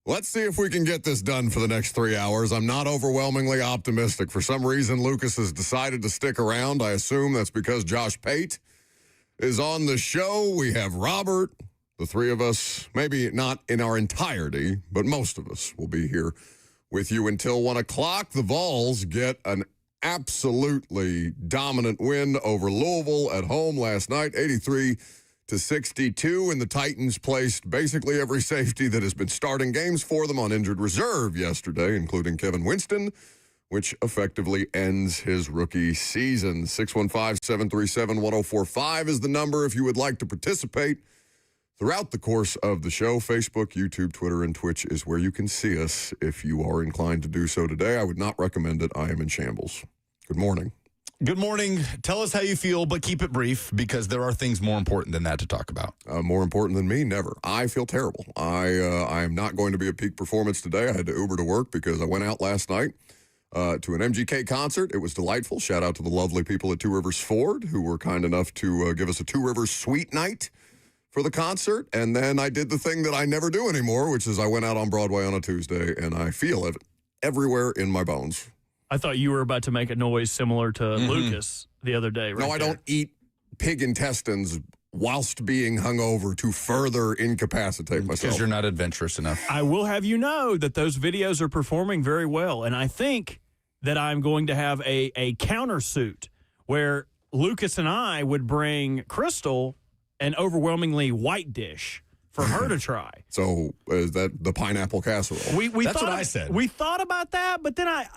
Let's see if we can get this done for the next 3 hours. I'm not overwhelmingly optimistic. For some reason, Lucas has decided to stick around. I assume that's because Josh Pate is on the show. We have Robert. The three of us, maybe not in our entirety, but most of us will be here with you until 1 o'clock. The Vols get an absolutely dominant win over Louisville at home last night, 83-62, and the Titans placed basically every safety that has been starting games for them on injured reserve yesterday, including Kevin Winston, which effectively ends his rookie season. 615-737-1045 is the number if you would like to participate throughout the course of the show. Facebook, YouTube, Twitter, and Twitch is where you can see us if you are inclined to do so today. I would not recommend it. I am in shambles. Good morning. Good morning. Tell us how you feel, but keep it brief because there are things more important than that to talk about. More important than me? Never. I feel terrible. I am not going to be at peak performance today. I had to Uber to work because I went out last night to an MGK concert. It was delightful. Shout out to the lovely people at Two Rivers Ford who were kind enough to give us a Two Rivers suite night for the concert. And then I did the thing that I never do anymore, which is I went out on Broadway on a Tuesday, and I feel it everywhere in my bones. I thought you were about to make a noise similar to Lucas the other day. No, I don't eat pig intestines whilst being hungover to further incapacitate myself. Because you're not adventurous enough. I will have you know that those videos are performing very well, and I think that I'm going to have a countersuit where Lucas and I would bring Crystal an overwhelmingly white dish for her to try. So is that the pineapple casserole? That's what I said. We thought about that, but then I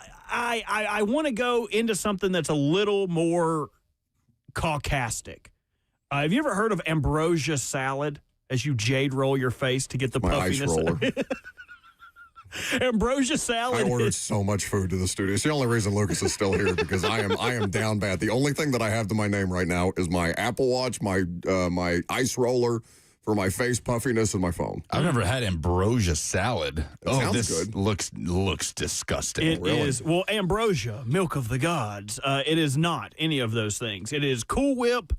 want to go into something that's a little more caucastic. Have you ever heard of ambrosia salad? As you jade roll your face to get the puffiness. Ice roller. Ambrosia salad. I ordered so much food to the studio. It's the only reason Lucas is still here because I am down bad. The only thing that I have to my name right now is my Apple Watch, my ice roller for my face puffiness, and my phone. I've never had ambrosia salad. Sounds this good. looks disgusting. It is, well, ambrosia, milk of the gods. It is not any of those things. It is Cool Whip,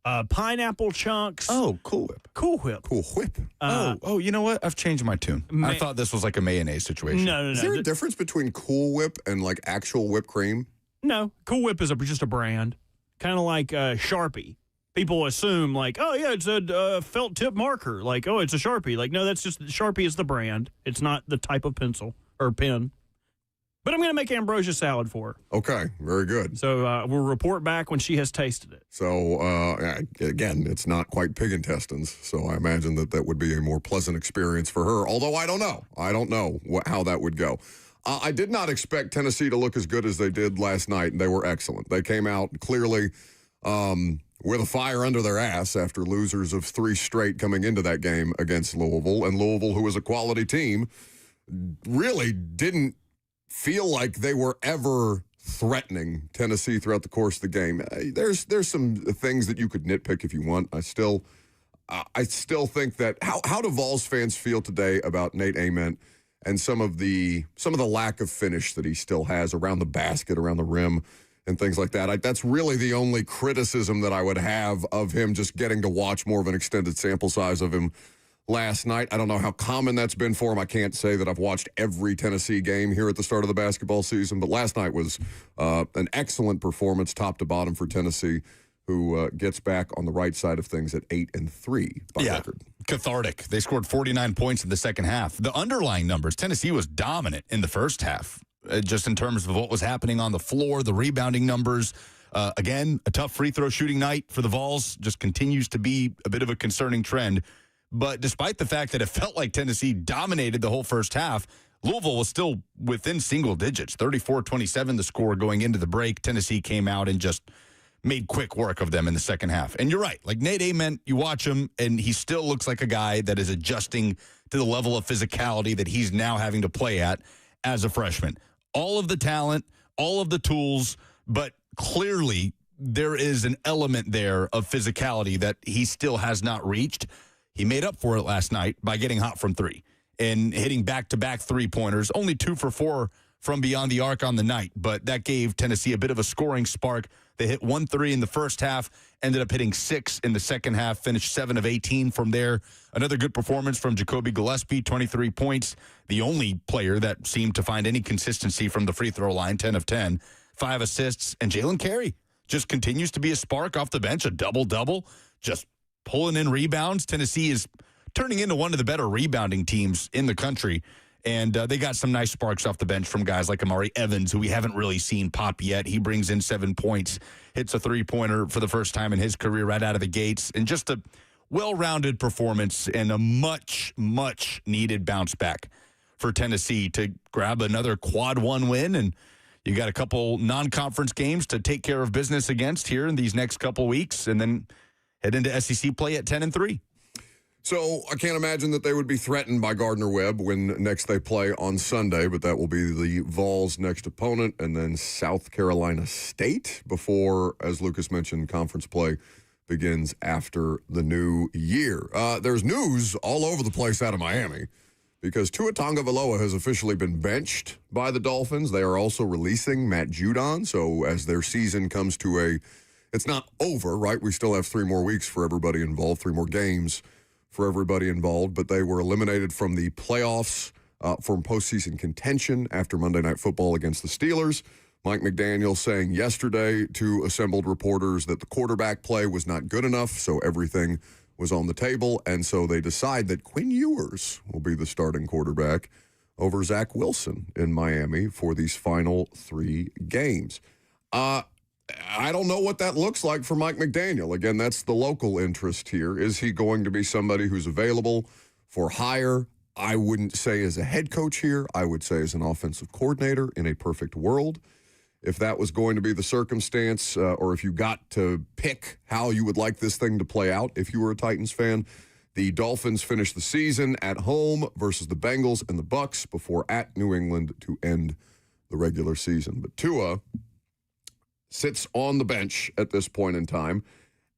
pineapple chunks. Oh, Cool Whip. Cool Whip. Cool Whip. You know what? I've changed my tune. I thought this was like a mayonnaise situation. No. Is there a difference between Cool Whip and like actual whipped cream? No, Cool Whip is just a brand, kind of like Sharpie. People assume like, oh yeah, it's a felt tip marker. Like, oh, it's a Sharpie. Like, no, that's just Sharpie is the brand. It's not the type of pencil or pen. But I'm going to make ambrosia salad for her. Okay, very good. So we'll report back when she has tasted it. So, again, it's not quite pig intestines, so I imagine that would be a more pleasant experience for her, although I don't know. I don't know how that would go. I did not expect Tennessee to look as good as they did last night, and they were excellent. They came out clearly with a fire under their ass after losers of 3 straight coming into that game against Louisville, and Louisville, who is a quality team, really didn't feel like they were ever threatening Tennessee throughout the course of the game. There's some things that you could nitpick if you want. I still think that how do Vols fans feel today about Nate Ament and some of the lack of finish that he still has around the basket, around the rim, and things like that? That's really the only criticism that I would have of him, just getting to watch more of an extended sample size of him last night. I don't know how common that's been for him. I can't say that I've watched every Tennessee game here at the start of the basketball season, but last night was an excellent performance top to bottom for Tennessee, who gets back on the right side of things at 8-3 by record. Cathartic. They scored 49 points in the second half. The underlying numbers, Tennessee was dominant in the first half, just in terms of what was happening on the floor, the rebounding numbers. Again, a tough free throw shooting night for the Vols, just continues to be a bit of a concerning trend. But despite the fact that it felt like Tennessee dominated the whole first half, Louisville was still within single digits, 34-27 the score going into the break. Tennessee came out and just made quick work of them in the second half. And you're right, like Nate Ament, you watch him, and he still looks like a guy that is adjusting to the level of physicality that he's now having to play at as a freshman. All of the talent, all of the tools, but clearly there is an element there of physicality that he still has not reached. He made up for it last night by getting hot from 3 and hitting back-to-back 3-pointers, only 2 for 4 from beyond the arc on the night. But that gave Tennessee a bit of a scoring spark. They hit 1-3 in the first half, ended up hitting 6 in the second half, finished 7 of 18 from there. Another good performance from Jacoby Gillespie, 23 points. The only player that seemed to find any consistency from the free throw line, 10 of 10, 5 assists. And Jalen Carey just continues to be a spark off the bench, a double-double, just pulling in rebounds. Tennessee is turning into one of the better rebounding teams in the country. And they got some nice sparks off the bench from guys like Amari Evans, who we haven't really seen pop yet. He brings in 7 points, hits a three-pointer for the first time in his career right out of the gates. And just a well-rounded performance and a much, much needed bounce back for Tennessee to grab another quad one win. And you got a couple non-conference games to take care of business against here in these next couple weeks, and then head into SEC play at 10-3. So I can't imagine that they would be threatened by Gardner-Webb when next they play on Sunday, but that will be the Vols' next opponent, and then South Carolina State before, as Lucas mentioned, conference play begins after the new year. There's news all over the place out of Miami because Tua Tagovailoa has officially been benched by the Dolphins. They are also releasing Matt Judon, so as their season comes to it's not over, right? We still have 3 more weeks for everybody involved, 3 more games for everybody involved, but they were eliminated from the playoffs from postseason contention after Monday Night Football against the Steelers. Mike McDaniel saying yesterday to assembled reporters that the quarterback play was not good enough, so everything was on the table, and so they decide that Quinn Ewers will be the starting quarterback over Zach Wilson in Miami for these final 3 games. I don't know what that looks like for Mike McDaniel. Again, that's the local interest here. Is he going to be somebody who's available for hire? I wouldn't say as a head coach here. I would say as an offensive coordinator in a perfect world. If that was going to be the circumstance, or if you got to pick how you would like this thing to play out, if you were a Titans fan, the Dolphins finished the season at home versus the Bengals and the Bucks before at New England to end the regular season. But Tua sits on the bench at this point in time.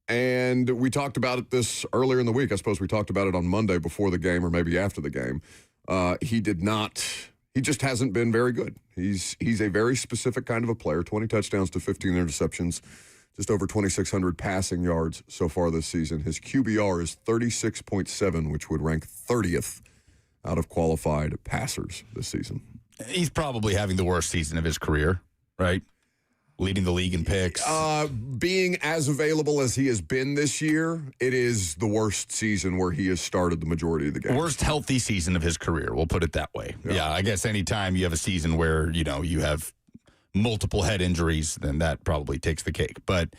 And we talked about it this earlier in the week. I suppose we talked about it on Monday before the game or maybe after the game. He just hasn't been very good. He's a very specific kind of a player, 20 touchdowns to 15 interceptions, just over 2,600 passing yards so far this season. His QBR is 36.7, which would rank 30th out of qualified passers this season. He's probably having the worst season of his career, right? Leading the league in picks. Being as available as he has been this year, it is the worst season where he has started the majority of the games. Worst healthy season of his career, we'll put it that way. Yeah, I guess anytime you have a season where, you have multiple head injuries, then that probably takes the cake. But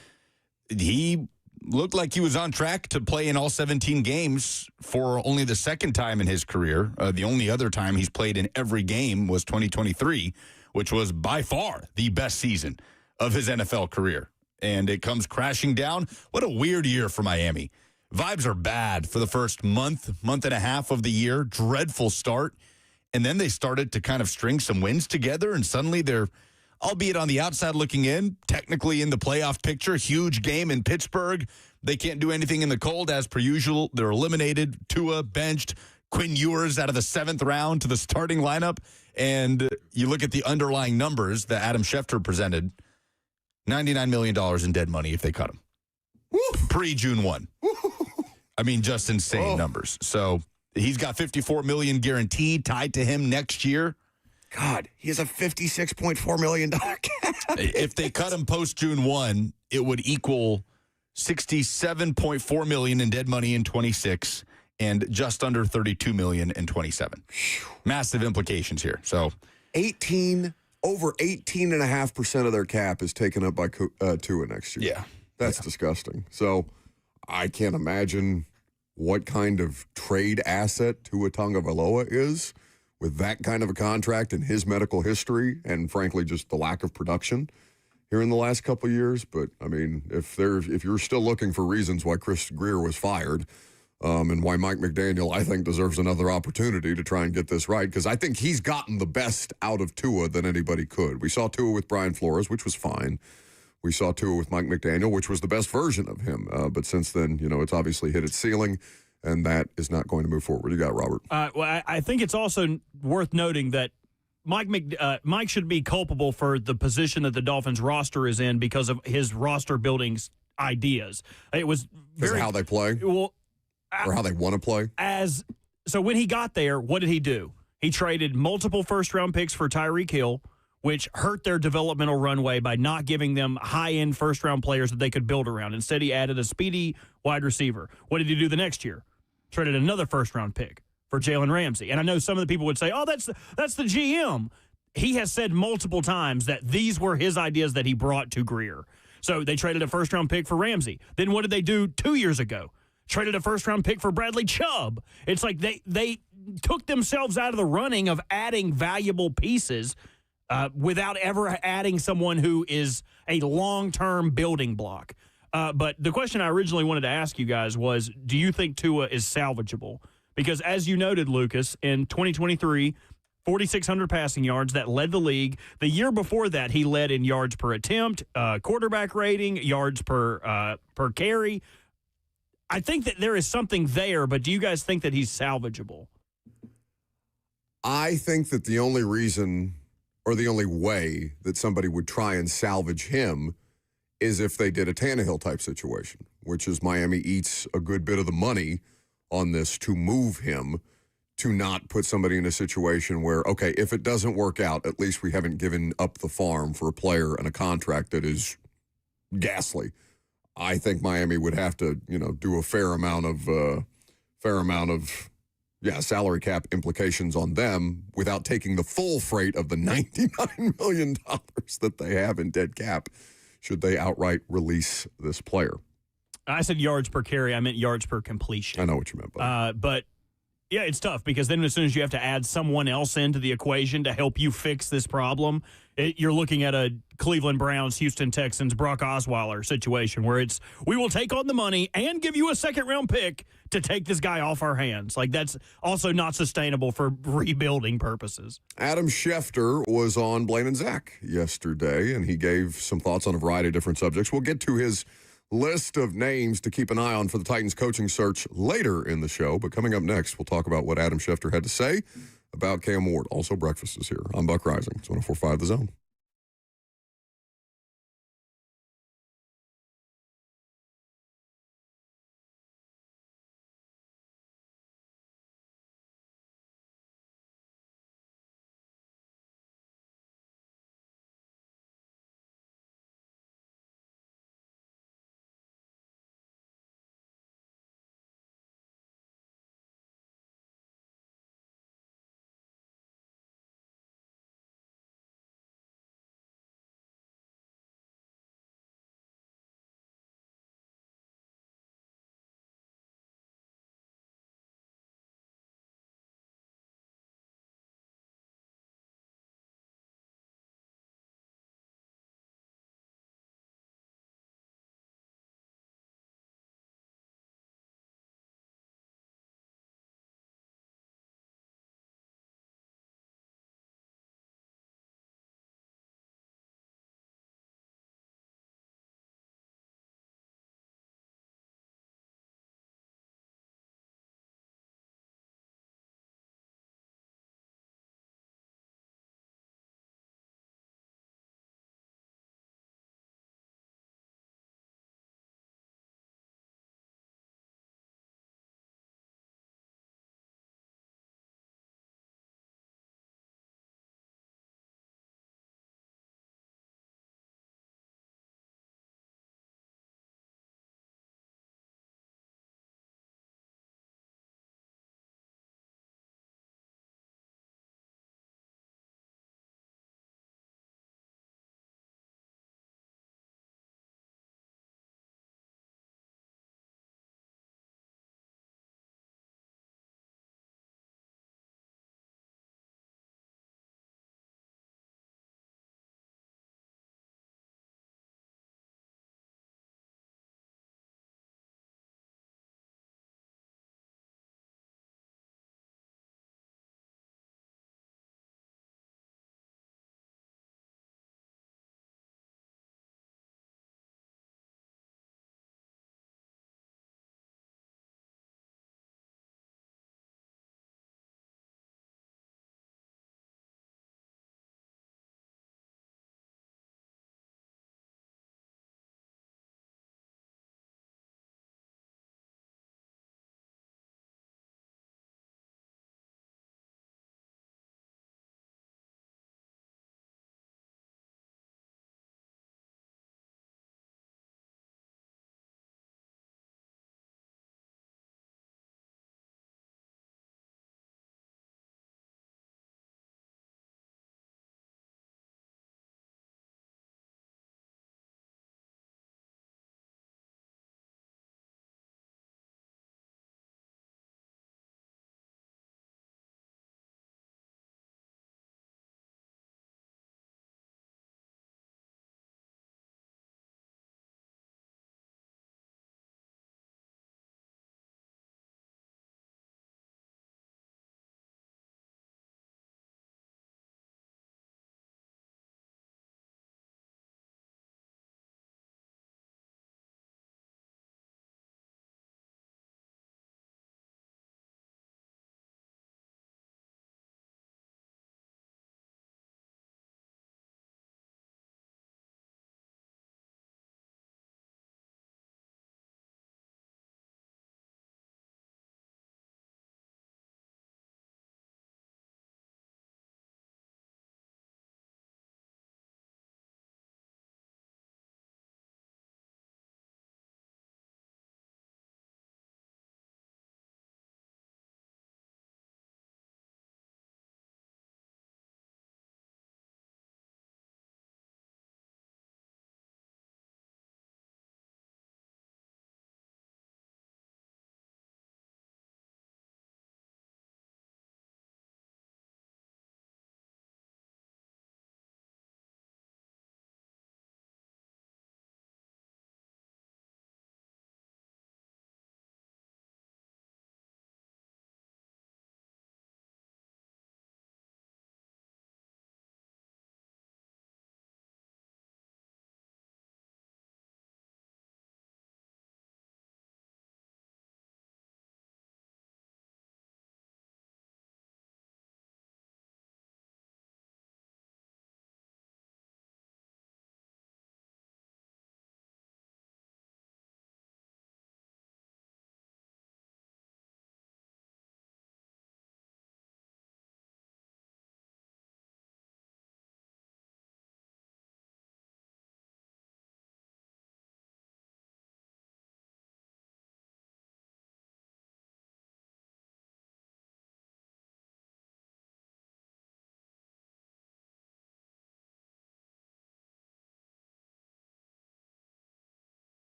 he looked like he was on track to play in all 17 games for only the second time in his career. The only other time he's played in every game was 2023, which was by far the best season of his NFL career. And it comes crashing down. What a weird year for Miami. Vibes are bad for the first month and a half of the year. Dreadful start. And then they started to kind of string some wins together, and suddenly they're, albeit on the outside looking in, technically in the playoff picture. Huge game in Pittsburgh. They can't do anything in the cold as per usual. They're eliminated. Tua benched. Quinn Ewers out of the 7th round to the starting lineup. And you look at the underlying numbers that Adam Schefter presented, $99 million in dead money if they cut him. Pre-June 1. I mean, just insane numbers. So he's got $54 million guaranteed tied to him next year. God, he has a $56.4 million cap. If they cut him post-June 1, it would equal $67.4 million in dead money in 26 and just under $32 million in 27. Massive implications here. So over 18.5% of their cap is taken up by Tua next year. Yeah. That's disgusting. So I can't imagine what kind of trade asset Tua Tagovailoa is with that kind of a contract and his medical history and, frankly, just the lack of production here in the last couple of years. But, I mean, if you're still looking for reasons why Chris Greer was fired and why Mike McDaniel, I think, deserves another opportunity to try and get this right, because I think he's gotten the best out of Tua than anybody could. We saw Tua with Brian Flores, which was fine. We saw Tua with Mike McDaniel, which was the best version of him. But since then, it's obviously hit its ceiling, and that is not going to move forward. What do you got, Robert? Well, I think it's also worth noting that Mike should be culpable for the position that the Dolphins roster is in because of his roster building ideas. It was Because of how they play well or how they want to play. So when he got there, what did he do? He traded multiple first-round picks for Tyreek Hill, which hurt their developmental runway by not giving them high-end first-round players that they could build around. Instead, he added a speedy wide receiver. What did he do the next year? Traded another first-round pick for Jalen Ramsey. And I know some of the people would say, oh, that's the GM. He has said multiple times that these were his ideas that he brought to Greer. So they traded a first-round pick for Ramsey. Then what did they do 2 years ago? Traded a first-round pick for Bradley Chubb. It's like they took themselves out of the running of adding valuable pieces without ever adding someone who is a long-term building block. But the question I originally wanted to ask you guys was, do you think Tua is salvageable? Because as you noted, Lucas, in 2023, 4,600 passing yards, that led the league. The year before that, he led in yards per attempt, quarterback rating, yards per carry. I think that there is something there, but do you guys think that he's salvageable? I think that the only reason or the only way that somebody would try and salvage him is if they did a Tannehill-type situation, which is Miami eats a good bit of the money on this to move him, to not put somebody in a situation where, okay, if it doesn't work out, at least we haven't given up the farm for a player and a contract that is ghastly. I think Miami would have to, do a fair amount of salary cap implications on them without taking the full freight of the $99 million that they have in dead cap should they outright release this player. I said yards per carry. I meant yards per completion. I know what you meant, buddy. But, yeah, it's tough because then as soon as you have to add someone else into the equation to help you fix this problem, you're looking at a Cleveland Browns, Houston Texans, Brock Osweiler situation where it's, we will take on the money and give you a second-round pick to take this guy off our hands. Like, that's also not sustainable for rebuilding purposes. Adam Schefter was on Blaine and Zach yesterday, and he gave some thoughts on a variety of different subjects. We'll get to his list of names to keep an eye on for the Titans coaching search later in the show. But coming up next, we'll talk about what Adam Schefter had to say about Cam Ward. Also, breakfast is here. I'm Buck Rising. It's 104.5 The Zone.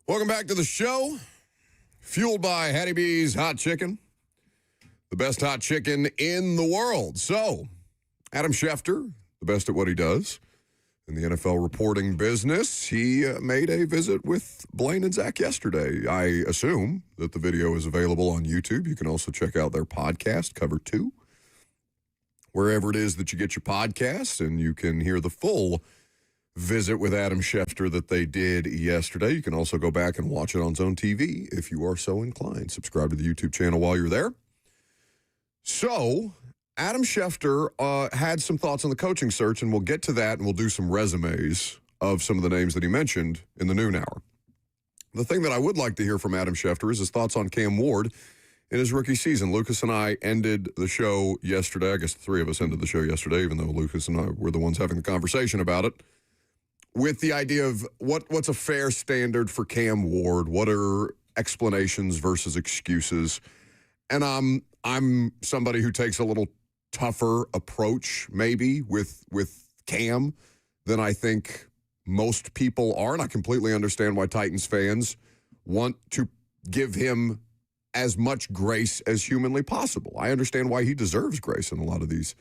Welcome back to the show. Fueled by Hattie B's Hot Chicken, the best hot chicken in the world. So, Adam Schefter, the best at what he does in the NFL reporting business, he made a visit with Blaine and Zach yesterday. I assume that the video is available on YouTube. You can also check out their podcast, Cover 2, wherever it is that you get your podcast, and you can hear the full visit with Adam Schefter that they did yesterday. You can also go back and watch it on Zone TV if you are so inclined. Subscribe to the YouTube channel while you're there. So, Adam Schefter had some thoughts on the coaching search, and we'll get to that, and we'll do some resumes of some of the names that he mentioned in the noon hour. The thing that I would like to hear from Adam Schefter is his thoughts on Cam Ward in his rookie season. Lucas and I ended the show yesterday. I guess the three of us ended the show yesterday, even though Lucas and I were the ones having the conversation about it, with the idea of what's a fair standard for Cam Ward. What are explanations versus excuses? And I'm somebody who takes a little tougher approach maybe with Cam than I think most people are. And I completely understand why Titans fans want to give him as much grace as humanly possible. I understand why he deserves grace in a lot of these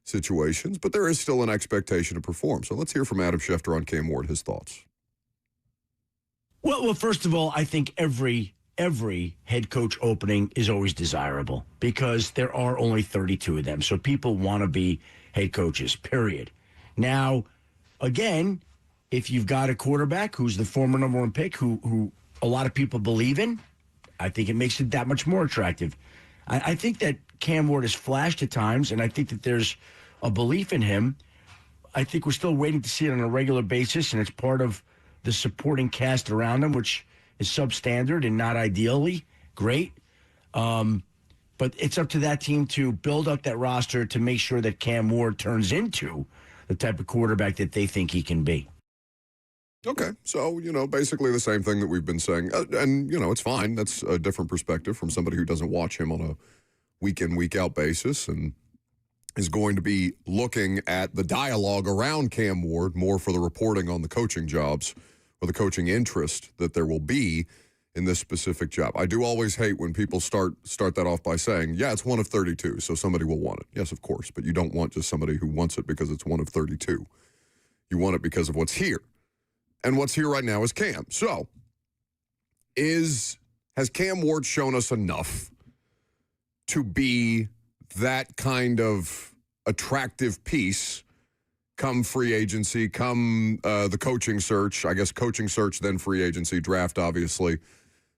situations, but there is still an expectation to perform. So let's hear from Adam Schefter on Cam Ward, his thoughts. Well, first of all, I think every head coach opening is always desirable because there are only 32 of them. So people want to be head coaches, period. Now, again, if you've got a quarterback who's the former number one pick who a lot of people believe in, I think it makes it that much more attractive. I think that Cam Ward has flashed at times, and I think that there's a belief in him. I think we're still waiting to see it on a regular basis, and it's part of the supporting cast around him, which is substandard and not ideally great. But it's up to that team to build up that roster to make sure that Cam Ward turns into the type of quarterback that they think he can be. Okay, so, basically the same thing that we've been saying. And, it's fine. That's a different perspective from somebody who doesn't watch him on a week-in, week-out basis and is going to be looking at the dialogue around Cam Ward more for the reporting on the coaching jobs or the coaching interest that there will be in this specific job. I do always hate when people start that off by saying, yeah, it's one of 32, so somebody will want it. Yes, of course, but you don't want just somebody who wants it because it's one of 32. You want it because of what's here. And what's here right now is Cam. So, has Cam Ward shown us enough to be that kind of attractive piece come free agency, come the coaching search? I guess coaching search, then free agency, draft, obviously.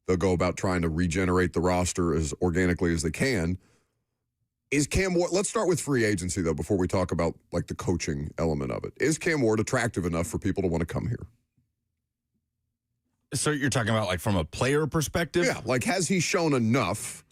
They'll go about trying to regenerate the roster as organically as they can. Is Cam Ward, let's start with free agency, though, before we talk about, the coaching element of it. Is Cam Ward attractive enough for people to want to come here? So you're talking about, from a player perspective? Yeah, has he shown enough?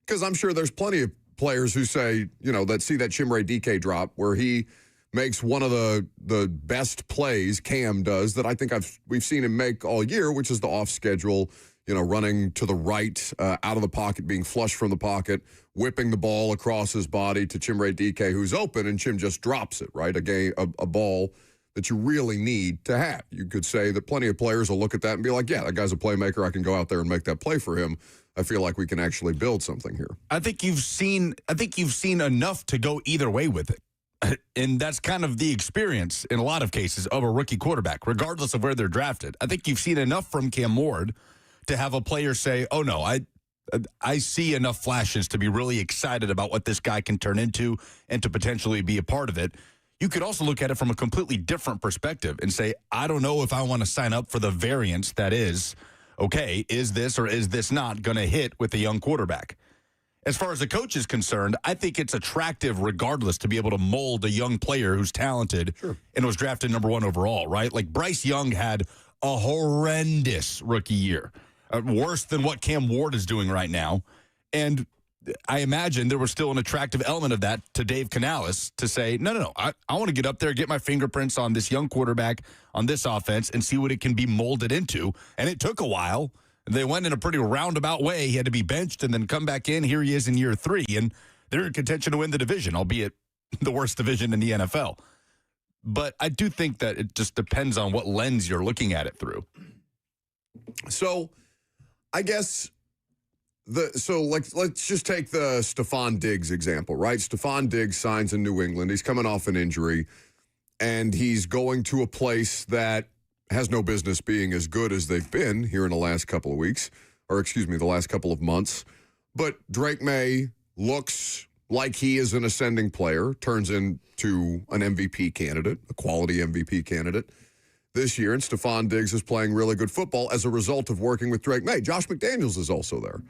Because I'm sure there's plenty of players who say, that see that Chimere DK drop where he makes one of the best plays Cam does that I think we've seen him make all year, which is the off-schedule, running to the right, out of the pocket, being flush from the pocket, whipping the ball across his body to Chimere DK, who's open, and Chim just drops it, right? A ball that you really need to have. You could say that plenty of players will look at that and be like, yeah, that guy's a playmaker. I can go out there and make that play for him. I feel like we can actually build something here. I think you've seen enough to go either way with it. And that's kind of the experience in a lot of cases of a rookie quarterback, regardless of where they're drafted. I think you've seen enough from Cam Ward to have a player say, oh, no, I see enough flashes to be really excited about what this guy can turn into and to potentially be a part of it. You could also look at it from a completely different perspective and say, I don't know if I want to sign up for the variance that is, okay, is this or is this not going to hit with a young quarterback? As far as the coach is concerned, I think it's attractive regardless to be able to mold a young player who's talented and was drafted number 1 overall, right? Bryce Young had a horrendous rookie year, worse than what Cam Ward is doing right now. And I imagine there was still an attractive element of that to Dave Canales to say, no, I want to get up there, get my fingerprints on this young quarterback, on this offense, and see what it can be molded into. And it took a while. They went in a pretty roundabout way. He had to be benched and then come back in. Here he is in year 3, and they're in contention to win the division, albeit the worst division in the NFL. But I do think that it just depends on what lens you're looking at it through. So I guess let's just take the Stephon Diggs example, right? Stephon Diggs signs in New England. He's coming off an injury, and he's going to a place that has no business being as good as they've been here in the last couple of weeks, the last couple of months. But Drake May looks like he is an ascending player, turns into an MVP candidate, a quality MVP candidate this year, and Stephon Diggs is playing really good football as a result of working with Drake May. Josh McDaniels is also there.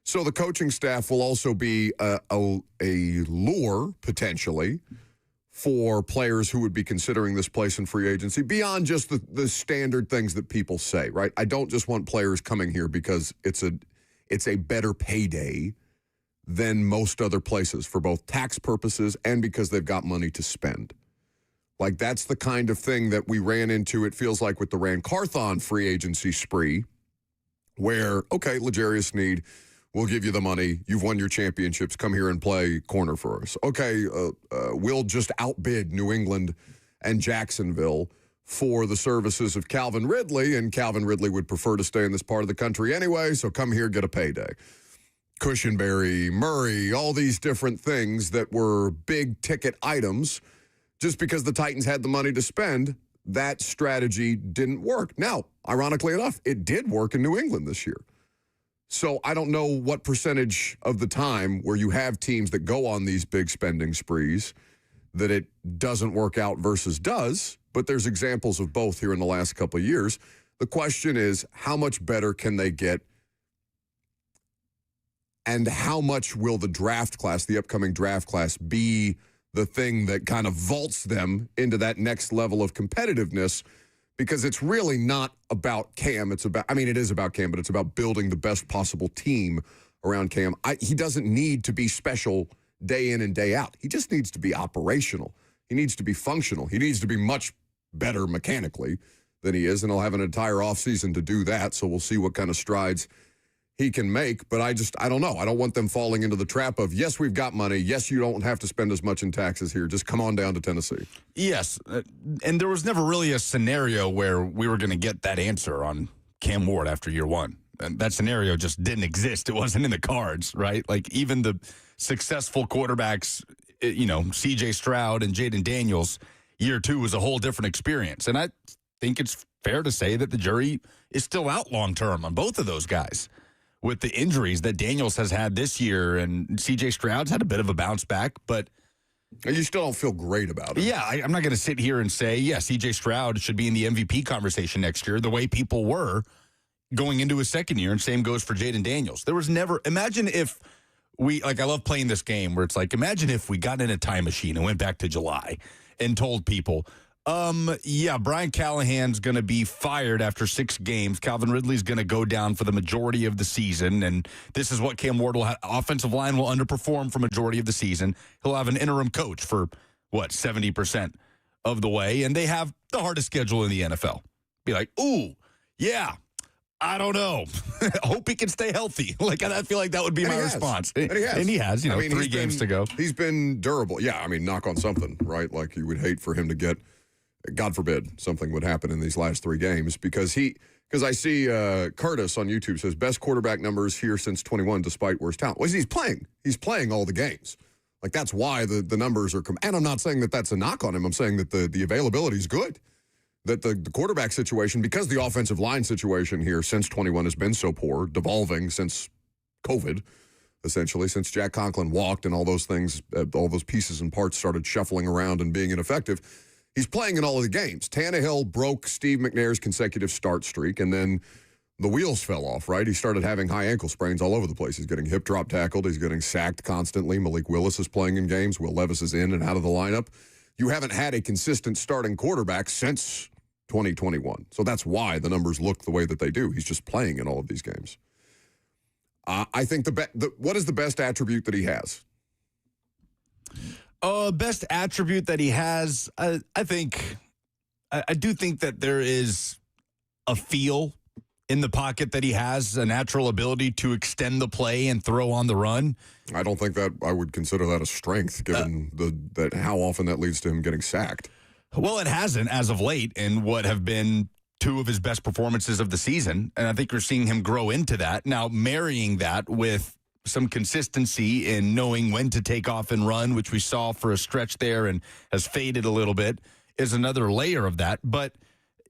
So the coaching staff will also be a lure, potentially, for players who would be considering this place in free agency beyond just the standard things that people say, right? I don't just want players coming here because it's a better payday than most other places for both tax purposes and because they've got money to spend. Like, that's the kind of thing that we ran into, it feels like, with the Rand Carthon free agency spree, where, okay, L'Jarius Sneed, we'll give you the money. You've won your championships. Come here and play corner for us. Okay, we'll just outbid New England and Jacksonville for the services of Calvin Ridley, and Calvin Ridley would prefer to stay in this part of the country anyway, so come here, get a payday. Cushenberry, Murray, all these different things that were big-ticket items. Just because the Titans had the money to spend, that strategy didn't work. Now, ironically enough, it did work in New England this year. So I don't know what percentage of the time where you have teams that go on these big spending sprees that it doesn't work out versus does, but there's examples of both here in the last couple of years. The question is, how much better can they get, and how much will the draft class, the upcoming draft class, be the thing that kind of vaults them into that next level of competitiveness? Because it's really not about Cam. It is about Cam, but it's about building the best possible team around Cam. He doesn't need to be special day in and day out. He just needs to be operational. He needs to be functional. He needs to be much better mechanically than he is, and he'll have an entire offseason to do that, so we'll see what kind of strides he can make. But I don't know. I don't want them falling into the trap of, yes, we've got money. Yes, you don't have to spend as much in taxes here. Just come on down to Tennessee. Yes. And there was never really a scenario where we were going to get that answer on Cam Ward after year one. And that scenario just didn't exist. It wasn't in the cards, right? Like, even the successful quarterbacks, C.J. Stroud and Jaden Daniels, year two was a whole different experience. And I think it's fair to say that the jury is still out long-term on both of those guys, with the injuries that Daniels has had this year, and C.J. Stroud's had a bit of a bounce back, but you still don't feel great about it. Yeah, I'm not going to sit here and say, yeah, C.J. Stroud should be in the MVP conversation next year, the way people were going into his second year, and same goes for Jaden Daniels. There was never, imagine if I love playing this game where it's like, imagine if we got in a time machine and went back to July and told people, Brian Callahan's going to be fired after 6 games. Calvin Ridley's going to go down for the majority of the season, and this is what Cam Ward will have. Offensive line will underperform for majority of the season. He'll have an interim coach for, 70% of the way, and they have the hardest schedule in the NFL. Be like, ooh, yeah, I don't know. Hope he can stay healthy. I feel like that would be my response. And he has. 3 games to go. He's been durable. Yeah, knock on something, right? Like, you would hate for him to get, God forbid, something would happen in these last 3 games, because I see Curtis on YouTube says best quarterback numbers here since 21 despite worst talent. Well, he's playing all the games. Like, that's why the numbers are and I'm not saying that that's a knock on him. I'm saying that the availability is good. That the quarterback situation, because the offensive line situation here since 21 has been so poor, devolving since COVID, essentially, since Jack Conklin walked and all those things, all those pieces and parts started shuffling around and being ineffective. He's playing in all of the games. Tannehill broke Steve McNair's consecutive start streak, and then the wheels fell off, right? He started having high ankle sprains all over the place. He's getting hip drop tackled. He's getting sacked constantly. Malik Willis is playing in games. Will Levis is in and out of the lineup. You haven't had a consistent starting quarterback since 2021. So that's why the numbers look the way that they do. He's just playing in all of these games. I think what is the best attribute that he has? Best attribute that he has, I do think that there is a feel in the pocket that he has, a natural ability to extend the play and throw on the run. I don't think that I would consider that a strength, given that how often that leads to him getting sacked. Well, it hasn't as of late in what have been two of his best performances of the season, and I think you're seeing him grow into that. Now, marrying that with some consistency in knowing when to take off and run, which we saw for a stretch there and has faded a little bit, is another layer of that. But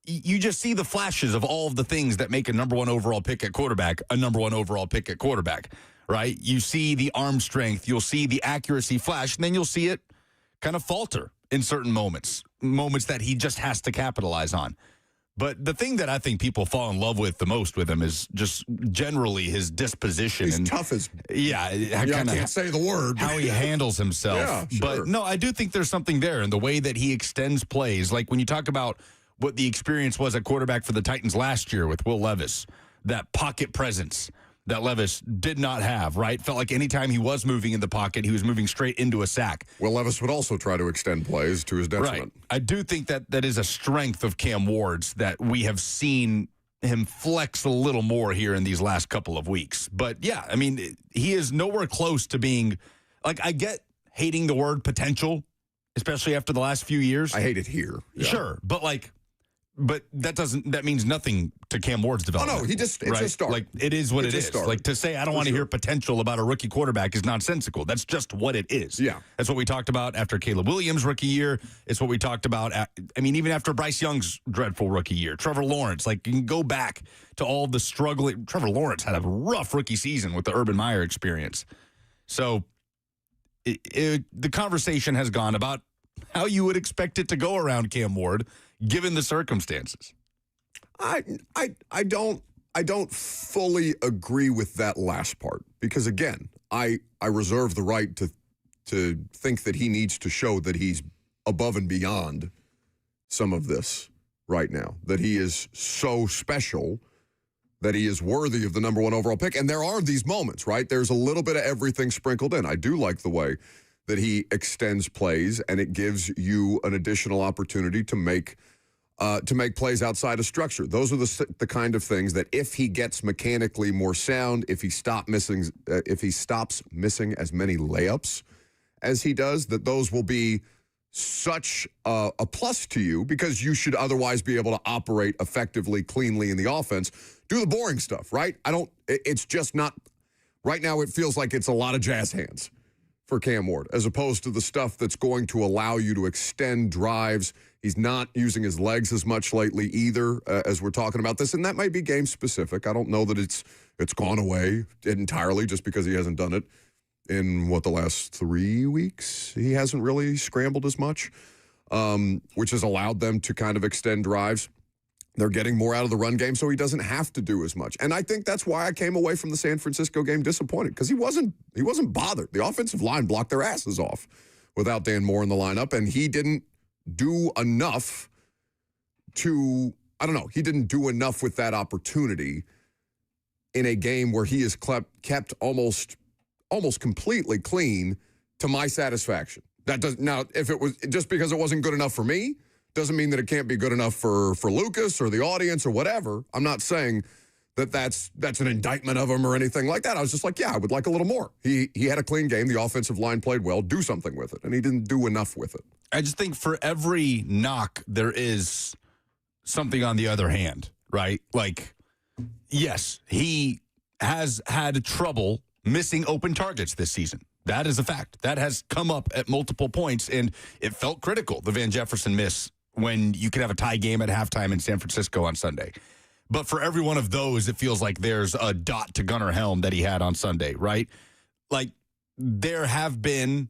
you just see the flashes of all of the things that make a number one overall pick at quarterback a number one overall pick at quarterback, right? You see the arm strength, you'll see the accuracy flash, and then you'll see it kind of falter in certain moments that he just has to capitalize on. But the thing that I think people fall in love with the most with him is just generally his disposition. He's tough as... Yeah, I can't say the word. How he handles himself. Yeah, sure. But no, I do think there's something there in the way that he extends plays. Like when you talk about what the experience was at quarterback for the Titans last year with Will Levis, that pocket presence that Levis did not have, right? Felt like anytime he was moving in the pocket, he was moving straight into a sack. Will Levis would also try to extend plays to his detriment. Right. I do think that is a strength of Cam Ward's that we have seen him flex a little more here in these last couple of weeks. But yeah, I mean, he is nowhere close to being, like, I get hating the word potential, especially after the last few years. I hate it here. Yeah. Sure, but that means nothing to Cam Ward's development. Oh, no, it's right? a start. Like, it is what it is. Start. Like, to say I don't want to hear potential about a rookie quarterback is nonsensical. That's just what it is. Yeah. That's what we talked about after Caleb Williams' rookie year. It's what we talked about, even after Bryce Young's dreadful rookie year. Trevor Lawrence, like, you can go back to all the struggling. Trevor Lawrence had a rough rookie season with the Urban Meyer experience. So, the conversation has gone about how you would expect it to go around Cam Ward, given the circumstances. I don't fully agree with that last part because, again, I reserve the right to think that he needs to show that he's above and beyond some of this right now, that he is so special that he is worthy of the number one overall pick. And there are these moments, right? There's a little bit of everything sprinkled in. I do like the way that he extends plays, and it gives you an additional opportunity to make plays outside of structure. Those are the kind of things that if he gets mechanically more sound, if he stops missing as many layups as he does, that those will be such a plus to you because you should otherwise be able to operate effectively, cleanly in the offense. Do the boring stuff, right? It's just not, right now it feels like it's a lot of jazz hands for Cam Ward, as opposed to the stuff that's going to allow you to extend drives. He's not using his legs as much lately either, as we're talking about this, and that might be game specific. I don't know that it's gone away entirely just because he hasn't done it in the last 3 weeks. He hasn't really scrambled as much, which has allowed them to kind of extend drives. They're getting more out of the run game, so he doesn't have to do as much. And I think that's why I came away from the San Francisco game disappointed, because he wasn't bothered. The offensive line blocked their asses off without Dan Moore in the lineup, and he didn't do enough he didn't do enough with that opportunity in a game where he is kept almost completely clean to my satisfaction. Now, if it was just because it wasn't good enough for me, doesn't mean that it can't be good enough for Lucas or the audience or whatever. I'm not saying that's an indictment of him or anything like that. I was just like, yeah, I would like a little more. He had a clean game. The offensive line played well. Do something with it. And he didn't do enough with it. I just think for every knock, there is something on the other hand, right? Like, yes, he has had trouble missing open targets this season. That is a fact. That has come up at multiple points, and it felt critical, the Van Jefferson miss, when you could have a tie game at halftime in San Francisco on Sunday. But for every one of those, it feels like there's a dot to Gunnar Helm that he had on Sunday, right? Like, there have been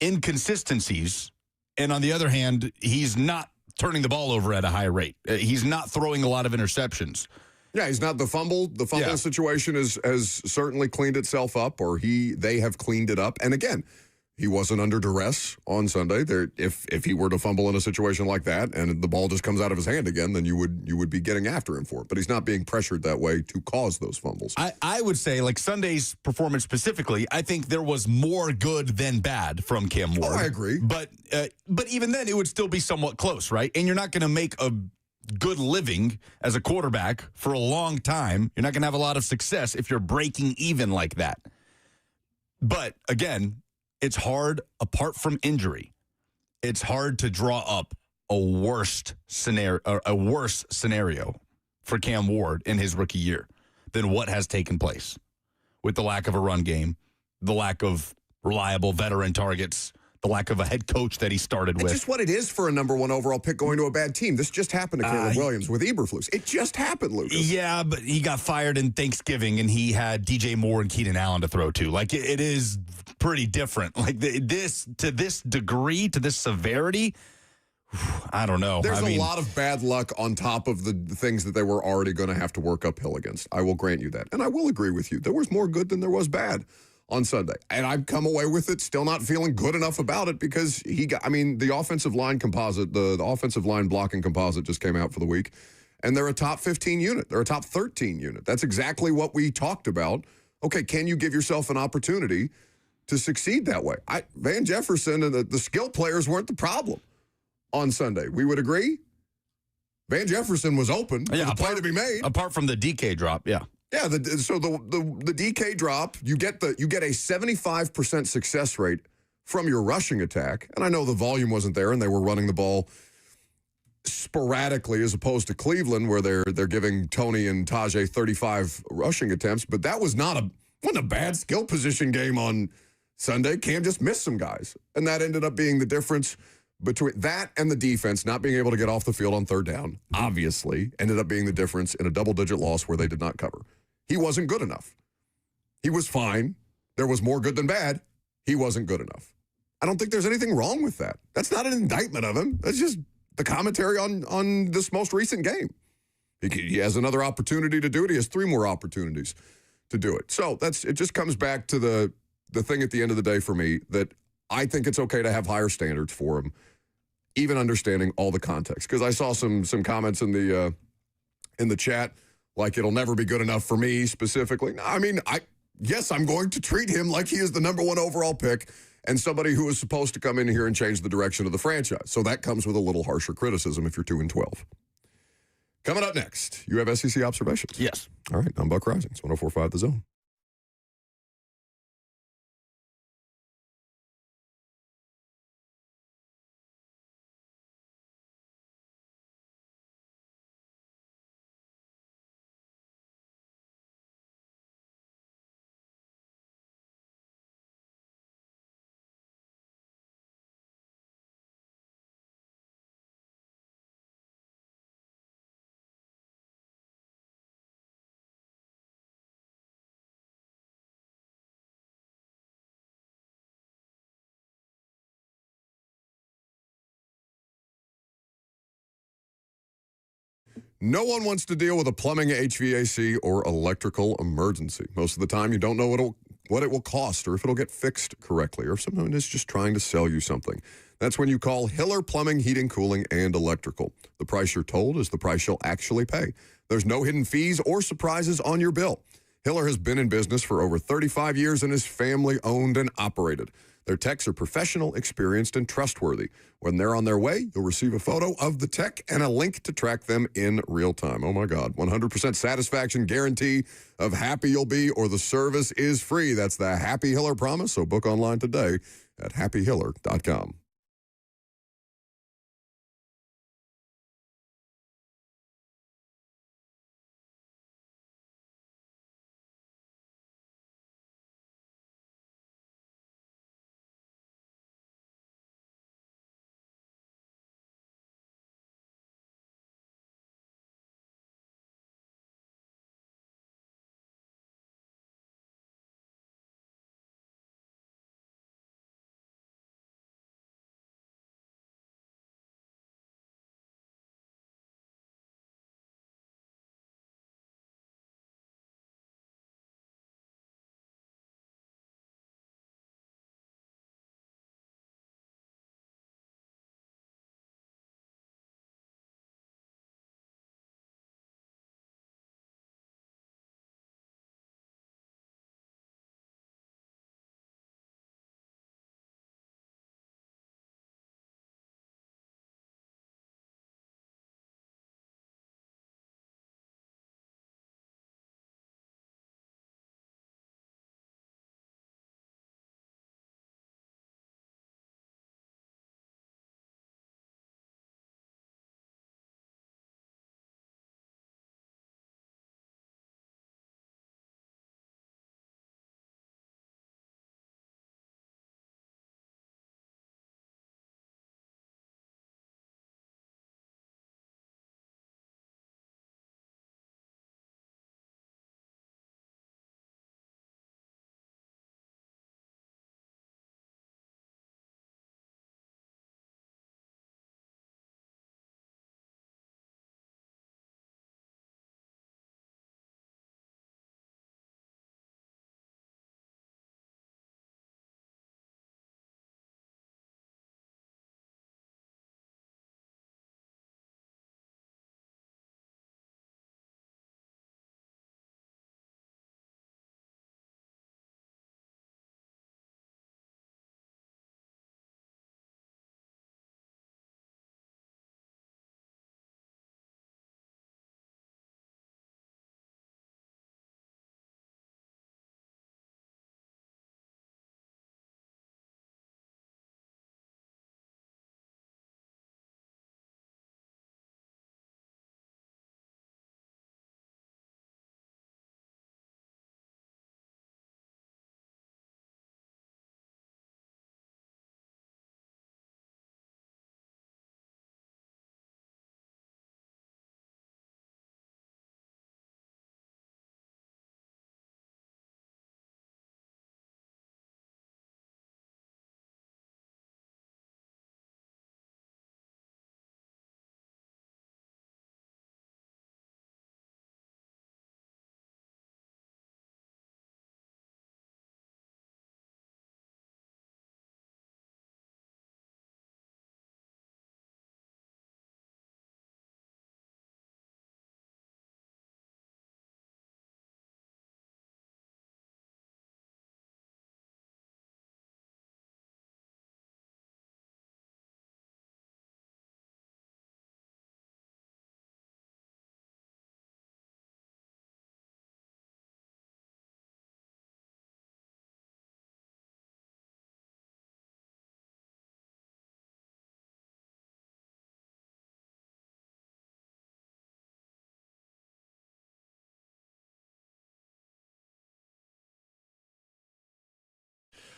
inconsistencies, and on the other hand, he's not turning the ball over at a high rate. He's not throwing a lot of interceptions. Yeah, he's not the fumble. The fumble situation has certainly cleaned itself up, or they have cleaned it up. And again, he wasn't under duress on Sunday. If he were to fumble in a situation like that and the ball just comes out of his hand again, then you would be getting after him for it. But he's not being pressured that way to cause those fumbles. I would say, like Sunday's performance specifically, I think there was more good than bad from Cam Ward. Oh, I agree. But even then, it would still be somewhat close, right? And you're not going to make a good living as a quarterback for a long time. You're not going to have a lot of success if you're breaking even like that. But again, it's hard apart from injury. It's hard to draw up a worse scenario for Cam Ward in his rookie year than what has taken place with the lack of a run game, the lack of reliable veteran targets, the lack of a head coach that he started with. It's just what it is for a number 1 overall pick going to a bad team. This just happened to Caleb Williams with Eberflus. It just happened, Lucas. Yeah, but he got fired in Thanksgiving, and he had DJ Moore and Keenan Allen to throw to. Like, it is pretty different. Like, this degree, to this severity, I don't know. There's a lot of bad luck on top of the things that they were already going to have to work uphill against. I will grant you that. And I will agree with you. There was more good than there was bad on Sunday. And I've come away with it still not feeling good enough about it because the offensive line composite, the offensive line blocking composite just came out for the week. And they're a top 15 unit. They're a top 13 unit. That's exactly what we talked about. Okay, can you give yourself an opportunity to succeed that way? Van Jefferson and the skill players weren't the problem on Sunday. We would agree? Van Jefferson was open for the play to be made. Apart from the DK drop, yeah. Yeah, the DK drop, you get a 75% success rate from your rushing attack. And I know the volume wasn't there and they were running the ball sporadically as opposed to Cleveland where they're giving Tony and Tajay 35 rushing attempts, but that wasn't a bad skill position game on Sunday. Cam just missed some guys. And that ended up being the difference between that and the defense not being able to get off the field on third down, obviously, ended up being the difference in a double-digit loss where they did not cover. He wasn't good enough. He was fine. There was more good than bad. He wasn't good enough. I don't think there's anything wrong with that. That's not an indictment of him. That's just the commentary on this most recent game. He has another opportunity to do it. He has 3 more opportunities to do it. So it just comes back to the thing at the end of the day for me that I think it's okay to have higher standards for him, even understanding all the context. Because I saw some comments in the chat like it'll never be good enough for me specifically. I mean, yes, I'm going to treat him like he is the number 1 overall pick and somebody who is supposed to come in here and change the direction of the franchise. So that comes with a little harsher criticism if you're 2-12. Coming up next, you have SEC observations. Yes. All right, I'm Buck Rising. It's 104.5 The Zone. No one wants to deal with a plumbing, HVAC, or electrical emergency. Most of the time, you don't know what it will cost or if it'll get fixed correctly, or if someone is just trying to sell you something. That's when you call Hiller Plumbing, Heating, Cooling, and Electrical. The price you're told is the price you'll actually pay. There's no hidden fees or surprises on your bill. Hiller has been in business for over 35 years and is family-owned and operated. Their techs are professional, experienced, and trustworthy. When they're on their way, you'll receive a photo of the tech and a link to track them in real time. Oh, my God. 100% satisfaction guarantee of happy you'll be or the service is free. That's the Happy Hiller promise. So book online today at happyhiller.com.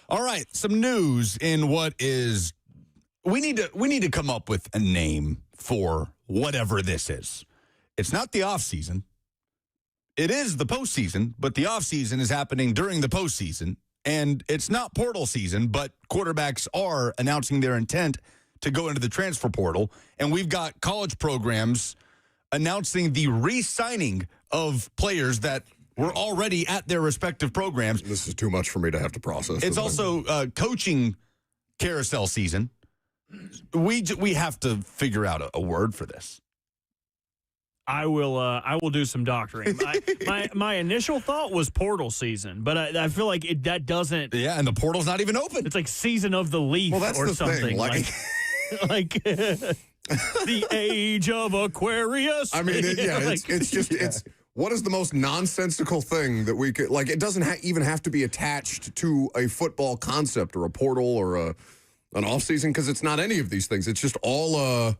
All right, some news in what is we need to come up with a name for whatever this is. It's not the off season. It is the postseason, but the off season is happening during the postseason, and it's not portal season, but quarterbacks are announcing their intent to go into the transfer portal, and we've got college programs announcing the re-signing of players that were already at their respective programs. This is too much for me to have to process. It's also coaching carousel season. We have to figure out a word for this. I will do some doctoring. My initial thought was portal season, but I feel like that doesn't. Yeah, and the portal's not even open. It's like season of the leaf or something. Thing. Like the age of Aquarius. I mean, it's what is the most nonsensical thing that we could, like, it doesn't even have to be attached to a football concept or a portal or an offseason, because it's not any of these things. It's just all, I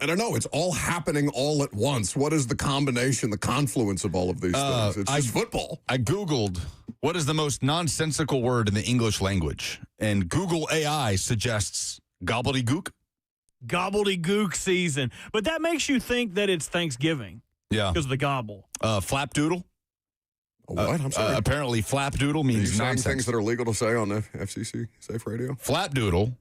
don't know. It's all happening all at once. What is the combination, the confluence of all of these things? It's just football. I Googled what is the most nonsensical word in the English language, and Google AI suggests gobbledygook. Gobbledygook season. But that makes you think that it's Thanksgiving. Yeah. Because of the gobble. Flapdoodle. What? I'm sorry. Apparently, flapdoodle means Are you saying nonsense. things that are legal to say on FCC Safe Radio? Flapdoodle.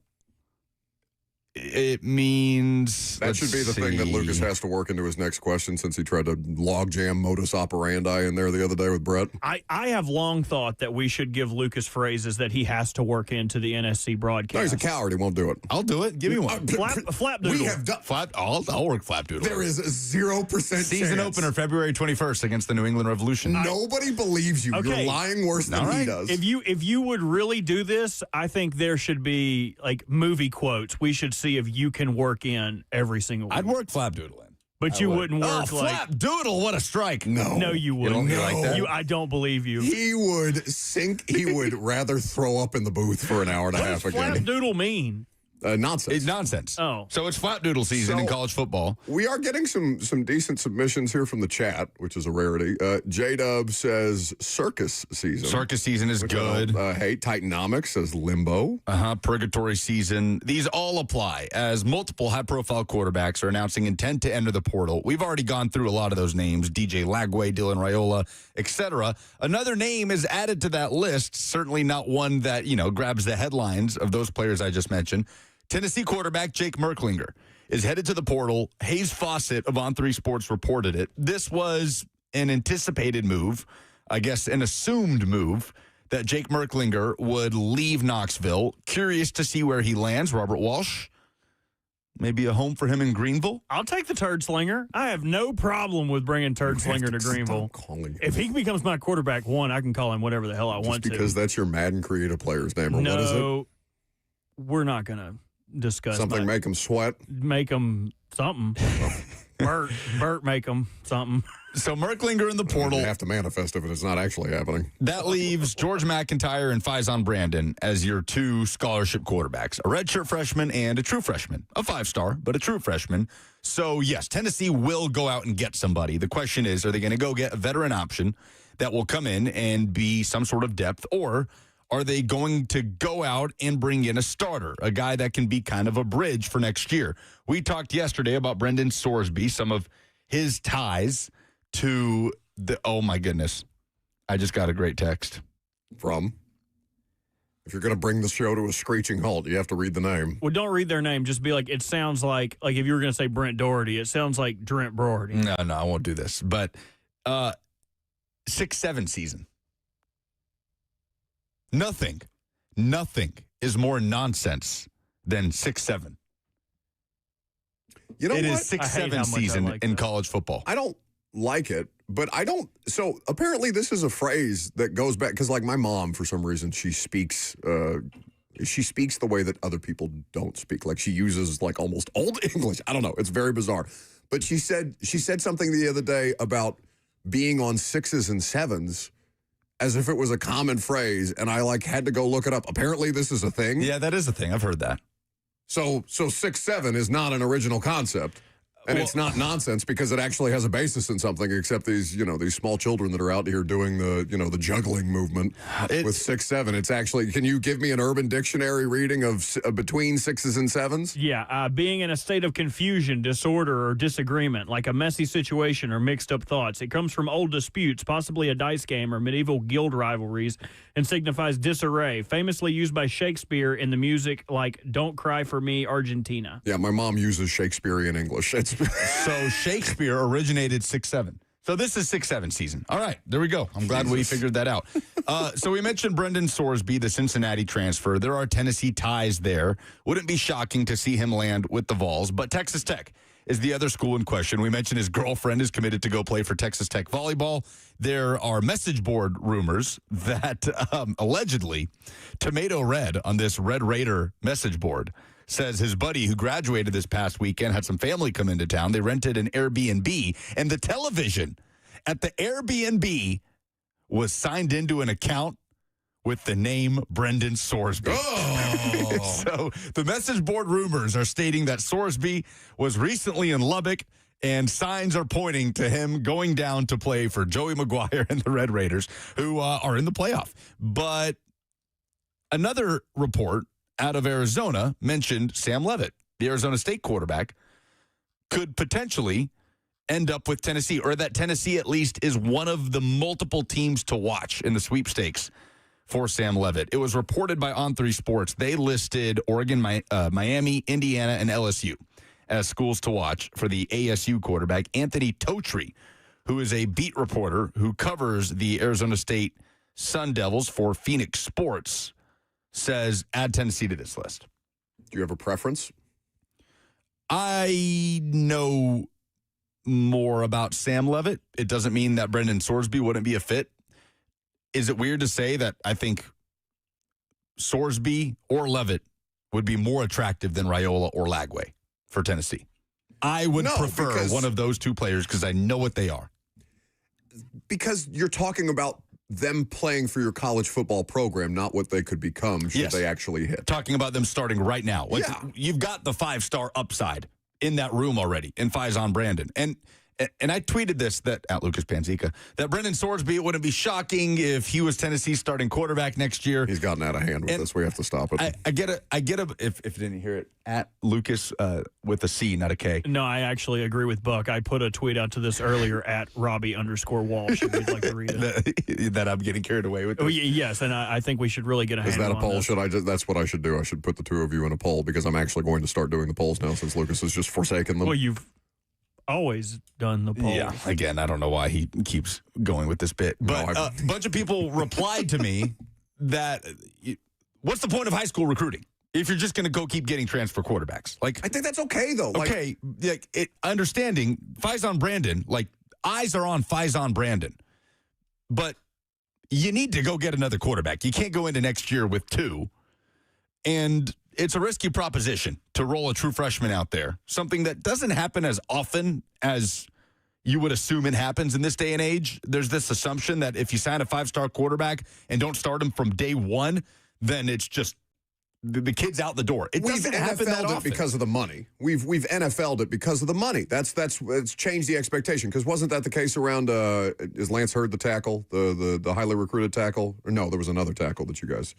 It means... That should be the thing that Lucas has to work into his next question, since he tried to logjam modus operandi in there the other day with Brett. I have long thought that we should give Lucas phrases that he has to work into the NSC broadcast. No, he's a coward. He won't do it. I'll do it. Give me one. Flapdoodle. We have done... I'll work flapdoodle. There is a 0% Season chance. opener February 21st against the New England Revolution. Nobody believes you. Okay. You're lying worse than he does. If you would really do this, I think there should be like movie quotes. We should see if you can work in every single week. I'd work flapdoodle in. But you wouldn't work like flapdoodle. What a strike! No, you wouldn't. You don't like that? I don't believe you. He would sink. He would rather throw up in the booth for an hour and a half What again. does flapdoodle mean? Nonsense. It's nonsense. Oh. So it's flapdoodle season in college football. We are getting some decent submissions here from the chat, which is a rarity. J-Dub says circus season. Circus season is good. Hey, Titanomics says limbo. Purgatory season. These all apply as multiple high-profile quarterbacks are announcing intent to enter the portal. We've already gone through a lot of those names, DJ Lagway, Dylan Raiola, etc. Another name is added to that list, certainly not one that, grabs the headlines of those players I just mentioned. Tennessee quarterback Jake Merklinger is headed to the portal. Hayes Fawcett of On3 Sports reported it. This was an anticipated move, I guess an assumed move, that Jake Merklinger would leave Knoxville. Curious to see where he lands. Robert Walsh, maybe a home for him in Greenville? I'll take the Turd Slinger. I have no problem with bringing Turd Slinger to Greenville. If he becomes my quarterback one, I can call him whatever the hell I want to. Because that's your Madden creative player's name, or what is it? We're not going to discuss something. Make him sweat. Make him something. Bert, make him something. So Merklinger in the portal. You have to manifest if it's not actually happening. That leaves George McIntyre and Faison Brandon as your two scholarship quarterbacks, a redshirt freshman and a true freshman, a 5-star, but a true freshman. So yes, Tennessee will go out and get somebody. The question is, are they going to go get a veteran option that will come in and be some sort of depth, or are they going to go out and bring in a starter, a guy that can be kind of a bridge for next year? We talked yesterday about Brendan Sorsby, some of his ties to the, oh my goodness, I just got a great text. From? If you're going to bring the show to a screeching halt, you have to read the name. Well, don't read their name. Just be like, it sounds like if you were going to say Brent Doherty, it sounds like Drent Broherty. No, I won't do this. But 6-7 season. Nothing is more nonsense than 6-7. You know it what? is 6-7 season in college football. I don't like it, but I don't. So apparently this is a phrase that goes back, because like my mom, for some reason, she speaks the way that other people don't speak. Like she uses like almost old English. I don't know. It's very bizarre. But she said something the other day about being on 6s and 7s as if it was a common phrase, and I had to go look it up. Apparently this is a thing. Yeah, that is a thing. I've heard that. So 6-7 is not an original concept. And it's not nonsense because it actually has a basis in something, except these small children that are out here doing the juggling movement with 6, 7. It's actually, can you give me an Urban Dictionary reading of between 6s and 7s? Yeah, being in a state of confusion, disorder, or disagreement, like a messy situation or mixed up thoughts. It comes from old disputes, possibly a dice game or medieval guild rivalries, and signifies disarray, famously used by Shakespeare in the music like Don't Cry for Me, Argentina. Yeah, my mom uses Shakespearean English. So Shakespeare originated 6-7. So this is 6-7 season. All right, there we go. I'm glad we figured that out. So we mentioned Brendan Sorsby, the Cincinnati transfer. There are Tennessee ties there. Wouldn't be shocking to see him land with the Vols, but Texas Tech is the other school in question. We mentioned his girlfriend is committed to go play for Texas Tech volleyball. There are message board rumors that allegedly Tomato Red on this Red Raider message board says his buddy who graduated this past weekend had some family come into town. They rented an Airbnb, and the television at the Airbnb was signed into an account with the name Brendan Sorsby. Oh. So the message board rumors are stating that Sorsby was recently in Lubbock, and signs are pointing to him going down to play for Joey Maguire and the Red Raiders, who are in the playoff. But another report out of Arizona mentioned Sam Leavitt, the Arizona State quarterback, could potentially end up with Tennessee, or that Tennessee at least is one of the multiple teams to watch in the sweepstakes for Sam Leavitt. It was reported by On3 Sports. They listed Oregon, Miami, Indiana, and LSU as schools to watch for the ASU quarterback. Anthony Totri, who is a beat reporter who covers the Arizona State Sun Devils for Phoenix Sports, says add Tennessee to this list. Do you have a preference? I know more about Sam Leavitt. It doesn't mean that Brendan Sorsby wouldn't be a fit. Is it weird to say that I think Sorsby or Leavitt would be more attractive than Raiola or Lagway for Tennessee? I would prefer one of those two players because I know what they are. Because you're talking about them playing for your college football program, not what they could become should they actually hit. Talking about them starting right now. You've got the 5-star upside in that room already in Faison Brandon. And I tweeted this at Lucas Panzica, that Brendan Sorsby, it wouldn't be shocking if he was Tennessee's starting quarterback next year. He's gotten out of hand with this. We have to stop it. I get it. If you didn't hear it, at Lucas with a C, not a K. No, I actually agree with Buck. I put a tweet out to this earlier at Robbie_Walsh, if you'd like to read it. That I'm getting carried away with this. Yes, and I think we should really get a handle on Is that a poll? this. That's what I should do. I should put the two of you in a poll because I'm actually going to start doing the polls now since Lucas has just forsaken them. Well, you've always done the polls. Yeah, again, I don't know why he keeps going with this bit. But a bunch of people replied to me that what's the point of high school recruiting if you're just going to go keep getting transfer quarterbacks? Like, I think that's okay, though. Understanding Faison Brandon, eyes are on Faison Brandon. But you need to go get another quarterback. You can't go into next year with two. And it's a risky proposition to roll a true freshman out there, something that doesn't happen as often as you would assume it happens in this day and age. There's this assumption that if you sign a 5-star quarterback and don't start him from day one, then it's just the kid's out the door. It doesn't happen that often because of the money. We've NFL'd it because of the money. That's it's changed the expectation. Because wasn't that the case around? Is Lance Hurd the tackle, the highly recruited tackle? Or no, there was another tackle that you guys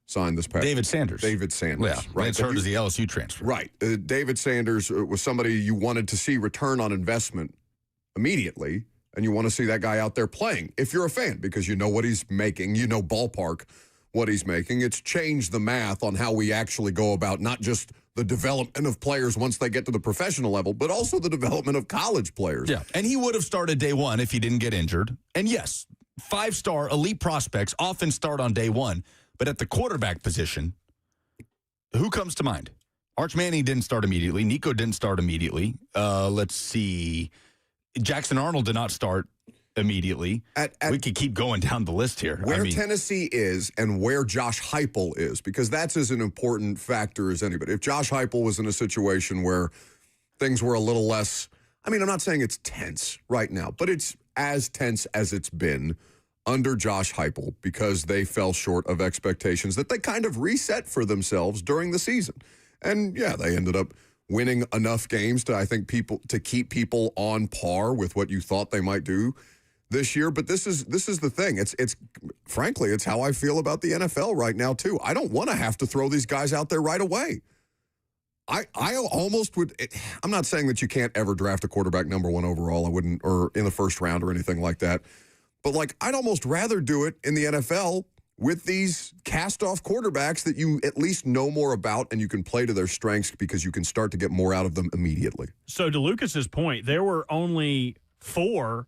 signed this past. David Sanders. Yeah, right. Lance Hurd is the LSU transfer. Right. David Sanders was somebody you wanted to see return on investment immediately, and you want to see that guy out there playing if you're a fan because you know what he's making, you know ballpark what he's making. It's changed the math on how we actually go about not just the development of players once they get to the professional level, but also the development of college players. Yeah, and he would have started day one if he didn't get injured. And yes, 5-star elite prospects often start on day one. But at the quarterback position, who comes to mind? Arch Manning didn't start immediately. Nico didn't start immediately. Let's see. Jackson Arnold did not start immediately. We could keep going down the list here. Where Tennessee is and where Josh Heupel is, because that's as an important factor as anybody. If Josh Heupel was in a situation where things were a little less, I'm not saying it's tense right now, but it's as tense as it's been under Josh Heupel because they fell short of expectations that they kind of reset for themselves during the season. And, yeah, they ended up winning enough games to, I think, to keep people on par with what you thought they might do this year. But this is the thing. It's frankly, it's how I feel about the NFL right now too. I don't want to have to throw these guys out there right away. I almost would. I'm not saying that you can't ever draft a quarterback number 1 overall. I wouldn't, or in the first round or anything like that. But like, I'd almost rather do it in the NFL with these cast-off quarterbacks that you at least know more about and you can play to their strengths because you can start to get more out of them immediately. So to Lucas's point, there were only 4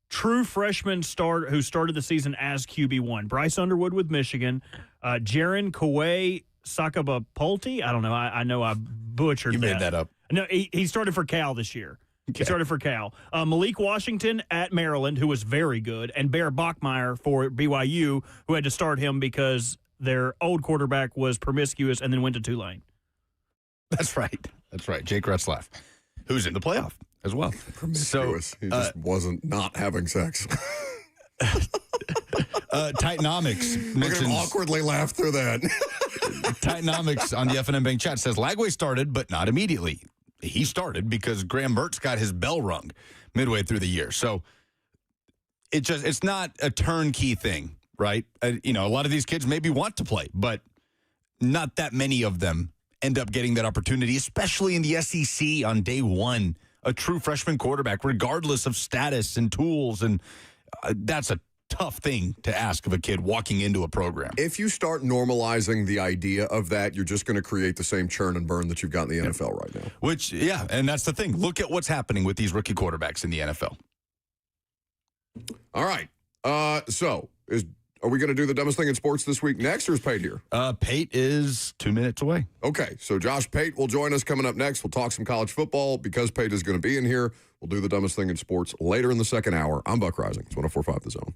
true freshmen who started the season as QB1. Bryce Underwood with Michigan, Jaron Kawhi Sakabapulte. I don't know. I know I butchered that. You made that up. No, he started for Cal this year. Okay. He started for Cal. Malik Washington at Maryland, who was very good, and Bear Bachmeier for BYU, who had to start him because their old quarterback was promiscuous and then went to Tulane. That's right. Jake Retzlaff, who's in the playoff as well. Promiscuous. So, he just wasn't not having sex. Titanomics mentions awkwardly laugh through that. Titanomics on the FNM Bank chat says Lagway started, but not immediately. He started because Graham Mertz got his bell rung midway through the year. So it's not a turnkey thing, right? A lot of these kids maybe want to play, but not that many of them end up getting that opportunity, especially in the SEC on day one. A true freshman quarterback, regardless of status and tools, and that's a tough thing to ask of a kid walking into a program. If you start normalizing the idea of that, you're just going to create the same churn and burn that you've got in the NFL right now. Which, yeah, and that's the thing. Look at what's happening with these rookie quarterbacks in the NFL. All right. So, are we going to do the dumbest thing in sports this week next, or is Pate here? Pate is 2 minutes away. Okay, so Josh Pate will join us coming up next. We'll talk some college football. Because Pate is going to be in here, we'll do the dumbest thing in sports later in the second hour. I'm Buck Rising. It's 104.5 The Zone.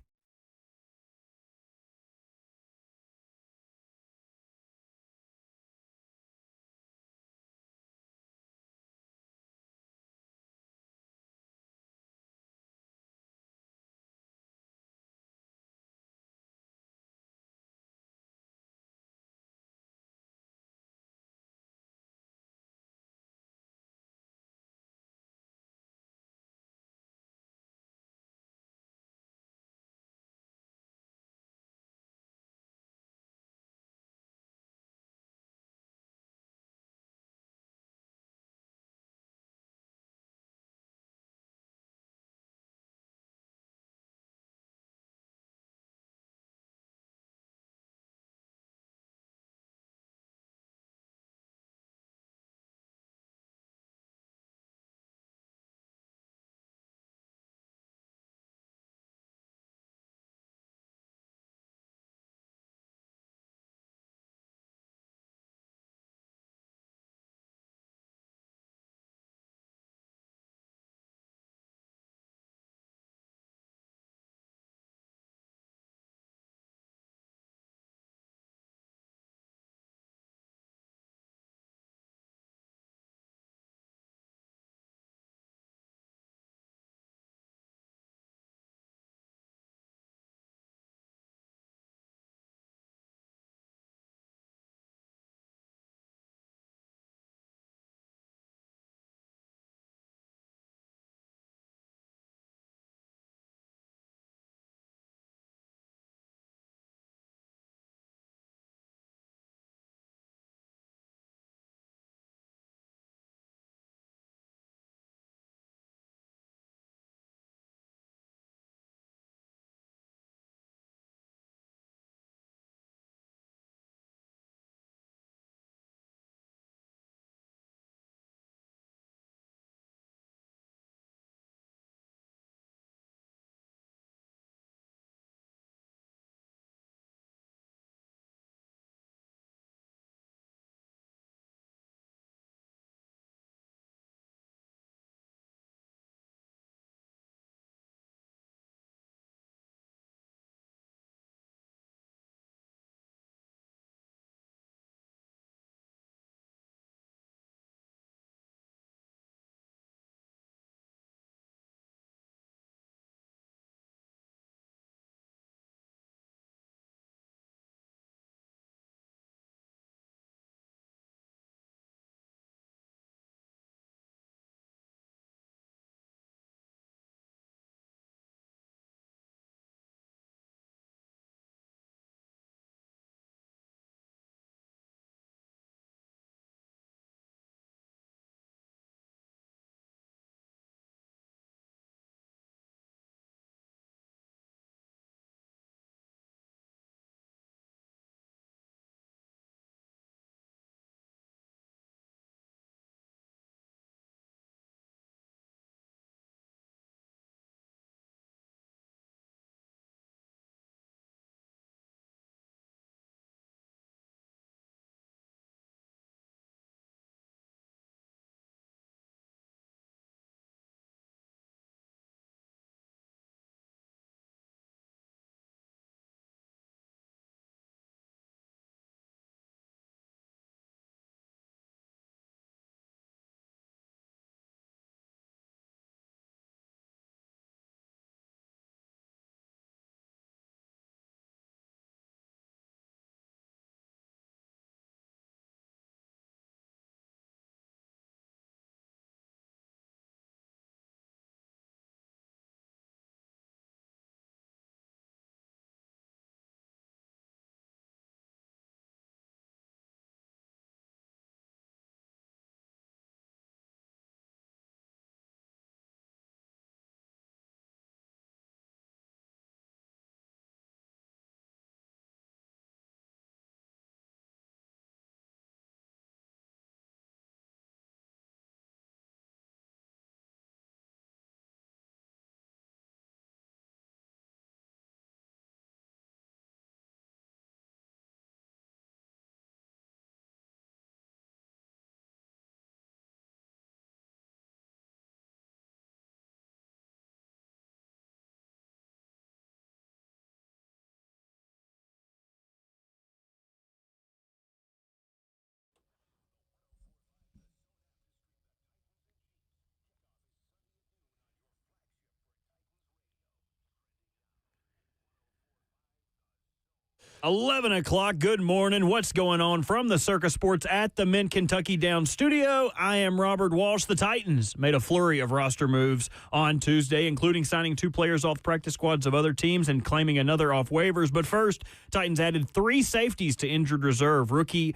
11 o'clock. Good morning. What's going on from the Circus Sports at the Mint Kentucky Down studio? I am Robert Walsh. The Titans made a flurry of roster moves on Tuesday, including signing 2 players off practice squads of other teams and claiming another off waivers. But first, Titans added 3 safeties to injured reserve. Rookie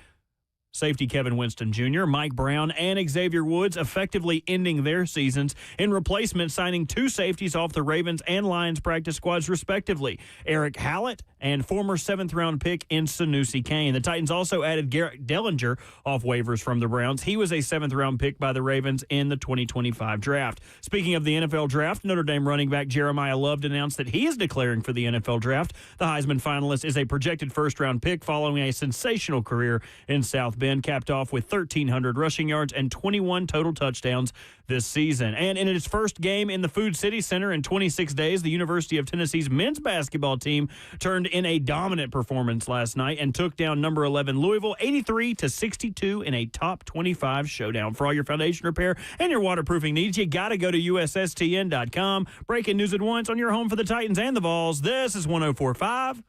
safety Kevin Winston Jr., Mike Brown, and Xavier Woods effectively ending their seasons. In replacement, signing 2 safeties off the Ravens and Lions practice squads, respectively. Eric Hallett and former 7th-round pick in Sanusi Kane. The Titans also added Garrett Dellinger off waivers from the Browns. He was a 7th-round pick by the Ravens in the 2025 draft. Speaking of the NFL draft, Notre Dame running back Jeremiah Love announced that he is declaring for the NFL draft. The Heisman finalist is a projected first-round pick following a sensational career in South Bend, capped off with 1,300 rushing yards and 21 total touchdowns this season. And in its first game in the Food City Center in 26 days, the University of Tennessee's men's basketball team turned in a dominant performance last night and took down number 11 Louisville 83-62 in a top 25 showdown. For all your foundation repair and your waterproofing needs, you got to go to USSTN.com. Breaking news at once on your home for the Titans and the Vols. This is 104.5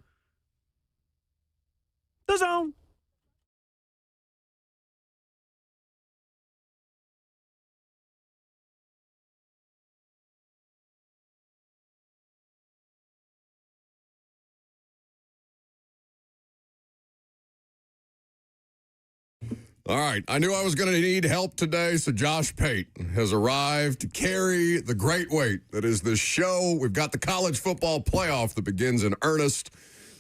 The Zone. All right, I knew I was going to need help today, so Josh Pate has arrived to carry the great weight that is this show. We've got the college football playoff that begins in earnest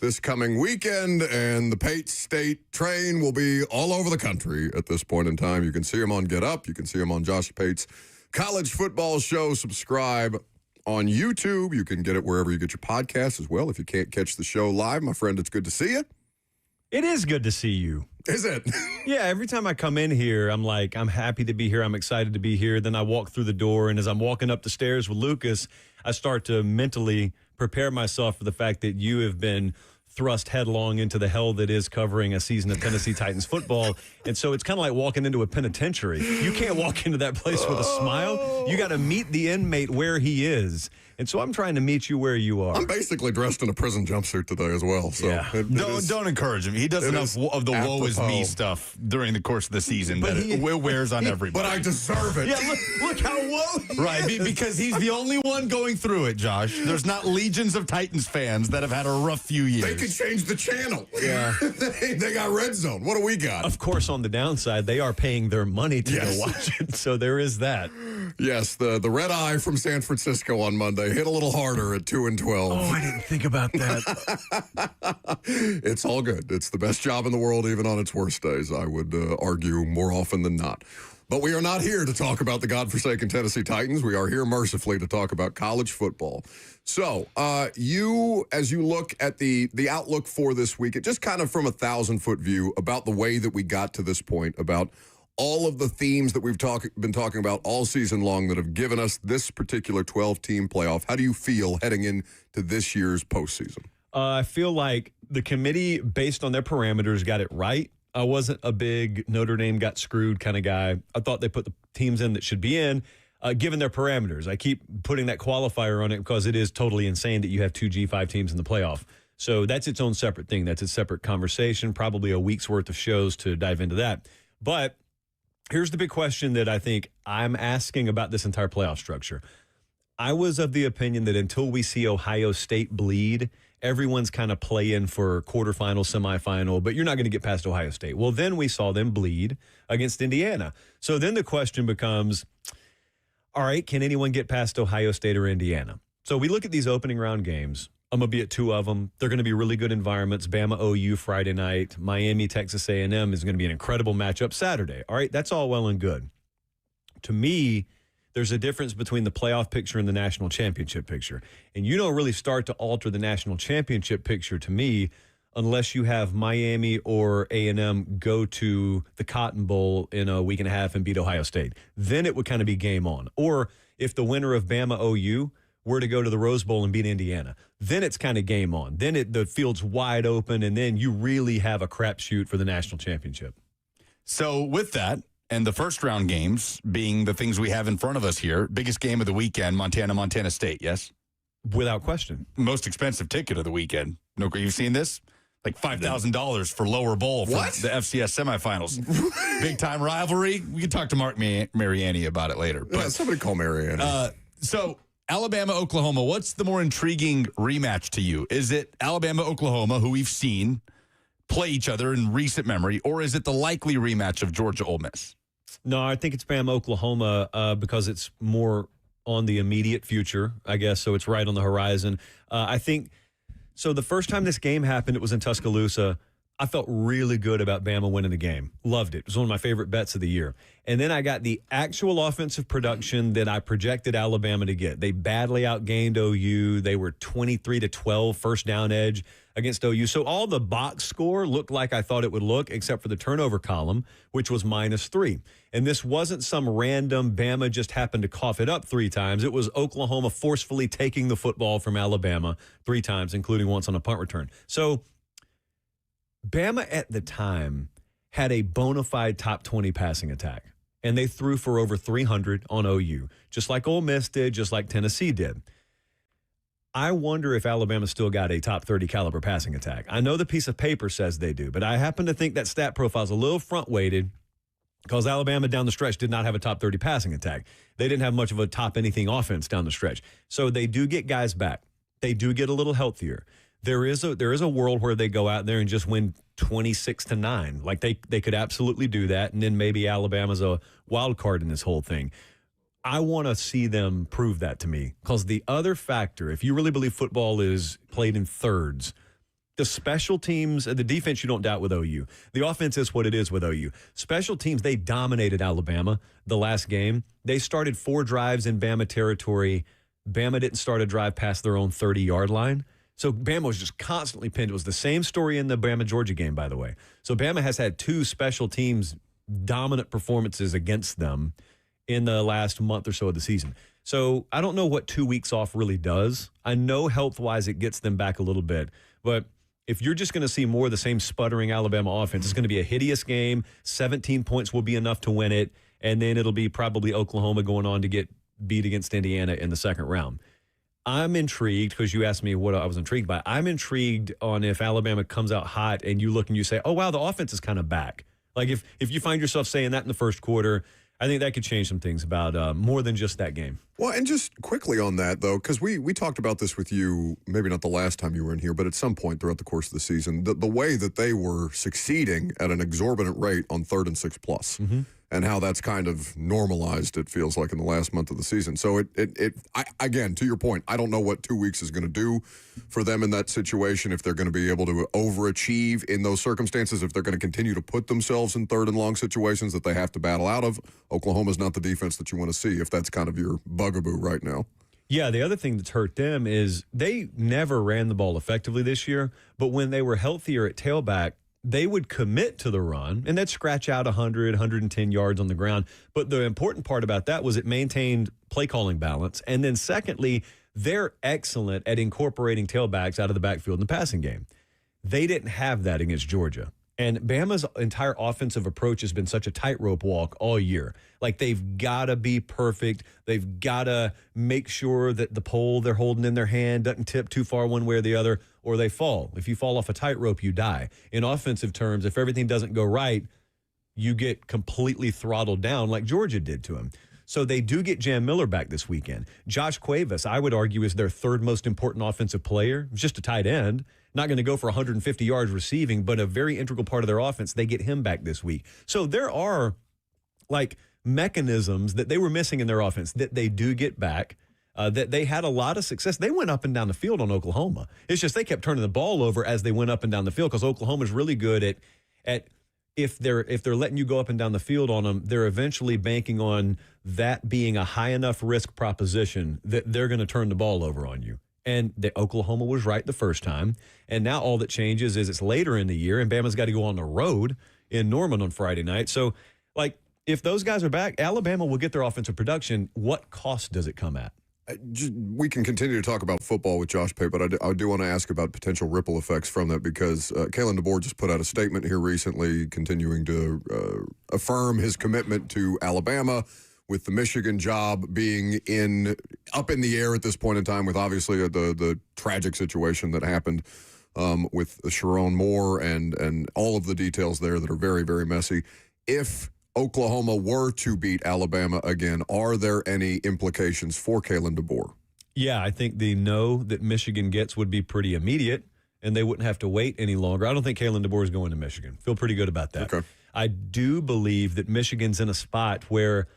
this coming weekend, and the Pate State train will be all over the country at this point in time. You can see him on Get Up. You can see him on Josh Pate's college football show. Subscribe on YouTube. You can get it wherever you get your podcasts as well. If you can't catch the show live, my friend, it's good to see you. It is good to see you. Is it? Yeah, every time I come in here, I'm like, I'm happy to be here. I'm excited to be here. Then I walk through the door, and as I'm walking up the stairs with Lucas, I start to mentally prepare myself for the fact that you have been thrust headlong into the hell that is covering a season of Tennessee Titans football. And so it's kind of like walking into a penitentiary. You can't walk into that place with a smile. You got to meet the inmate where he is. And so I'm trying to meet you where you are. I'm basically dressed in a prison jumpsuit today as well. So Yeah. Don't encourage him. He does enough of the woe is me stuff during the course of the season that it wears on everybody. But I deserve it. Yeah, look how woe. Right, because he's the only one going through it, Josh. There's not legions of Titans fans that have had a rough few years. They could change the channel. Yeah. they got Red Zone. What do we got? Of course, on the downside, they are paying their money to go watch it. So there is that. Yes, the red eye from San Francisco on Monday hit a little harder at 2-12. Oh, I didn't think about that. It's all good. It's the best job in the world, even on its worst days, I would argue more often than not. But we are not here to talk about the godforsaken Tennessee Titans. We are here mercifully to talk about college football. So as you look at the outlook for this week, just kind of from a 1,000-foot view about the way that we got to this point, about all of the themes that we've been talking about all season long that have given us this particular 12-team playoff. How do you feel heading into this year's postseason? I feel like the committee, based on their parameters, got it right. I wasn't a big Notre Dame got screwed kind of guy. I thought they put the teams in that should be in, given their parameters. I keep putting that qualifier on it because it is totally insane that you have 2 G5 teams in the playoff. So that's its own separate thing. That's a separate conversation, probably a week's worth of shows to dive into that. But here's the big question that I think I'm asking about this entire playoff structure. I was of the opinion that until we see Ohio State bleed, everyone's kind of playing for quarterfinal, semifinal, but you're not going to get past Ohio State. Well, then we saw them bleed against Indiana. So then the question becomes, all right, can anyone get past Ohio State or Indiana? So we look at these opening round games. I'm going to be at 2 of them. They're going to be really good environments. Bama, OU Friday night. Miami, Texas A&M is going to be an incredible matchup Saturday. All right, that's all well and good. To me, there's a difference between the playoff picture and the national championship picture. And you don't really start to alter the national championship picture to me unless you have Miami or A&M go to the Cotton Bowl in a week and a half and beat Ohio State. Then it would kind of be game on. Or if the winner of Bama, OU were to go to the Rose Bowl and beat Indiana, then it's kind of game on. Then the field's wide open, and then you really have a crapshoot for the national championship. So with that, and the first round games being the things we have in front of us here, biggest game of the weekend, Montana State, yes? Without question. Most expensive ticket of the weekend. No, you've seen this? Like $5,000 for lower bowl for What? the FCS semifinals. Big time rivalry. We can talk to Mark Mariani about it later. Yeah, somebody call Mariani. So Alabama, Oklahoma, what's the more intriguing rematch to you? Is it Alabama, Oklahoma, who we've seen play each other in recent memory, or is it the likely rematch of Georgia, Ole Miss? No, I think it's Bama, Oklahoma, because it's more on the immediate future, I guess. So it's right on the horizon. I think so. The first time this game happened, it was in Tuscaloosa. I felt really good about Bama winning the game. Loved it. It was one of my favorite bets of the year. And then I got the actual offensive production that I projected Alabama to get. They badly outgained OU. They were 23-12 first down edge against OU. So all the box score looked like I thought it would look, except for the turnover column, which was -3. And this wasn't some random Bama just happened to cough it up 3 times. It was Oklahoma forcefully taking the football from Alabama 3 times, including once on a punt return. So Bama at the time had a bona fide top 20 passing attack, and they threw for over 300 on OU, just like Ole Miss did, just like Tennessee did. I wonder if Alabama still got a top 30 caliber passing attack. I know the piece of paper says they do, but I happen to think that stat profile is a little front-weighted because Alabama down the stretch did not have a top 30 passing attack. They didn't have much of a top anything offense down the stretch. So they do get guys back. They do get a little healthier. There is a world where they go out there and just win 26-9. Like they could absolutely do that, and then maybe Alabama's a wild card in this whole thing. I want to see them prove that to me, because the other factor, if you really believe football is played in thirds, the special teams, the defense you don't doubt with OU. The offense is what it is with OU. Special teams, they dominated Alabama the last game. They started 4 drives in Bama territory. Bama didn't start a drive past their own 30-yard line. So Bama was just constantly pinned. It was the same story in the Bama-Georgia game, by the way. So Bama has had 2 special teams dominant performances against them in the last month or so of the season. So I don't know what 2 weeks off really does. I know health-wise it gets them back a little bit. But if you're just going to see more of the same sputtering Alabama offense, it's going to be a hideous game. 17 points will be enough to win it. And then it'll be probably Oklahoma going on to get beat against Indiana in the second round. I'm intrigued, because you asked me what I was intrigued by. I'm intrigued on if Alabama comes out hot and you look and you say, oh, wow, the offense is kind of back. Like if you find yourself saying that in the first quarter, I think that could change some things about more than just that game. Well, and just quickly on that, though, because we talked about this with you, maybe not the last time you were in here, but at some point throughout the course of the season, the way that they were succeeding at an exorbitant rate on 3rd and 6 plus. Mm-hmm. And how that's kind of normalized, it feels like, in the last month of the season. So again, to your point, I don't know what 2 weeks is going to do for them in that situation, if they're going to be able to overachieve in those circumstances, if they're going to continue to put themselves in 3rd and long situations that they have to battle out of. Oklahoma's not the defense that you want to see if that's kind of your bugaboo right now. Yeah, the other thing that's hurt them is they never ran the ball effectively this year, but when they were healthier at tailback, they would commit to the run, and they'd scratch out 100, 110 yards on the ground. But the important part about that was it maintained play calling balance. And then secondly, they're excellent at incorporating tailbacks out of the backfield in the passing game. They didn't have that against Georgia. And Bama's entire offensive approach has been such a tightrope walk all year. Like, they've got to be perfect. They've got to make sure that the pole they're holding in their hand doesn't tip too far one way or the other, or they fall. If you fall off a tightrope, you die. In offensive terms, if everything doesn't go right, you get completely throttled down like Georgia did to him. So they do get Jam Miller back this weekend. Josh Cuevas, I would argue, is their 3rd most important offensive player. He's just a tight end. Not going to go for 150 yards receiving, but a very integral part of their offense. They get him back this week. So there are, like, mechanisms that they were missing in their offense that they do get back, that they had a lot of success. They went up and down the field on Oklahoma. It's just they kept turning the ball over as they went up and down the field, because Oklahoma's really good at if they're letting you go up and down the field on them, they're eventually banking on that being a high enough risk proposition that they're going to turn the ball over on you. And Oklahoma was right the first time. And now all that changes is it's later in the year, and Bama's got to go on the road in Norman on Friday night. So, like, if those guys are back, Alabama will get their offensive production. What cost does it come at? We can continue to talk about football with Josh Pate, but I do want to ask about potential ripple effects from that, because Kalen DeBoer just put out a statement here recently continuing to affirm his commitment to Alabama, with the Michigan job being up in the air at this point in time, with obviously the tragic situation that happened with Sharon Moore and all of the details there that are very, very messy. If Oklahoma were to beat Alabama again, are there any implications for Kalen DeBoer? Yeah, I think the no that Michigan gets would be pretty immediate, and they wouldn't have to wait any longer. I don't think Kalen DeBoer is going to Michigan. Feel pretty good about that. Okay. I do believe that Michigan's in a spot where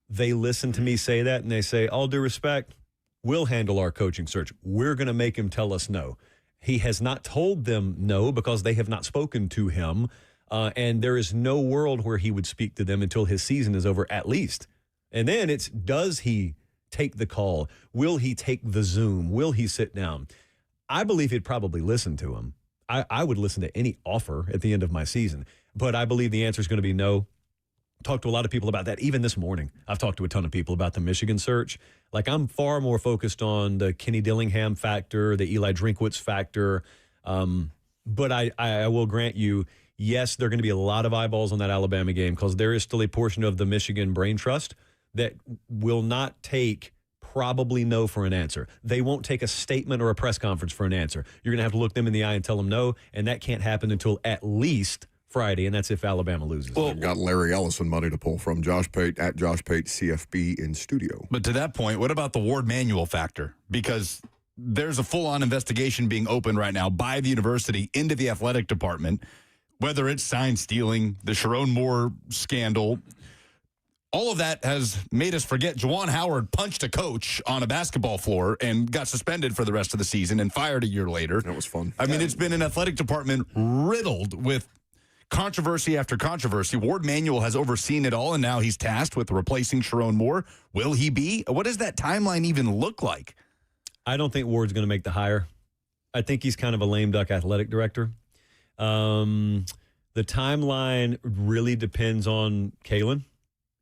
they listen to me say that, and they say, all due respect, we'll handle our coaching search. We're going to make him tell us no. He has not told them no because they have not spoken to him, and there is no world where he would speak to them until his season is over, at least. And then it's, does he take the call? Will he take the Zoom? Will he sit down? I believe he'd probably listen to him. I would listen to any offer at the end of my season, but I believe the answer is going to be no. Talked to a lot of people about that. Even this morning, I've talked to a ton of people about the Michigan search. Like, I'm far more focused on the Kenny Dillingham factor, the Eli Drinkwitz factor. But I will grant you, yes, there are going to be a lot of eyeballs on that Alabama game because there is still a portion of the Michigan brain trust that will not take probably no for an answer. They won't take a statement or a press conference for an answer. You're going to have to look them in the eye and tell them no, and that can't happen until at least Friday, and that's if Alabama loses. Well, got Larry Ellison money to pull from. Josh Pate at Josh Pate CFB in studio. But to that point, what about the Ward Manuel factor? Because there's a full-on investigation being opened right now by the university into the athletic department, whether it's sign stealing, the Sharon Moore scandal. All of that has made us forget Juwan Howard punched a coach on a basketball floor and got suspended for the rest of the season and fired a year later. That was fun. I mean, it's been an athletic department riddled with controversy after controversy. Ward Manuel has overseen it all, and now he's tasked with replacing Sharon Moore. Will he be? What does that timeline even look like? I don't think Ward's going to make the hire. I think he's kind of a lame duck athletic director. The timeline really depends on Kalen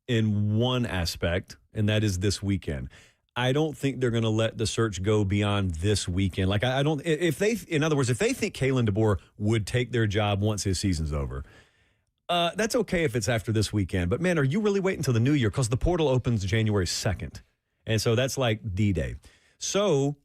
in one aspect, and that is this weekend. I don't think they're going to let the search go beyond this weekend. Like, I don't, if they, in other words, if they think Kalen DeBoer would take their job once his season's over, that's okay if it's after this weekend. But man, are you really waiting until the new year? Because the portal opens January 2nd. And so that's like D-Day. So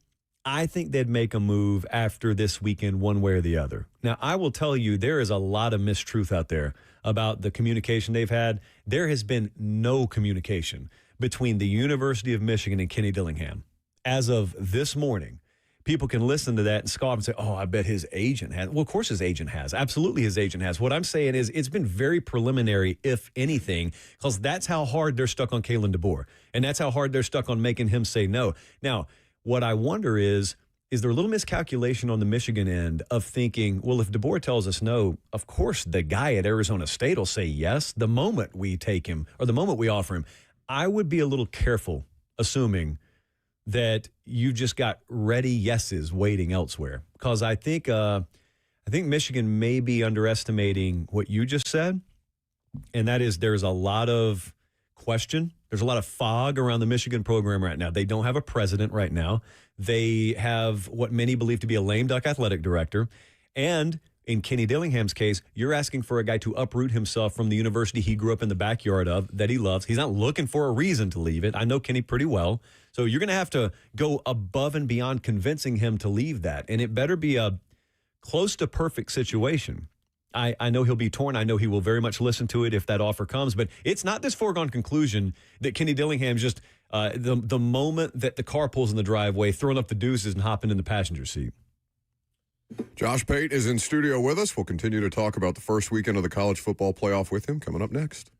I think they'd make a move after this weekend, one way or the other. Now, I will tell you, there is a lot of mistruth out there about the communication they've had. There has been no communication between the University of Michigan and Kenny Dillingham. As of this morning, people can listen to that and scoff and say, oh, I bet his agent has. Well, of course his agent has. Absolutely his agent has. What I'm saying is it's been very preliminary, if anything, because that's how hard they're stuck on Kalen DeBoer. And that's how hard they're stuck on making him say no. Now, what I wonder is there a little miscalculation on the Michigan end of thinking, well, if DeBoer tells us no, of course the guy at Arizona State will say yes the moment we take him or the moment we offer him. I would be a little careful assuming that you just got ready yeses waiting elsewhere, because I think Michigan may be underestimating what you just said, and that is there's a lot of question. There's a lot of fog around the Michigan program right now. They don't have a president right now. They have what many believe to be a lame duck athletic director. And in Kenny Dillingham's case, you're asking for a guy to uproot himself from the university he grew up in the backyard of that he loves. He's not looking for a reason to leave it. I know Kenny pretty well. So you're going to have to go above and beyond convincing him to leave that. And it better be a close to perfect situation. I know he'll be torn. I know he will very much listen to it if that offer comes. But it's not this foregone conclusion that Kenny Dillingham's just the moment that the car pulls in the driveway, throwing up the deuces and hopping in the passenger seat. Josh Pate is in studio with us. We'll continue to talk about the first weekend of the college football playoff with him coming up next.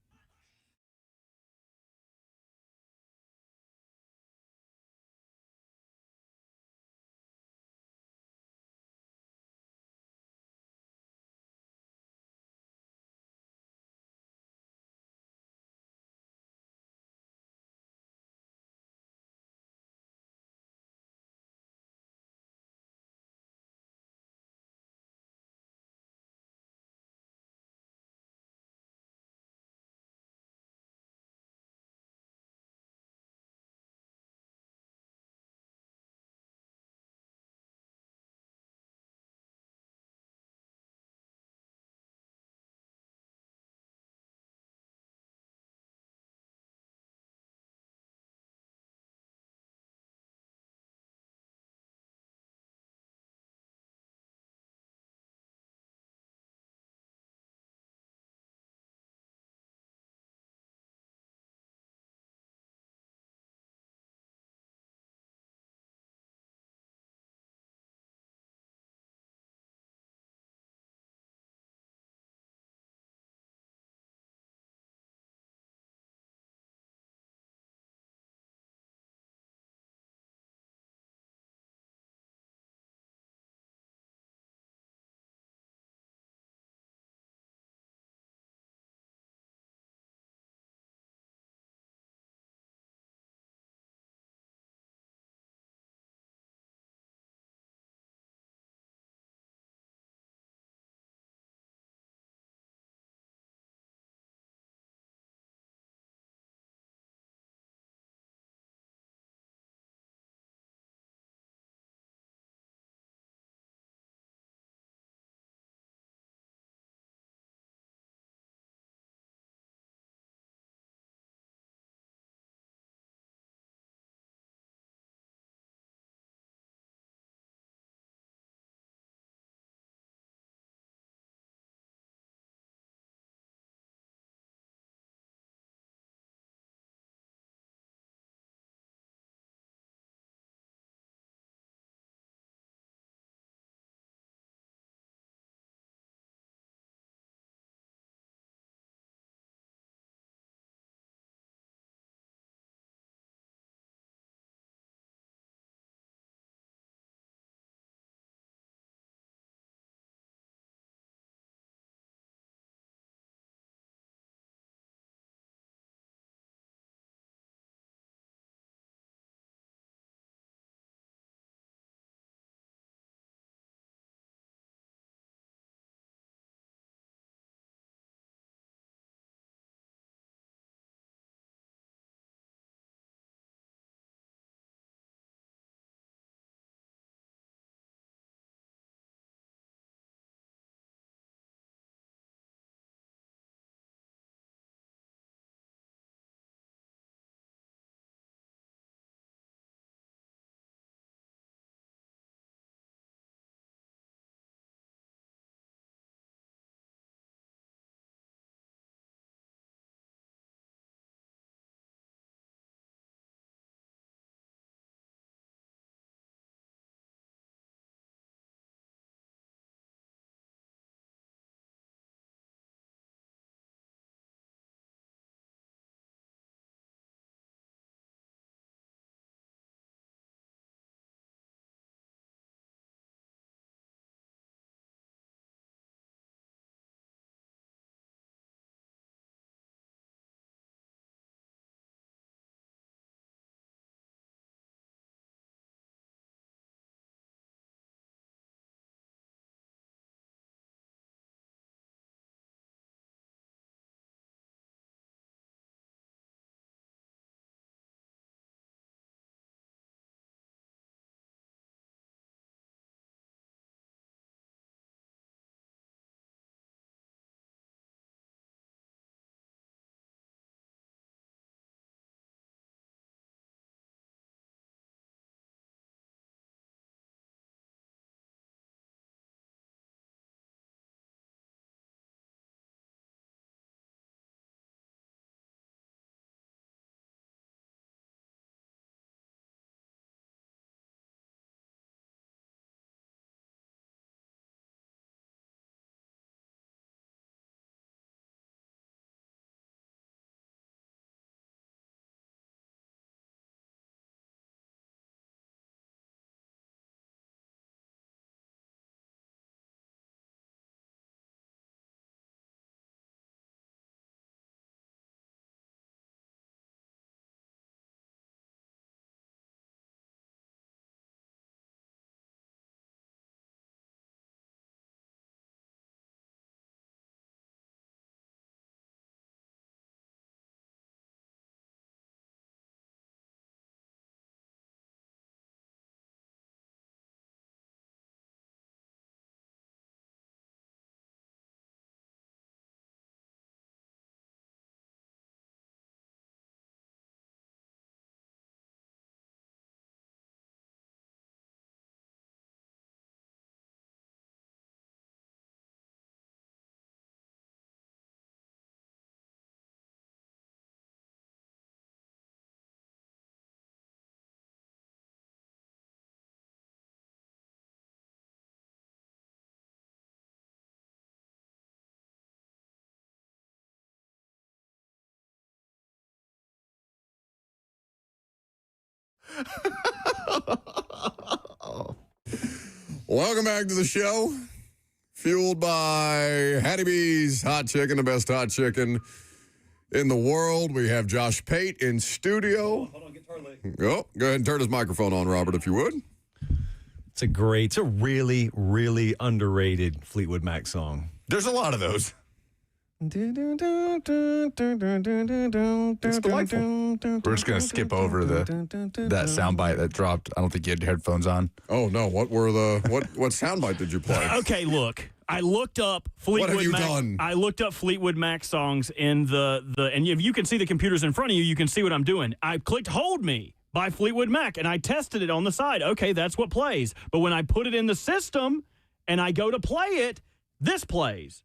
Welcome back to the show. Fueled by Hattie B's Hot Chicken, the best hot chicken in the world. We have Josh Pate in studio. Hold on, guitar lick. Oh, go ahead and turn his microphone on, Robert, if you would. It's a really, really underrated Fleetwood Mac song. There's a lot of those. It's delightful. We're just going to skip over that soundbite that dropped. I don't think you had headphones on. Oh, no. What soundbite did you play? Okay, look. I looked up Fleetwood What have you Mac. done? I looked up Fleetwood Mac songs in and if you can see the computers in front of you, you can see what I'm doing. I clicked Hold Me by Fleetwood Mac, and I tested it on the side. Okay, that's what plays. But when I put it in the system and I go to play it, this plays.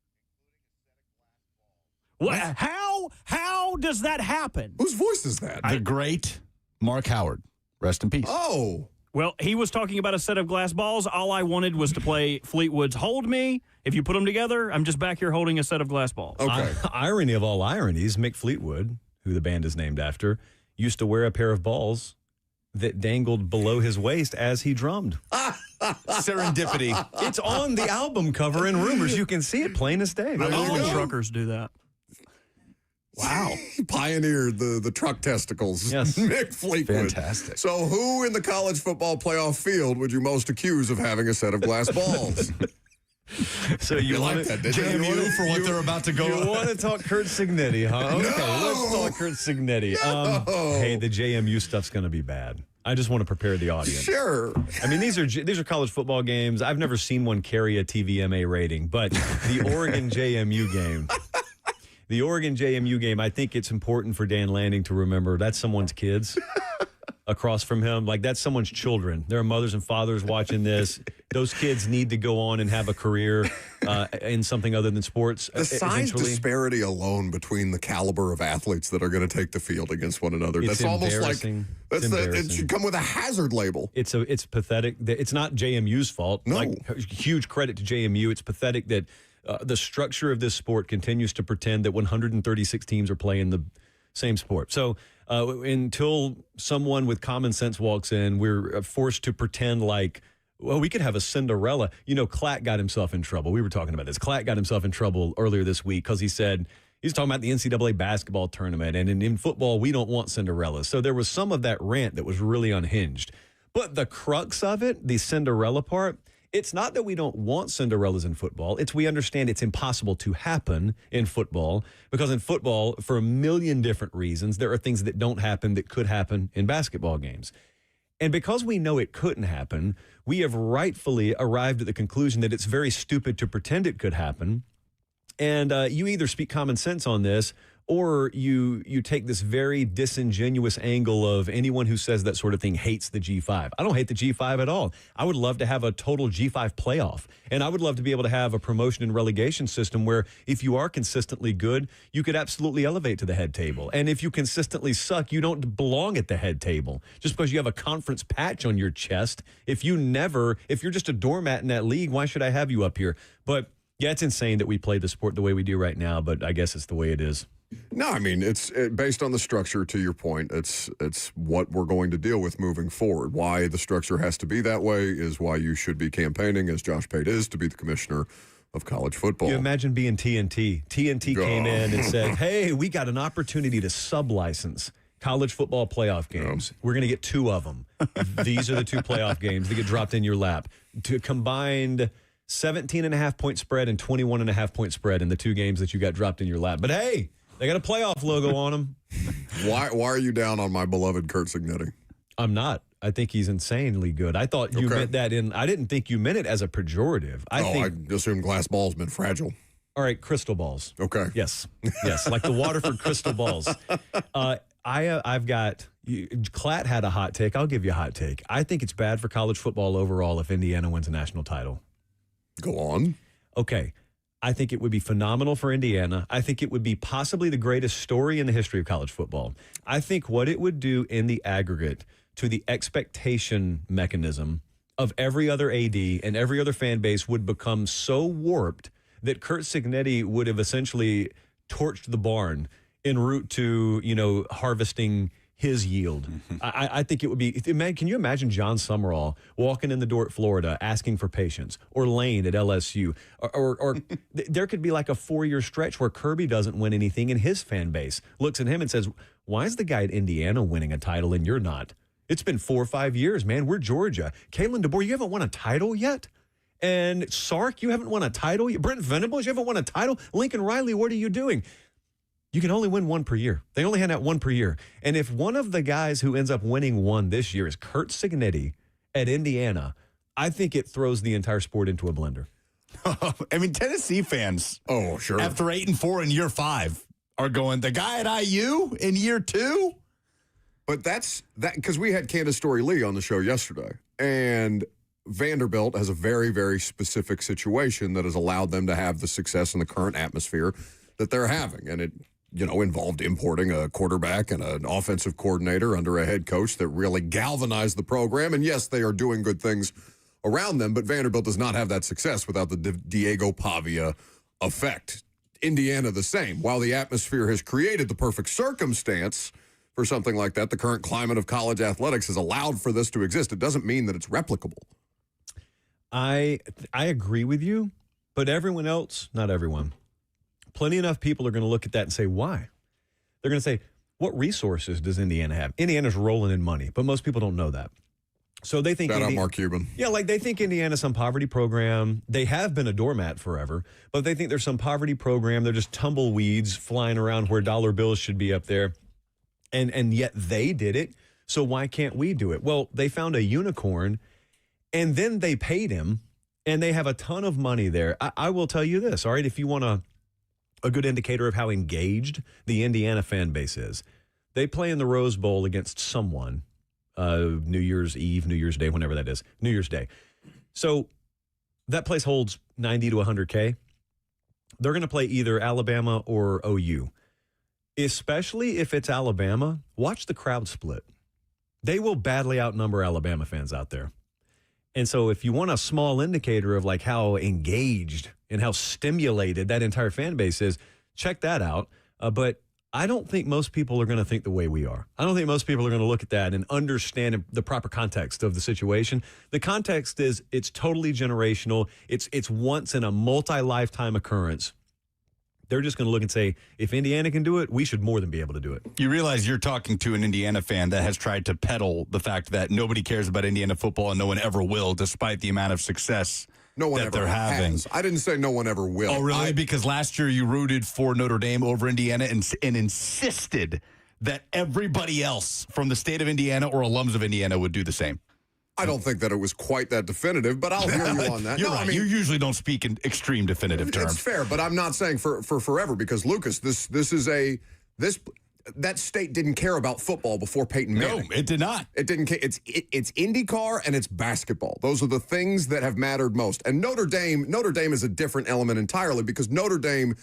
What? How does that happen? Whose voice is that? The great Mark Howard. Rest in peace. Oh. Well, he was talking about a set of glass balls. All I wanted was to play Fleetwood's Hold Me. If you put them together, I'm just back here holding a set of glass balls. Okay. Irony of all ironies, Mick Fleetwood, who the band is named after, used to wear a pair of balls that dangled below his waist as he drummed. Serendipity. It's on the album cover in Rumors. You can see it plain as day. I love you when go. truckers do that. Wow. Pioneered the truck testicles. Yes. Mick Fleetwood. Fantastic. So who in the college football playoff field would you most accuse of having a set of glass balls? So You want like that, didn't you? JMU for what they're about to go. You want to talk Kurt Signetti, huh? Okay, let's talk Kurt Signetti. Hey, the JMU stuff's going to be bad. I just want to prepare the audience. Sure. I mean, these are college football games. I've never seen one carry a TVMA rating, but the Oregon JMU game. The Oregon JMU game, I think it's important for Dan Lanning to remember that's someone's kids across from him. Like, that's someone's children. There are mothers and fathers watching this. Those kids need to go on and have a career in something other than sports. The size disparity alone between the caliber of athletes that are going to take the field against one another. It's That's almost like embarrassing. it should come with a hazard label. It's pathetic. It's not JMU's fault. No. Like, huge credit to JMU. It's pathetic that the structure of this sport continues to pretend that 136 teams are playing the same sport. So until someone with common sense walks in, we're forced to pretend like, well, we could have a Cinderella. You know, Klatt got himself in trouble. We were talking about this. Klatt got himself in trouble earlier this week because he said he's talking about the NCAA basketball tournament. And in football, we don't want Cinderellas. So there was some of that rant that was really unhinged. But the crux of it, the Cinderella part, it's not that we don't want Cinderellas in football. It's we understand it's impossible to happen in football because in football, for a million different reasons, there are things that don't happen that could happen in basketball games. And because we know it couldn't happen, we have rightfully arrived at the conclusion that it's very stupid to pretend it could happen. And you either speak common sense on this or you take this very disingenuous angle of anyone who says that sort of thing hates the G5. I don't hate the G5 at all. I would love to have a total G5 playoff. And I would love to be able to have a promotion and relegation system where if you are consistently good, you could absolutely elevate to the head table. And if you consistently suck, you don't belong at the head table. Just because you have a conference patch on your chest, if you're just a doormat in that league, why should I have you up here? But yeah, it's insane that we play the sport the way we do right now, but I guess it's the way it is. No, I mean, it's based on the structure, to your point. It's what we're going to deal with moving forward. Why the structure has to be that way is why you should be campaigning, as Josh Pate is, to be the commissioner of college football. You imagine being TNT. TNT came in and said, hey, we got an opportunity to sub-license college football playoff games. We're going to get 2 of them. These are the 2 playoff games that get dropped in your lap. To combined 17.5-point spread and 21.5-point spread in the 2 games that you got dropped in your lap. But hey, they got a playoff logo on them. Why are you down on my beloved Kurt Signetti? I'm not. I think he's insanely good. I thought you meant that I didn't think you meant it as a pejorative. I assume glass balls been fragile. All right, crystal balls. Okay. Yes, like the Waterford crystal balls. I've got Klatt had a hot take. I'll give you a hot take. I think it's bad for college football overall if Indiana wins a national title. Go on. Okay. I think it would be phenomenal for Indiana. I think it would be possibly the greatest story in the history of college football. I think what it would do in the aggregate to the expectation mechanism of every other AD and every other fan base would become so warped that Kurt Signetti would have essentially torched the barn en route to, harvesting his yield. I think it would be, man, can you imagine John Summerall walking in the door at Florida asking for patience, or Lane at LSU, or there could be like a 4-year stretch where Kirby doesn't win anything and his fan base looks at him and says, why is the guy at Indiana winning a title and you're not? It's been 4 or 5 years, man. We're Georgia. Kalen DeBoer, you haven't won a title yet? And Sark, you haven't won a title yet? Brent Venables, you haven't won a title? Lincoln Riley, what are you doing? You can only win one per year. They only hand out one per year. And if one of the guys who ends up winning one this year is Kurt Cignetti at Indiana, I think it throws the entire sport into a blender. I mean, Tennessee fans, Oh, sure. after 8-4 in year 5, are going, the guy at IU in year 2? But that's that because we had Candace Story-Lee on the show yesterday, and Vanderbilt has a very, very specific situation that has allowed them to have the success in the current atmosphere that they're having. And it, involved importing a quarterback and an offensive coordinator under a head coach that really galvanized the program. And yes, they are doing good things around them, but Vanderbilt does not have that success without the Diego Pavia effect. Indiana the same. While the atmosphere has created the perfect circumstance for something like that, the current climate of college athletics has allowed for this to exist. It doesn't mean that it's replicable. I agree with you, but everyone else, not everyone. Plenty enough people are going to look at that and say, why? They're going to say, what resources does Indiana have? Indiana's rolling in money, but most people don't know that. So they think Shout out Mark Cuban. Yeah, like they think Indiana's some poverty program. They have been a doormat forever, but they think there's some poverty program. They're just tumbleweeds flying around where dollar bills should be up there. And yet they did it. So why can't we do it? Well, they found a unicorn, and then they paid him, and they have a ton of money there. I will tell you this, all right? If you want a good indicator of how engaged the Indiana fan base is, they play in the Rose Bowl against someone, New Year's Eve, New Year's Day, whenever that is, New Year's Day. So that place holds 90 to 100K. They're going to play either Alabama or OU. Especially if it's Alabama, watch the crowd split. They will badly outnumber Alabama fans out there. And so if you want a small indicator of like how engaged and how stimulated that entire fan base is, check that out. But I don't think most people are going to think the way we are. I don't think most people are going to look at that and understand the proper context of the situation. The context is it's totally generational. It's once in a multi-lifetime occurrence. They're just going to look and say, if Indiana can do it, we should more than be able to do it. You realize you're talking to an Indiana fan that has tried to peddle the fact that nobody cares about Indiana football and no one ever will, despite the amount of success No one that ever they're having. has. I didn't say no one ever will. Oh, really? Because last year you rooted for Notre Dame over Indiana and insisted that everybody else from the state of Indiana or alums of Indiana would do the same. I don't think that it was quite that definitive, but I'll hear you on that. You're right. You usually don't speak in extreme definitive terms. It's fair, but I'm not saying for forever because, Lucas, that state didn't care about football before Peyton Manning. No, it did not. It didn't care. It's IndyCar and it's basketball. Those are the things that have mattered most. And Notre Dame is a different element entirely because Notre Dame,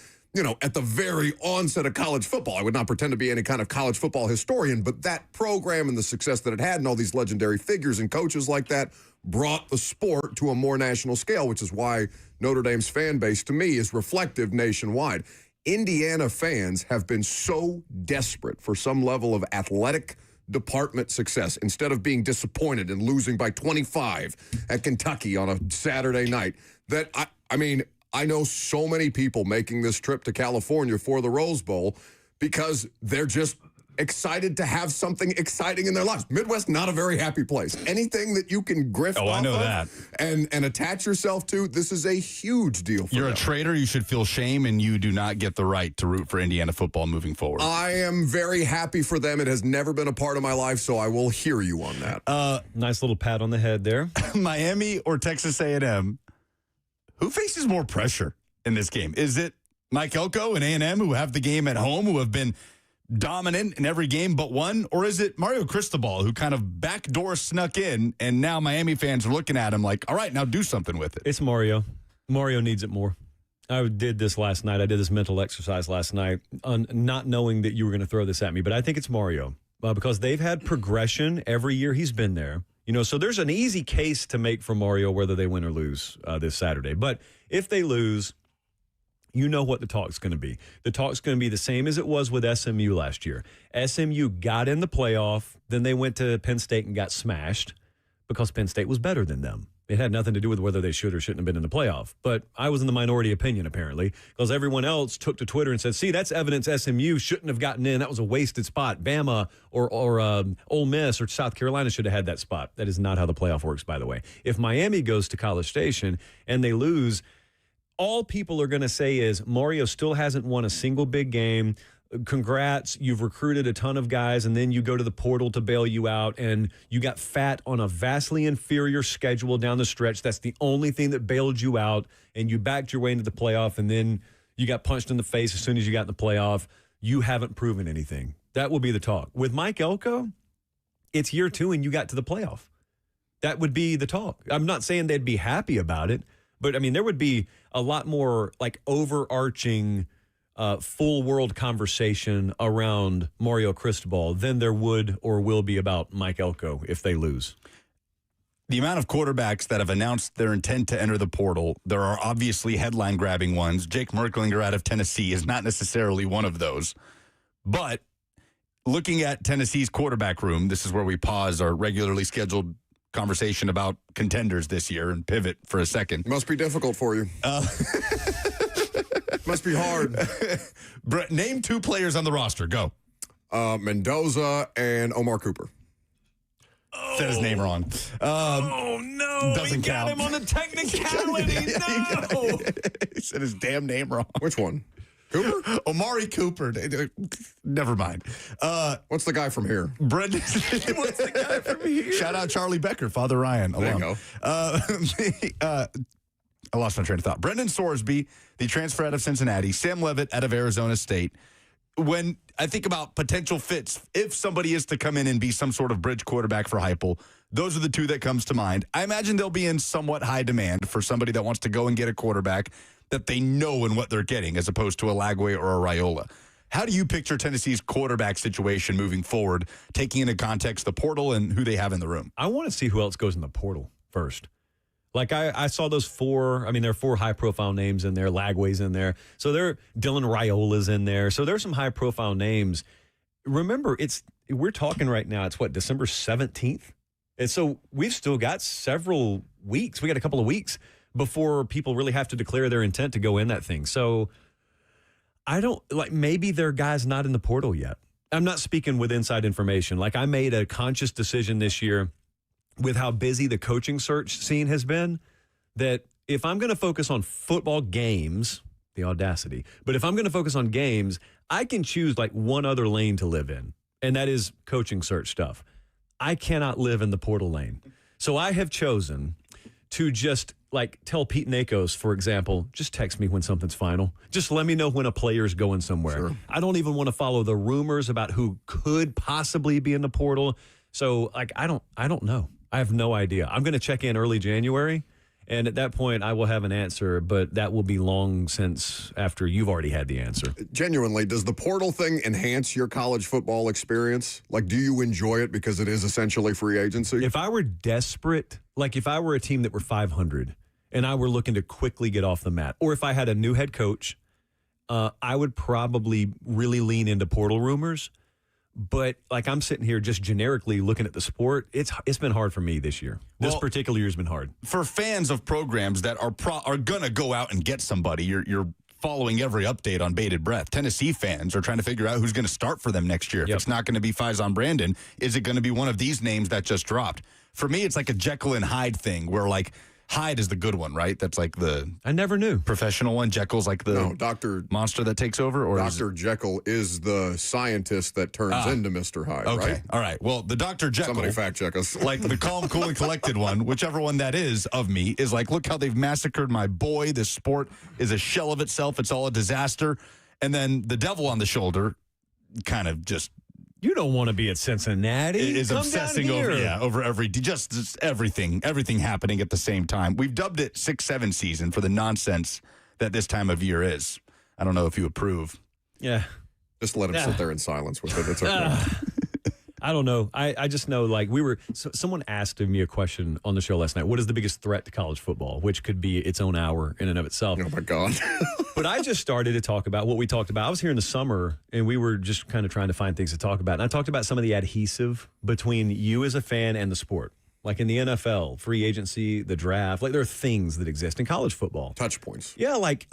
at the very onset of college football, I would not pretend to be any kind of college football historian, but that program and the success that it had and all these legendary figures and coaches like that brought the sport to a more national scale, which is why Notre Dame's fan base, to me, is reflective nationwide. Indiana fans have been so desperate for some level of athletic department success instead of being disappointed and losing by 25 at Kentucky on a Saturday night that, I know so many people making this trip to California for the Rose Bowl because they're just excited to have something exciting in their lives. Midwest, not a very happy place. Anything that you can grift off I know of that. and attach yourself to, this is a huge deal for You're them. a traitor. You should feel shame, and you do not get the right to root for Indiana football moving forward. I am very happy for them. It has never been a part of my life, so I will hear you on that. Nice little pat on the head there. Miami or Texas A&M? Who faces more pressure in this game? Is it Mike Elko and A&M who have the game at home, who have been dominant in every game but one? Or is it Mario Cristobal who kind of backdoor snuck in and now Miami fans are looking at him like, all right, now do something with it? It's Mario. Mario needs it more. I did this last night. I did this mental exercise last night on not knowing that you were going to throw this at me, but I think it's Mario because they've had progression every year he's been there. So there's an easy case to make for Mario whether they win or lose this Saturday. But if they lose, you know what the talk's going to be. The talk's going to be the same as it was with SMU last year. SMU got in the playoff, then they went to Penn State and got smashed because Penn State was better than them. It had nothing to do with whether they should or shouldn't have been in the playoff. But I was in the minority opinion, apparently, because everyone else took to Twitter and said, see, that's evidence SMU shouldn't have gotten in. That was a wasted spot. Bama or Ole Miss or South Carolina should have had that spot. That is not how the playoff works, by the way. If Miami goes to College Station and they lose, all people are going to say is Mario still hasn't won a single big game. Congrats, you've recruited a ton of guys, and then you go to the portal to bail you out, and you got fat on a vastly inferior schedule down the stretch. That's the only thing that bailed you out, and you backed your way into the playoff, and then you got punched in the face as soon as you got in the playoff. You haven't proven anything. That will be the talk. With Mike Elko, it's year 2, and you got to the playoff. That would be the talk. I'm not saying they'd be happy about it, but, I mean, there would be a lot more, like, overarching full world conversation around Mario Cristobal than there would or will be about Mike Elko if they lose. The amount of quarterbacks that have announced their intent to enter the portal, there are obviously headline-grabbing ones. Jake Merklinger out of Tennessee is not necessarily one of those. But looking at Tennessee's quarterback room, this is where we pause our regularly scheduled conversation about contenders this year and pivot for a second. Must be difficult for you. Must be hard. Brett, name 2 players on the roster. Go. Mendoza and Omar Cooper. Said his name wrong. Oh, no. Doesn't count. Got him on the technicality. No. He said his damn name wrong. Which one? Cooper? Omari Cooper. Never mind. What's the guy from here? Brendan. What's the guy from here? Shout out Charlie Becker, Father Ryan. There you go. I lost my train of thought. Brendan Sorsby, the transfer out of Cincinnati. Sam Levitt out of Arizona State. When I think about potential fits, if somebody is to come in and be some sort of bridge quarterback for Heupel, those are the 2 that comes to mind. I imagine they'll be in somewhat high demand for somebody that wants to go and get a quarterback that they know in what they're getting, as opposed to a Lagway or a Raiola. How do you picture Tennessee's quarterback situation moving forward, taking into context the portal and who they have in the room? I want to see who else goes in the portal first. Like, I saw those 4, I mean, there are 4 high-profile names in there, Lagway's in there. So Dylan Raiola's in there. So there's some high-profile names. Remember, we're talking right now, it's December 17th? And so we've still got several weeks. We got a couple of weeks before people really have to declare their intent to go in that thing. So maybe there are guys not in the portal yet. I'm not speaking with inside information. Like, I made a conscious decision this year with how busy the coaching search scene has been, that if I'm going to focus on football games, the audacity, but if I'm going to focus on games, I can choose like one other lane to live in, and that is coaching search stuff. I cannot live in the portal lane. So I have chosen to just like tell Pete Nakos, for example, just text me when something's final. Just let me know when a player's going somewhere. Sure. I don't even want to follow the rumors about who could possibly be in the portal. So like, I don't know. I have no idea. I'm going to check in early January, and at that point, I will have an answer, but that will be long since after you've already had the answer. Genuinely, does the portal thing enhance your college football experience? Like, do you enjoy it because it is essentially free agency? If I were desperate, like if I were a team that were 500 and I were looking to quickly get off the mat, or if I had a new head coach, I would probably really lean into portal rumors. But like I'm sitting here just generically looking at the sport, it's been hard for me this year. This particular year's been hard. For fans of programs that are going to go out and get somebody, you're following every update on bated breath. Tennessee fans are trying to figure out who's going to start for them next year. If it's not going to be Faison Brandon, is it going to be one of these names that just dropped? For me, it's like a Jekyll and Hyde thing where like Hyde is the good one, right? That's like the I never knew professional one. Jekyll's like the monster that takes over. Or Dr. Jekyll is the scientist that turns into Mr. Hyde, okay. right? All right. Well, the Dr. Jekyll. Somebody fact check us. Like the calm, cool, and collected one, whichever one that is of me, is like, look how they've massacred my boy. This sport is a shell of itself. It's all a disaster. And then the devil on the shoulder kind of just... You don't want to be at Cincinnati. Is obsessing over everything happening at the same time. We've dubbed it 6-7 season for the nonsense that this time of year is. I don't know if you approve. Yeah. Just let him sit there in silence with it. It's okay. I don't know. I just know, like, someone asked me a question on the show last night. What is the biggest threat to college football? Which could be its own hour in and of itself. Oh, my God. But I just started to talk about what we talked about. I was here in the summer, and we were just kind of trying to find things to talk about. And I talked about some of the adhesive between you as a fan and the sport. Like in the NFL, free agency, the draft. Like, there are things that exist in college football. Touch points. Yeah, like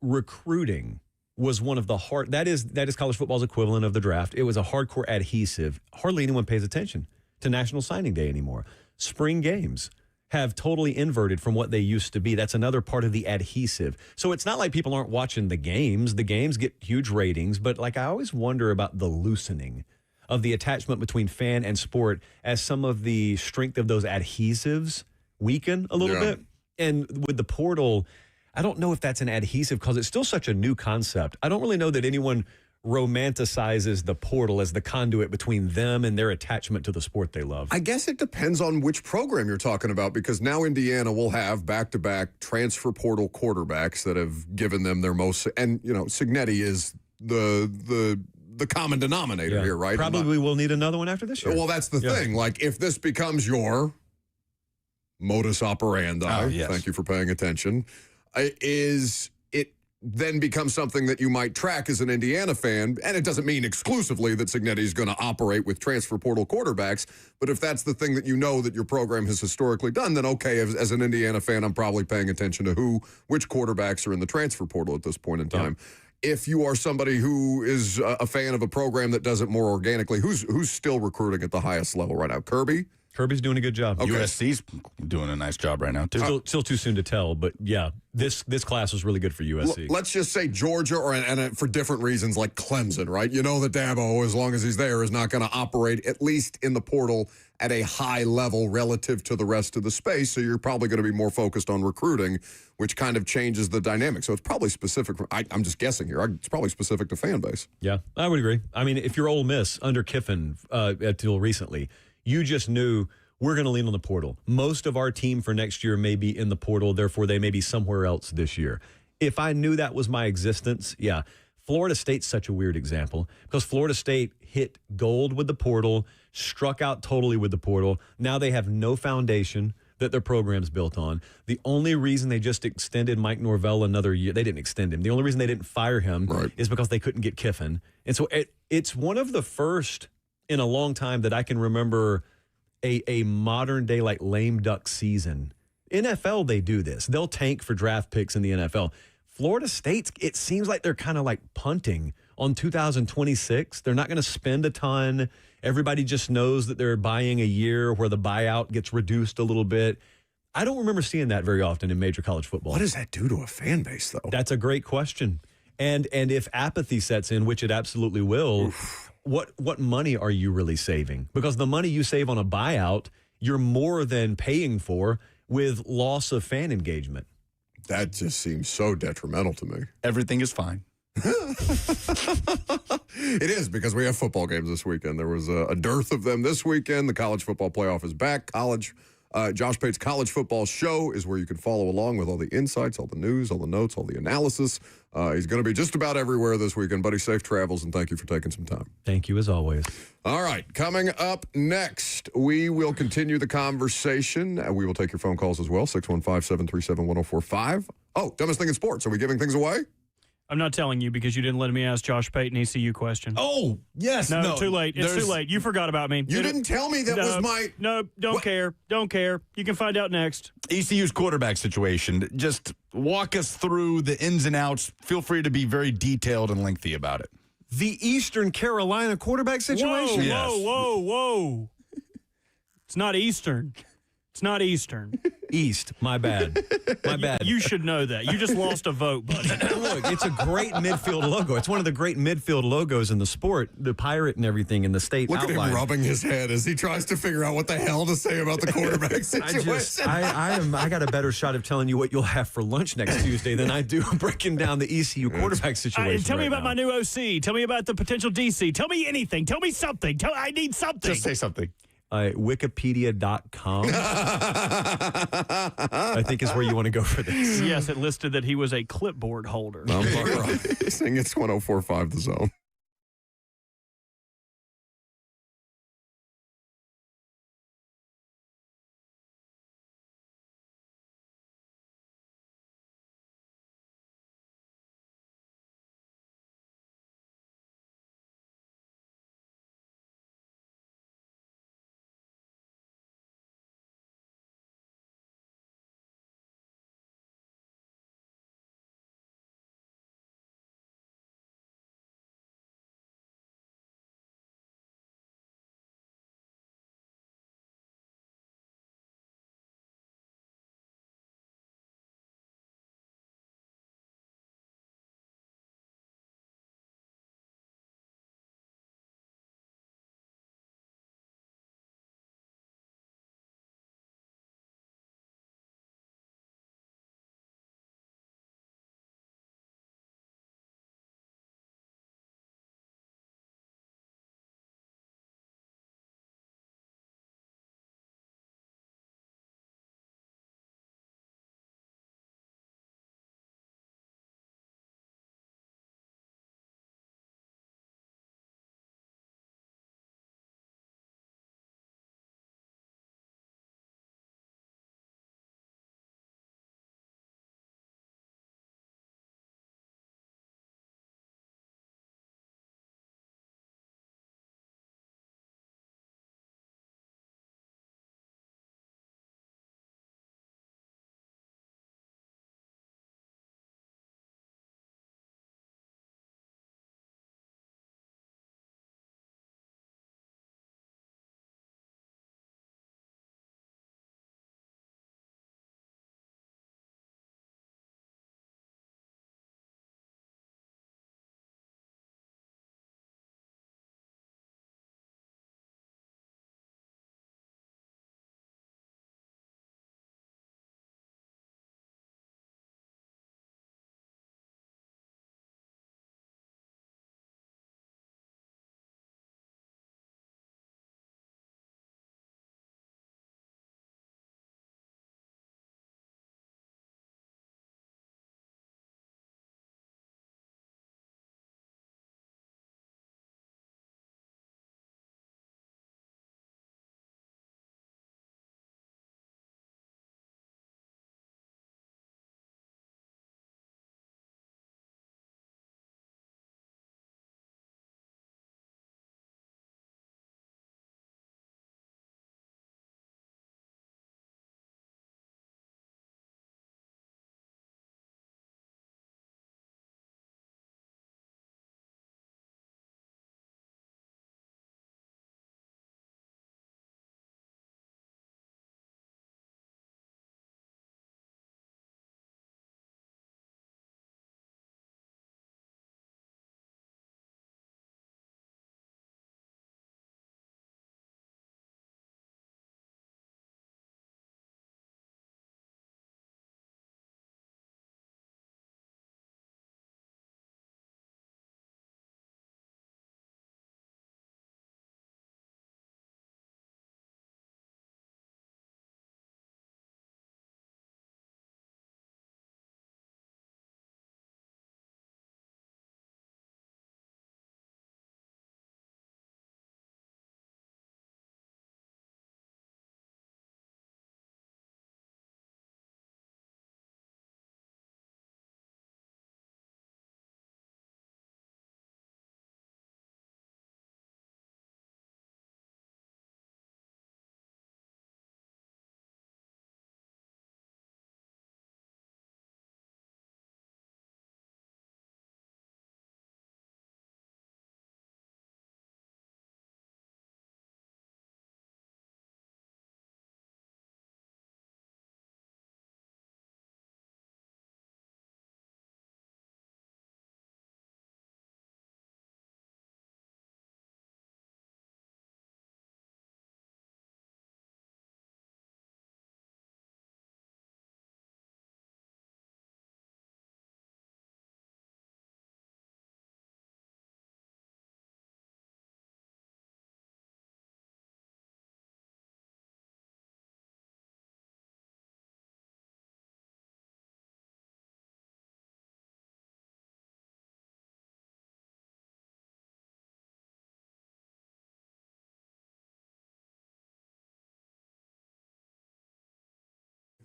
recruiting was one of the hard. That is college football's equivalent of the draft. It was a hardcore adhesive. Hardly anyone pays attention to National Signing Day anymore. Spring games have totally inverted from what they used to be. That's another part of the adhesive. So it's not like people aren't watching the games. The games get huge ratings, but like I always wonder about the loosening of the attachment between fan and sport as some of the strength of those adhesives weaken a little bit. And with the portal, I don't know if that's an adhesive because it's still such a new concept. I don't really know that anyone romanticizes the portal as the conduit between them and their attachment to the sport they love. I guess it depends on which program you're talking about, because now Indiana will have back-to-back transfer portal quarterbacks that have given them their most, and Cignetti is the common denominator here, right? Probably we'll need another one after this year. Well, that's the thing. Like, if this becomes your modus operandi, thank you for paying attention, is it then becomes something that you might track as an Indiana fan, and it doesn't mean exclusively that Cignetti is going to operate with transfer portal quarterbacks, but if that's the thing that you know that your program has historically done, then okay, as an Indiana fan, I'm probably paying attention to which quarterbacks are in the transfer portal at this point in time. If you are somebody who is a fan of a program that does it more organically, who's still recruiting at the highest level right now? Kirby's doing a good job. Okay. USC's doing a nice job right now, too. Still too soon to tell, but yeah, this class was really good for USC. Let's just say Georgia, and for different reasons, like Clemson, right? You know that Dabo, as long as he's there, is not going to operate, at least in the portal, at a high level relative to the rest of the space, so you're probably going to be more focused on recruiting, which kind of changes the dynamic. So it's probably specific. I'm just guessing here. It's probably specific to fan base. Yeah, I would agree. I mean, if you're Ole Miss under Kiffin until recently, you just knew we're going to lean on the portal. Most of our team for next year may be in the portal, therefore they may be somewhere else this year. If I knew that was my existence, yeah. Florida State's such a weird example because Florida State hit gold with the portal, struck out totally with the portal. Now they have no foundation that their program's built on. The only reason they just extended Mike Norvell another year, they didn't extend him. The only reason they didn't fire him is because they couldn't get Kiffin. And so it's one of the first in a long time that I can remember a modern day like lame duck season. NFL, they do this. They'll tank for draft picks in the NFL. Florida State, it seems like they're kind of like punting on 2026. They're not going to spend a ton. Everybody just knows that they're buying a year where the buyout gets reduced a little bit. I don't remember seeing that very often in major college football. What does that do to a fan base, though? That's a great question. And if apathy sets in, which it absolutely will, what money are you really saving? Because the money you save on a buyout, you're more than paying for with loss of fan engagement. That just seems so detrimental to me. Everything is fine. It is, because we have football games this weekend. There was a dearth of them this weekend. The college football playoff is back. Josh Pate's College Football Show is where you can follow along with all the insights, all the news, all the notes, all the analysis. He's going to be just about everywhere this weekend. Buddy, safe travels, and thank you for taking some time. Thank you, as always. All right, coming up next, we will continue the conversation. We will take your phone calls as well, 615-737-1045. Oh, dumbest thing in sports. Are we giving things away? I'm not telling you because you didn't let me ask Josh Pate an ECU question. Oh, yes. No, too late. It's too late. You forgot about me. You didn't tell me that was my... No, don't care. Don't care. You can find out next. ECU's quarterback situation. Just walk us through the ins and outs. Feel free to be very detailed and lengthy about it. The Eastern Carolina quarterback situation? Whoa. It's not Eastern. It's not Eastern. East. My bad. You should know that. You just lost a vote, buddy. Look, it's a great midfield logo. It's one of the great midfield logos in the sport. The pirate and everything in the state Look outline. at him rubbing his head as he tries to figure out what the hell to say about the quarterback situation. I got a better shot of telling you what you'll have for lunch next Tuesday than I do breaking down the ECU quarterback situation. Tell me about my now. new OC. Tell me about the potential DC. Tell me anything. Tell me something. I need something. Just say something. Wikipedia.com, I think is where you want to go for this. Yes, it listed that he was a clipboard holder. I'm right. It's 104.5 The Zone.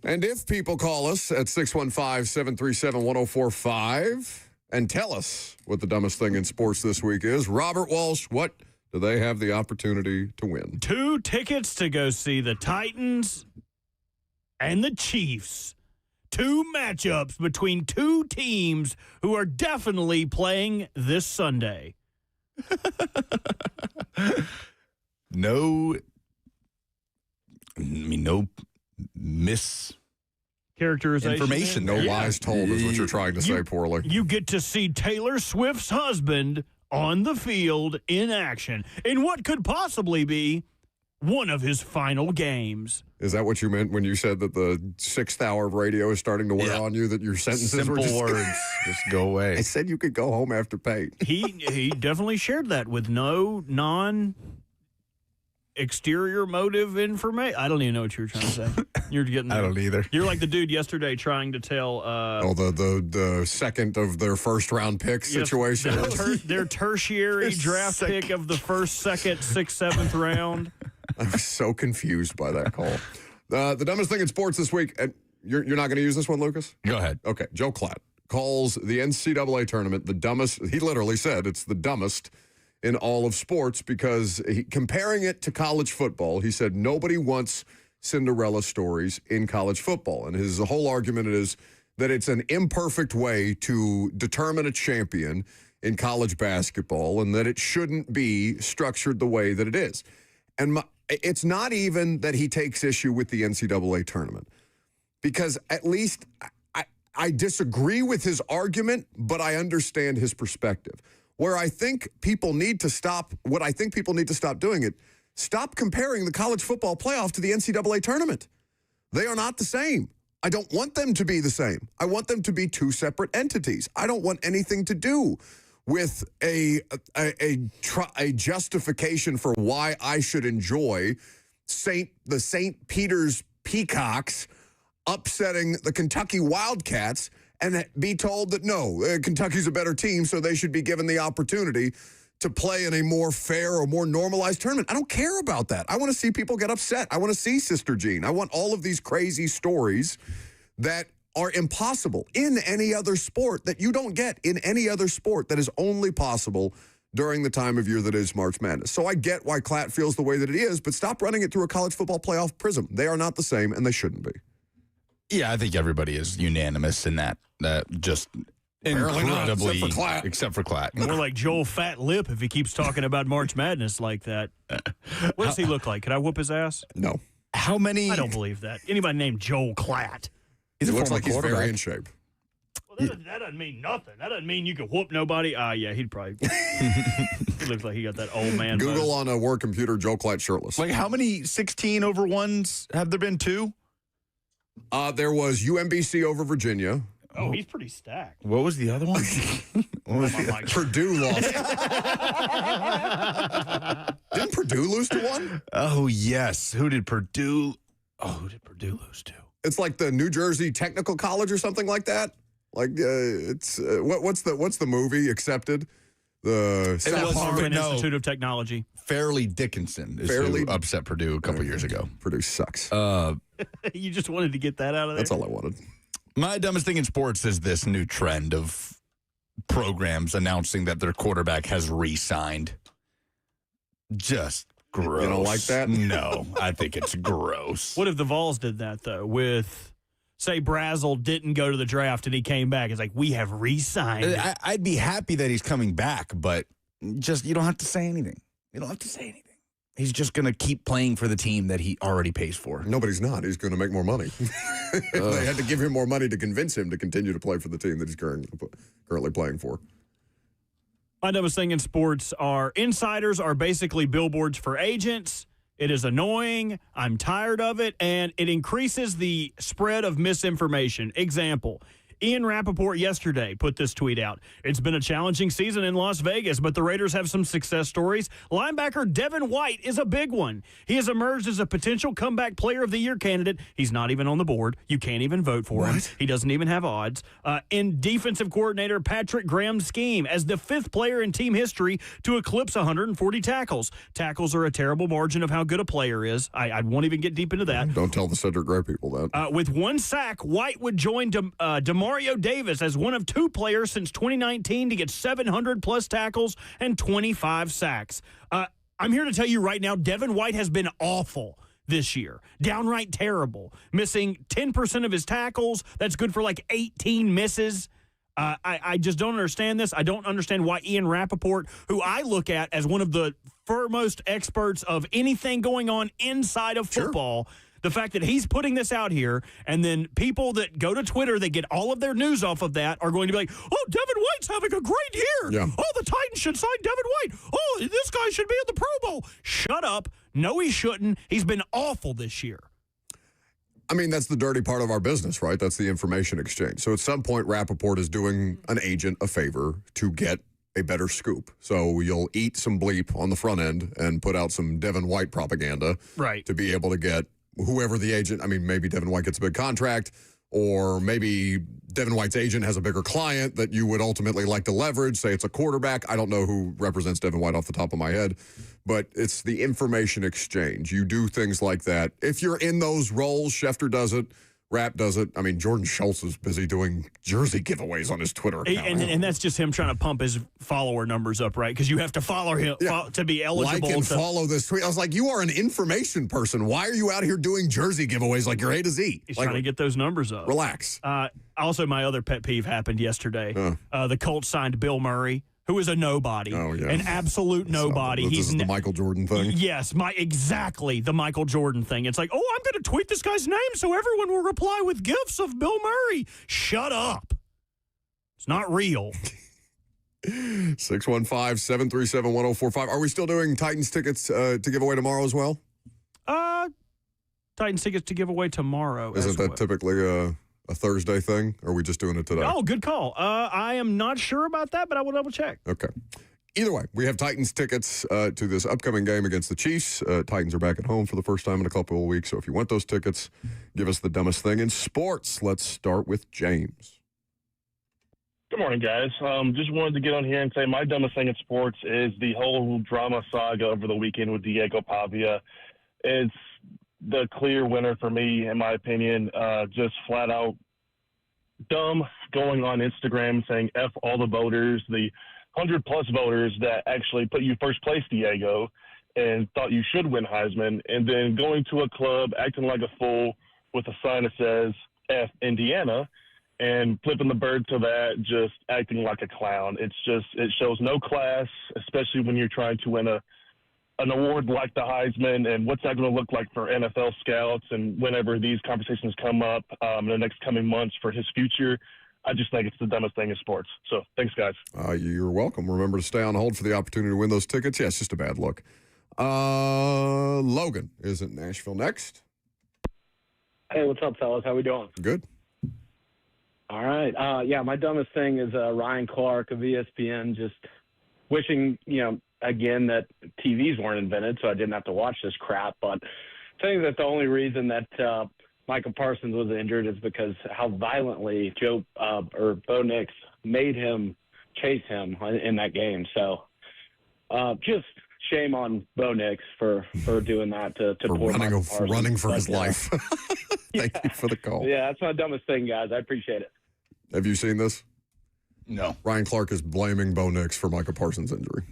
And if people call us at 615-737-1045 and tell us what the dumbest thing in sports this week is, Robert Walsh, what do they have the opportunity to win? 2 tickets to go see the Titans and the Chiefs. 2 matchups between 2 teams who are definitely playing this Sunday. No Characterization. information. No lies told is what you're trying to say poorly. You get to see Taylor Swift's husband on the field in action in what could possibly be one of his final games. Is that what you meant when you said that the 6th hour of radio is starting to wear on you, that your sentences were Simple just... words. Just go away. I said you could go home after Pate. He definitely shared that with no exterior motive information. I don't even know what you were trying to say. You're getting I don't either. You're like the dude yesterday trying to tell the second of their first round pick situation. Their tertiary draft pick of the first, second, 6th, 7th round. I'm so confused by that call. The dumbest thing in sports this week, and you're not going to use this one, Lucas? Go ahead. Okay, Joe Klatt calls the NCAA tournament the dumbest. He literally said it's the dumbest in all of sports because comparing it to college football, he said nobody wants Cinderella stories in college football. And his whole argument is that it's an imperfect way to determine a champion in college basketball and that it shouldn't be structured the way that it is. And it's not even that he takes issue with the NCAA tournament, because at least I disagree with his argument, but I understand his perspective. Where I think people need to stop, what I think people need to stop doing it, stop comparing the college football playoff to the NCAA tournament. They are not the same. I don't want them to be the same. I want them to be 2 separate entities. I don't want anything to do with a justification for why I should enjoy the St. Peter's Peacocks upsetting the Kentucky Wildcats and be told that, no, Kentucky's a better team, so they should be given the opportunity to play in a more fair or more normalized tournament. I don't care about that. I want to see people get upset. I want to see Sister Jean. I want all of these crazy stories that are impossible in any other sport, that you don't get in any other sport, that is only possible during the time of year that is March Madness. So I get why Klatt feels the way that it is, but stop running it through a college football playoff prism. They are not the same, and they shouldn't be. Yeah, I think everybody is unanimous in that. Just Apparently incredibly, not, except for Klatt. More like Joel Fat Lip if he keeps talking about March Madness like that. What does he look like? Could I whoop his ass? No. How many? I don't believe that. Anybody named Joel Klatt. He looks like he's very in shape. Well, that doesn't mean nothing. That doesn't mean you can whoop nobody. Yeah, he'd probably. He looks like he got that old man. Google buzz. on a work computer, Joe Klatt shirtless. Like, how many 16-over-1s have there been? 2? There was UMBC over Virginia. Oh, he's pretty stacked. What was the other one? Purdue lost. Didn't Purdue lose to one? Oh, yes. Who did Purdue lose to? It's like the New Jersey Technical College or something like that. Like it's what's the movie Accepted? The Harvard Institute of Technology. Fairleigh Dickinson is who upset Purdue a couple years ago. Purdue sucks. You just wanted to get that out of there? That's all I wanted. My dumbest thing in sports is this new trend of programs announcing that their quarterback has re-signed. Just gross. You don't like that? No, I think it's gross. What if the Vols did that, though, with, say, Brazel didn't go to the draft and he came back? It's like, we have re-signed. I'd be happy that he's coming back, but just, you don't have to say anything. You don't have to say anything. He's just going to keep playing for the team that he already pays for. No, but he's not. He's going to make more money. They had to give him more money to convince him to continue to play for the team that he's currently playing for. My dumbest thing in sports are insiders are basically billboards for agents. It is annoying. I'm tired of it, and it increases the spread of misinformation. Example, Ian Rappaport yesterday put this tweet out. It's been a challenging season in Las Vegas, but the Raiders have some success stories. Linebacker Devin White is a big one. He has emerged as a potential comeback player of the year candidate. He's not even on the board. You can't even vote for him. He doesn't even have odds. In defensive coordinator Patrick Graham's scheme as the 5th player in team history to eclipse 140 tackles. Tackles are a terrible margin of how good a player is. I won't even get deep into that. Don't tell the Cedric Gray people that. With 1 sack, White would join Demario Davis as one of 2 players since 2019 to get 700-plus tackles and 25 sacks. I'm here to tell you right now, Devin White has been awful this year. Downright terrible. Missing 10% of his tackles. That's good for like 18 misses. I just don't understand this. I don't understand why Ian Rappaport, who I look at as one of the foremost experts of anything going on inside of football, the fact that he's putting this out here, and then people that go to Twitter that get all of their news off of that are going to be like, oh, Devin White's having a great year. Yeah. Oh, the Titans should sign Devin White. Oh, this guy should be in the Pro Bowl. Shut up. No, he shouldn't. He's been awful this year. I mean, that's the dirty part of our business, right? That's the information exchange. So at some point, Rappaport is doing an agent a favor to get a better scoop. So you'll eat some bleep on the front end and put out some Devin White propaganda to be able to get whoever the agent, I mean, maybe Devin White gets a big contract, or maybe Devin White's agent has a bigger client that you would ultimately like to leverage. Say it's a quarterback. I don't know who represents Devin White off the top of my head, but it's the information exchange. You do things like that. If you're in those roles, Schefter does it. Rapp does it. I mean, Jordan Schultz is busy doing jersey giveaways on his Twitter account. And that's just him trying to pump his follower numbers up, right? Because you have to follow him to be eligible. Like and follow this tweet. I was like, you are an information person. Why are you out here doing jersey giveaways like you're A to Z? He's trying to get those numbers up. Relax. Also, my other pet peeve happened yesterday. The Colts signed Bill Murray, who is a nobody, an absolute nobody. This is the Michael Jordan thing. Yes, exactly the Michael Jordan thing. It's like, oh, I'm going to tweet this guy's name so everyone will reply with gifs of Bill Murray. Shut up. It's not real. 615-737-1045. Are we still doing Titans tickets to give away tomorrow as well? Titans tickets to give away tomorrow. Isn't that typically a Thursday thing, or are we just doing it today? Oh, good call. I am not sure about that, but I will double check. Okay. Either way, we have Titans tickets to this upcoming game against the Chiefs. Titans are back at home for the first time in a couple of weeks, so if you want those tickets, give us the dumbest thing in sports. Let's start with James. Good morning, guys. Just wanted to get on here and say my dumbest thing in sports is the whole drama saga over the weekend with Diego Pavia. It's the clear winner for me, in my opinion. Just flat out dumb, going on Instagram saying F all the voters, the 100-plus voters that actually put you first place, Diego, and thought you should win Heisman, and then going to a club, acting like a fool with a sign that says F Indiana, and flipping the bird to that, just acting like a clown. It shows no class, especially when you're trying to win an award like the Heisman, and what's that going to look like for NFL scouts and whenever these conversations come up in the next coming months for his future. I just think it's the dumbest thing in sports. So thanks, guys. You're welcome. Remember to stay on hold for the opportunity to win those tickets. Yeah, it's just a bad look. Logan is in Nashville next. Hey, what's up, fellas? How we doing? Good. All right. My dumbest thing is Ryan Clark of ESPN just wishing, again, that TVs weren't invented so I didn't have to watch this crap. But I think that the only reason that Micah Parsons was injured is because how violently Bo Nix made him chase him in that game. So just shame on Bo Nix for doing that to poor Micah Parsons. Running for his life. Thank you for the call. Yeah, that's my dumbest thing, guys. I appreciate it. Have you seen this? No. Ryan Clark is blaming Bo Nix for Micah Parsons' injury.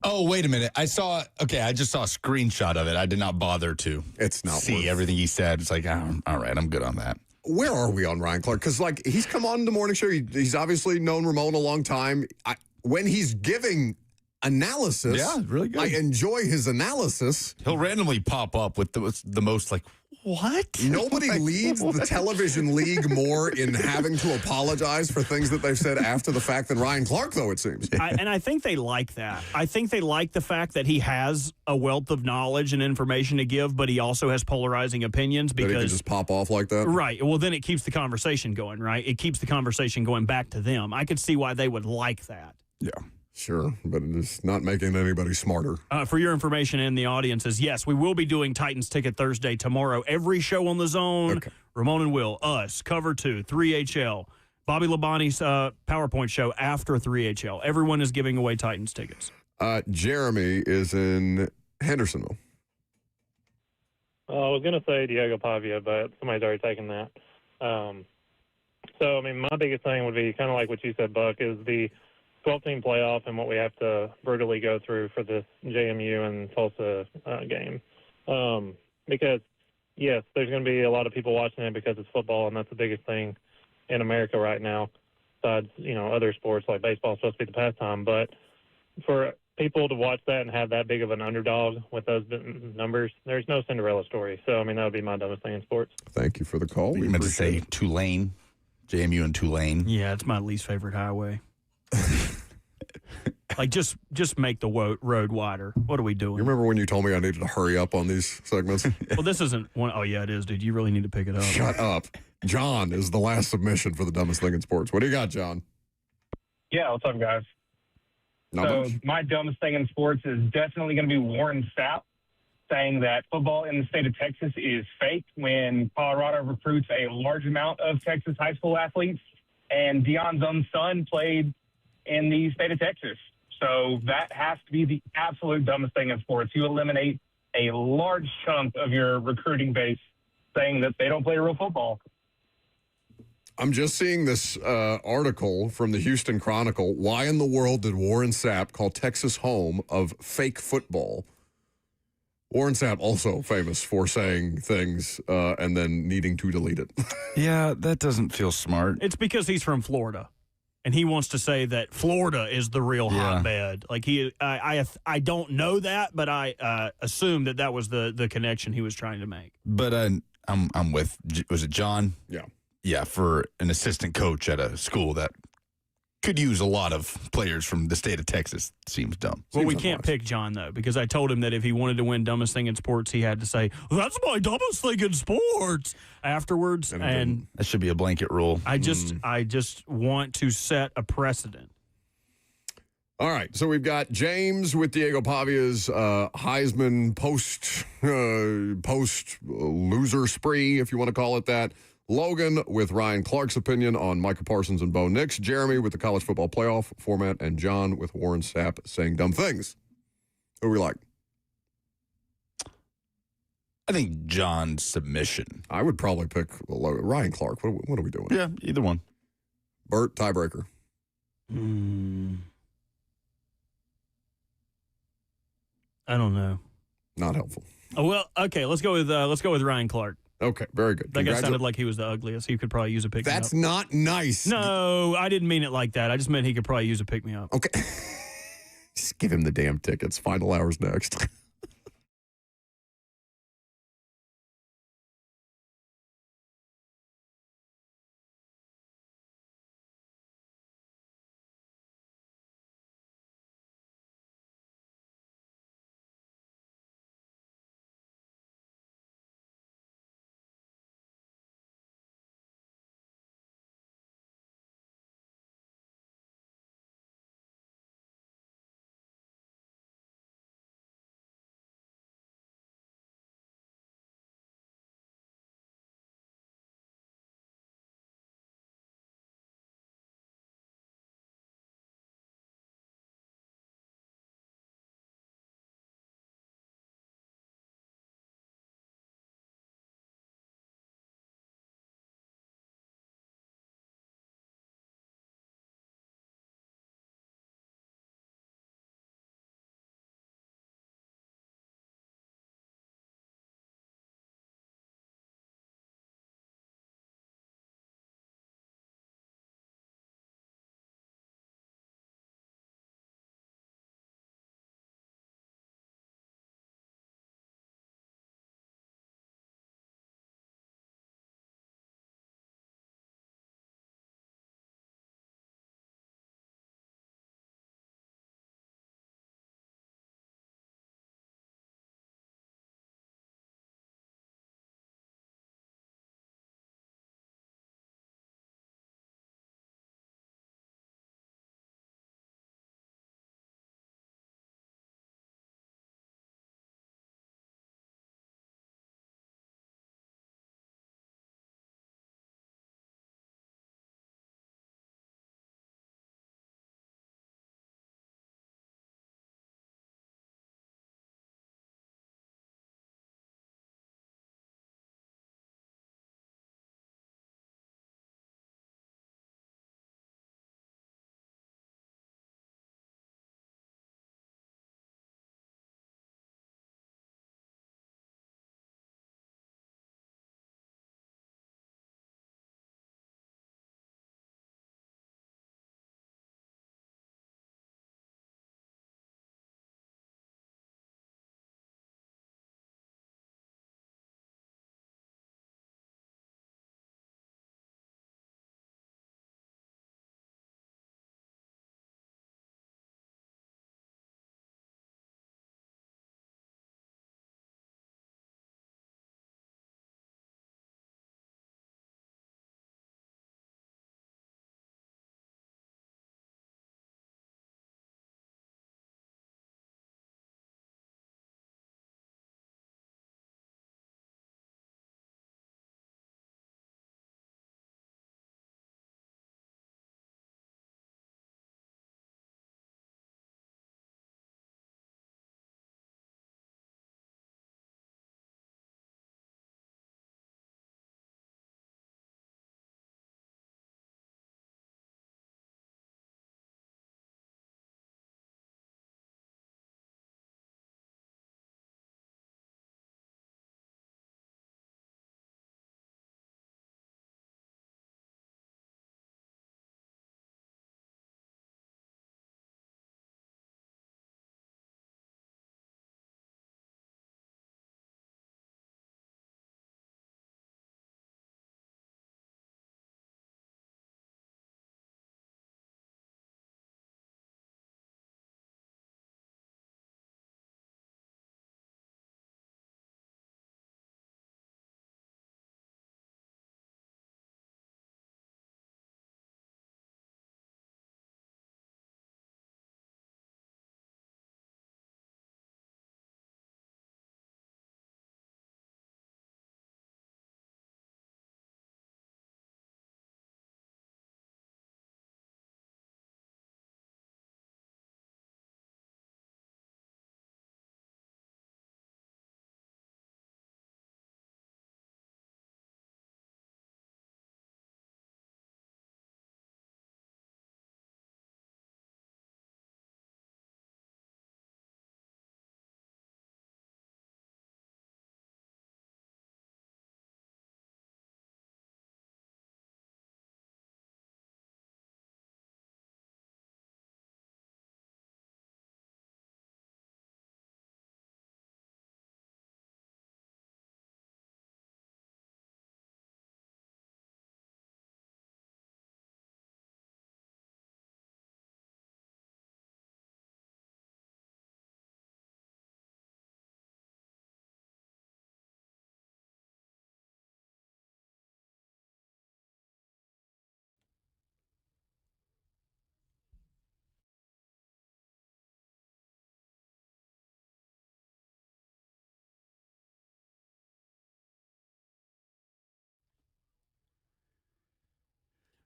Oh, wait a minute. I just saw a screenshot of it. I did not bother to see everything he said. It's like, all right, I'm good on that. Where are we on Ryan Clark? Because, he's come on the morning show. He's obviously known Ramon a long time. When he's giving analysis. Yeah, really good. I enjoy his analysis. He'll randomly pop up with the most like, what? Nobody Like, leads what? the television league more in having to apologize for things that they've said after the fact than Ryan Clark, though, it seems. And I think they like that. I think they like the fact that he has a wealth of knowledge and information to give, but he also has polarizing opinions That he can because. just pop off like that. Right. Well, then it keeps the conversation going, right? It keeps the conversation going back to them. I could see why they would like that. Yeah. Sure, but it's not making anybody smarter. For your information and the audiences, yes, we will be doing Titans Ticket Thursday tomorrow. Every show on the zone, Okay. Ramon and Will, us, Cover 2, 3HL, Bobby Labonte's PowerPoint show after 3HL. Everyone is giving away Titans tickets. Jeremy is in Hendersonville. I was going to say Diego Pavia, but somebody's already taken that. So, I mean, my biggest thing would be kind of like what you said, Buck, is the 12-team playoff and what we have to brutally go through for this JMU and Tulsa game. Because, yes, there's going to be a lot of people watching it because it's football, and that's the biggest thing in America right now, besides, other sports like baseball is supposed to be the pastime. But for people to watch that and have that big of an underdog with those numbers, there's no Cinderella story. So, I mean, that would be my dumbest thing in sports. Thank you for the call. We meant to say Tulane, JMU and Tulane. Yeah, it's my least favorite highway. Like, just make the road wider. What are we doing? You remember when you told me I needed to hurry up on these segments? Well, this isn't one. Oh, yeah, it is, dude. You really need to pick it up. Shut up. John is the last submission for the dumbest thing in sports. What do you got, John? Yeah, what's up, guys? Not So much. my dumbest thing in sports is definitely going to be Warren Sapp saying that football in the state of Texas is fake when Colorado recruits a large amount of Texas high school athletes, and Deion's own son played in the state of Texas. So that has to be the absolute dumbest thing in sports. You eliminate a large chunk of your recruiting base saying that they don't play real football. I'm just seeing this article from the Houston Chronicle. Why in the world did Warren Sapp call Texas home of fake football? Warren Sapp also famous for saying things and then needing to delete it. Yeah, that doesn't feel smart. It's because he's from Florida, and he wants to say that Florida is the real hotbed. Like I don't know that, but I assume that was the connection he was trying to make. But I'm with, was it John? Yeah. Yeah, for an assistant coach at a school that could use a lot of players from the state of Texas. Seems dumb. Well, we Seems can't unwise. pick John, though, because I told him that if he wanted to win dumbest thing in sports, he had to say, that's my dumbest thing in sports afterwards. And he And didn't. That should be a blanket rule. I just want to set a precedent. All right, so we've got James with Diego Pavia's Heisman post loser spree, if you want to call it that. Logan with Ryan Clark's opinion on Micah Parsons and Bo Nix. Jeremy with the college football playoff format, and John with Warren Sapp saying dumb things. Who we like? I think John's submission. I would probably pick Ryan Clark. What are we doing? Yeah, either one. Bert, tiebreaker. I don't know. Not helpful. Oh, well, okay, let's go with Ryan Clark. Okay, very good. That guy sounded like he was the ugliest. He could probably use a pick me up. That's not nice. No, I didn't mean it like that. I just meant he could probably use a pick me up. Okay. Just give him the damn tickets. Final hour's next.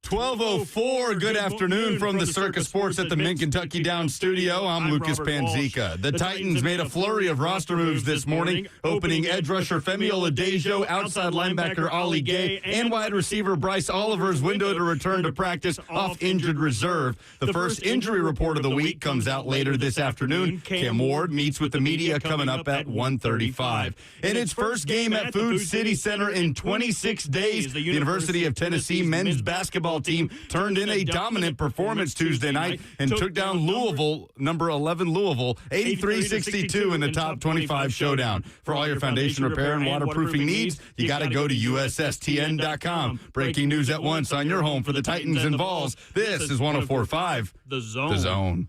12:04. Good afternoon from the Circus Sports at the Mint Kentucky Down studio. I'm Lucas Robert Panzica. The Titans made a flurry of roster moves this morning, opening edge rusher Femi Oladejo, outside linebacker Ollie Gay, and wide receiver Bryce Oliver's window to return to practice off injured reserve. The first injury report of the week comes out later this afternoon. Cam Ward meets with the media coming up at 1:35. In its first game at Food City Center in 26 days, the University of Tennessee men's basketball team turned in a dominant performance Tuesday night and took down Louisville, number 11 Louisville, 83-62 in the top 25 showdown. For all your foundation repair and waterproofing needs, you got to go to USSTN.com. Breaking news at once on your home for the Titans and Vols. This is 104.5 The Zone. The Zone.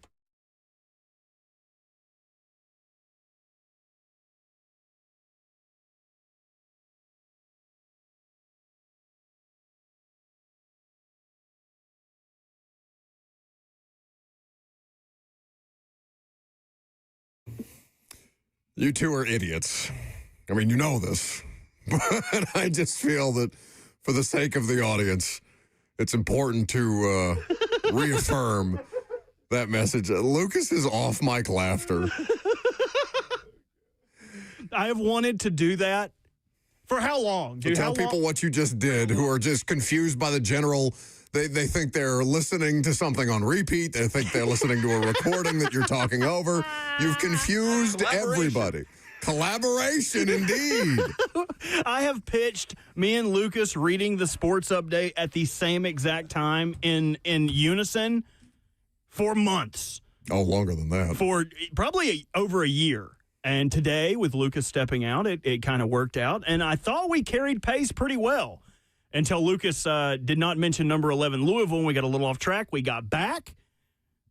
You two are idiots. I mean, you know this. But I just feel that for the sake of the audience, it's important to reaffirm that message. Lucas's off-mic laughter. I have wanted to do that for how long? So tell people what you just did, who are just confused by the general. They think they're listening to something on repeat. They think they're listening to a recording that you're talking over. You've confused everybody. Collaboration, indeed. I have pitched me and Lucas reading the sports update at the same exact time in unison for months. Oh, longer than that. For probably over a year. And today, with Lucas stepping out, it kind of worked out. And I thought we carried pace pretty well until Lucas did not mention number 11 Louisville, and we got a little off track. We got back.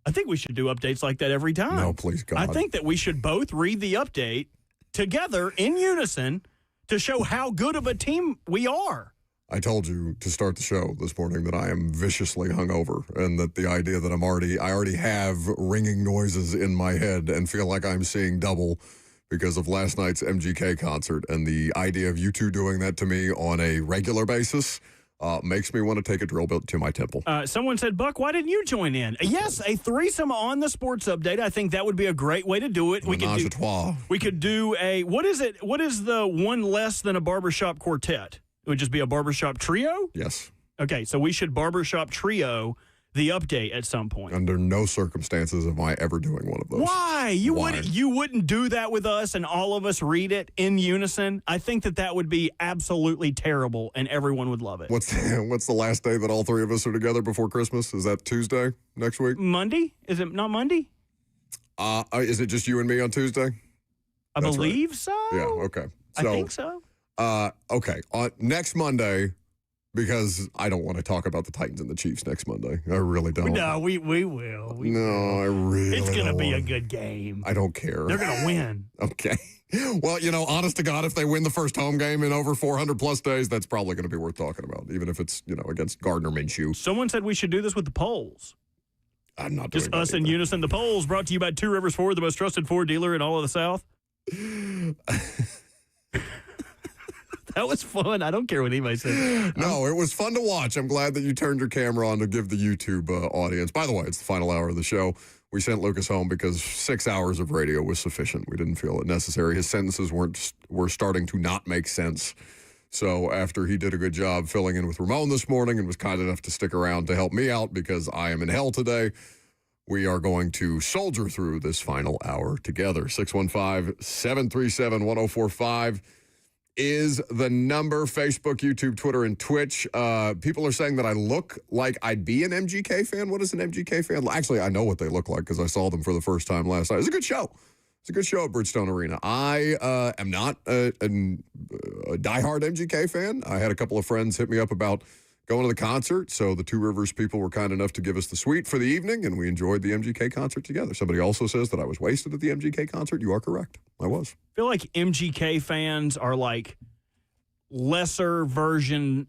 I think we should do updates like that every time. No, please, God. I think that we should both read the update together in unison to show how good of a team we are. I told you to start the show this morning that I am viciously hungover, and that the idea that I already have ringing noises in my head and feel like I'm seeing double because of last night's MGK concert, and the idea of you two doing that to me on a regular basis makes me want to take a drill bit to my temple. Someone said, Buck, why didn't you join in? Yes, a threesome on the sports update. I think that would be a great way to do it. We could do a, what is it? What is the one less than a barbershop quartet? It would just be a barbershop trio? Yes. Okay, so we should barbershop trio the update at some point. Under no circumstances am I ever doing one of those. Why? You wouldn't do that with us and all of us read it in unison? I think that would be absolutely terrible and everyone would love it. What's the last day that all three of us are together before Christmas? Is that Tuesday next week? Monday? Is it not Monday? Is it just you and me on Tuesday? I believe so. Yeah, okay. So, I think so. Okay. Next Monday, because I don't want to talk about the Titans and the Chiefs next Monday. I really don't. No, we will. I really It's going to be a want. good game. I don't care. They're going to win. Okay. Well, honest to God, if they win the first home game in over 400-plus days, that's probably going to be worth talking about, even if it's, against Gardner Minshew. Someone said we should do this with the polls. I'm not doing Just that us in either. unison. The polls brought to you by Two Rivers Ford, the most trusted Ford dealer in all of the South. That was fun. I don't care what anybody says. No, it was fun to watch. I'm glad that you turned your camera on to give the YouTube audience. By the way, it's the final hour of the show. We sent Lucas home because 6 hours of radio was sufficient. We didn't feel it necessary. His sentences were starting to not make sense. So after he did a good job filling in with Ramon this morning and was kind enough to stick around to help me out because I am in hell today, we are going to soldier through this final hour together. 615-737-1045 is the number. Facebook, YouTube, Twitter, and Twitch. People are saying that I look like I'd be an MGK fan. What is an MGK fan? Actually, I know what they look like because I saw them for the first time last night. It's a good show. It's a good show at Bridgestone Arena. I am not a diehard MGK fan. I had a couple of friends hit me up about going to the concert, so the Two Rivers people were kind enough to give us the suite for the evening, and we enjoyed the MGK concert together. Somebody also says that I was wasted at the MGK concert. You are correct. I was. I feel like MGK fans are like lesser version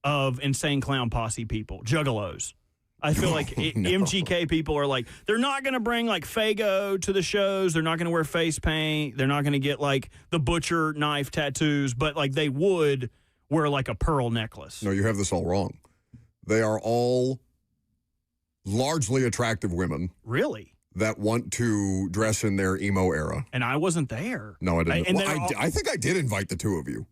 of Insane Clown Posse people, juggalos. I feel like MGK people are like, they're not going to bring like Faygo to the shows. They're not going to wear face paint. They're not going to get like the butcher knife tattoos, but like they would wear like a pearl necklace. No, you have this all wrong. They are all largely attractive women Really? that want to dress in their emo era. And I wasn't there. No, I didn't. And Well, I think I did invite the two of you.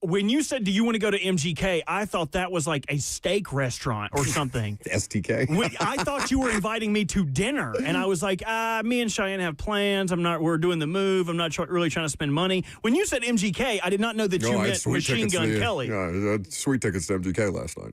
When you said, do you want to go to MGK, I thought that was like a steak restaurant or something. STK. I thought you were inviting me to dinner, and I was like, me and Cheyenne have plans. We're doing the move. I'm not really trying to spend money. When you said MGK, I did not know that you meant Machine Gun Kelly. Yeah, I had sweet tickets to MGK last night.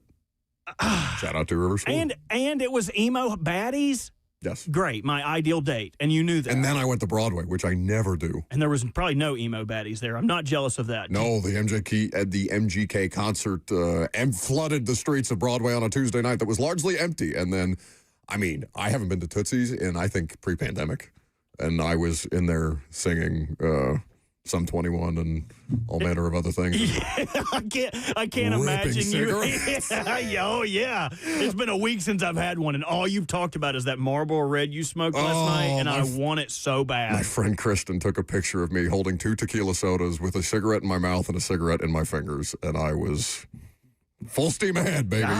Shout out to Riverside. And it was emo baddies. Yes. Great, my ideal date, and you knew that. And then I went to Broadway, which I never do. And there was probably no emo baddies there. I'm not jealous of that. No, the MGK concert and flooded the streets of Broadway on a Tuesday night that was largely empty. And then, I mean, I haven't been to Tootsie's in, I think, pre-pandemic. And I was in there singing Sum 21 and all manner of other things. Yeah, I can't imagine cigarettes. you. Oh, yeah. It's been a week since I've had one, and all you've talked about is that Marlboro Red you smoked last night, and I want it so bad. My friend Kristen took a picture of me holding 2 tequila sodas with a cigarette in my mouth and a cigarette in my fingers, and I was full steam ahead, baby.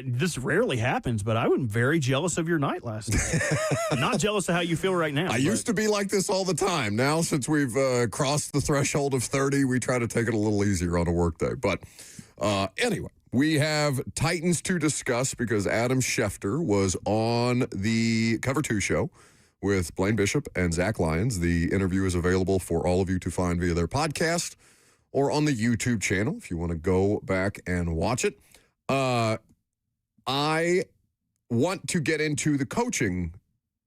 This rarely happens, but I'm very jealous of your night last night. I'm not jealous of how you feel right now. I used to be like this all the time. Now, since we've crossed the threshold of 30, we try to take it a little easier on a workday. But anyway, we have Titans to discuss because Adam Schefter was on the Cover 2 show with Blaine Bishop and Zach Lyons. The interview is available for all of you to find via their podcast or on the YouTube channel if you want to go back and watch it. I want to get into the coaching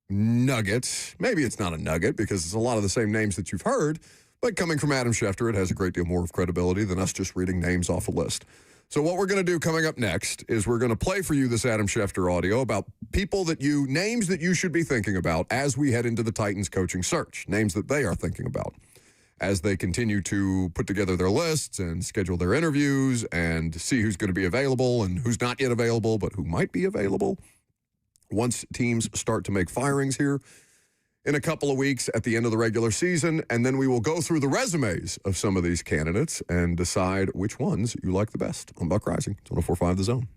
nugget. Maybe it's not a nugget because it's a lot of the same names that you've heard, but coming from Adam Schefter, it has a great deal more of credibility than us just reading names off a list. So what we're going to do coming up next is we're going to play for you this Adam Schefter audio about names that you should be thinking about as we head into the Titans coaching search, names that they are thinking about as they continue to put together their lists and schedule their interviews and see who's going to be available and who's not yet available, but who might be available once teams start to make firings here in a couple of weeks at the end of the regular season. And then we will go through the resumes of some of these candidates and decide which ones you like the best on Buck Rising. It's 104.5 The Zone.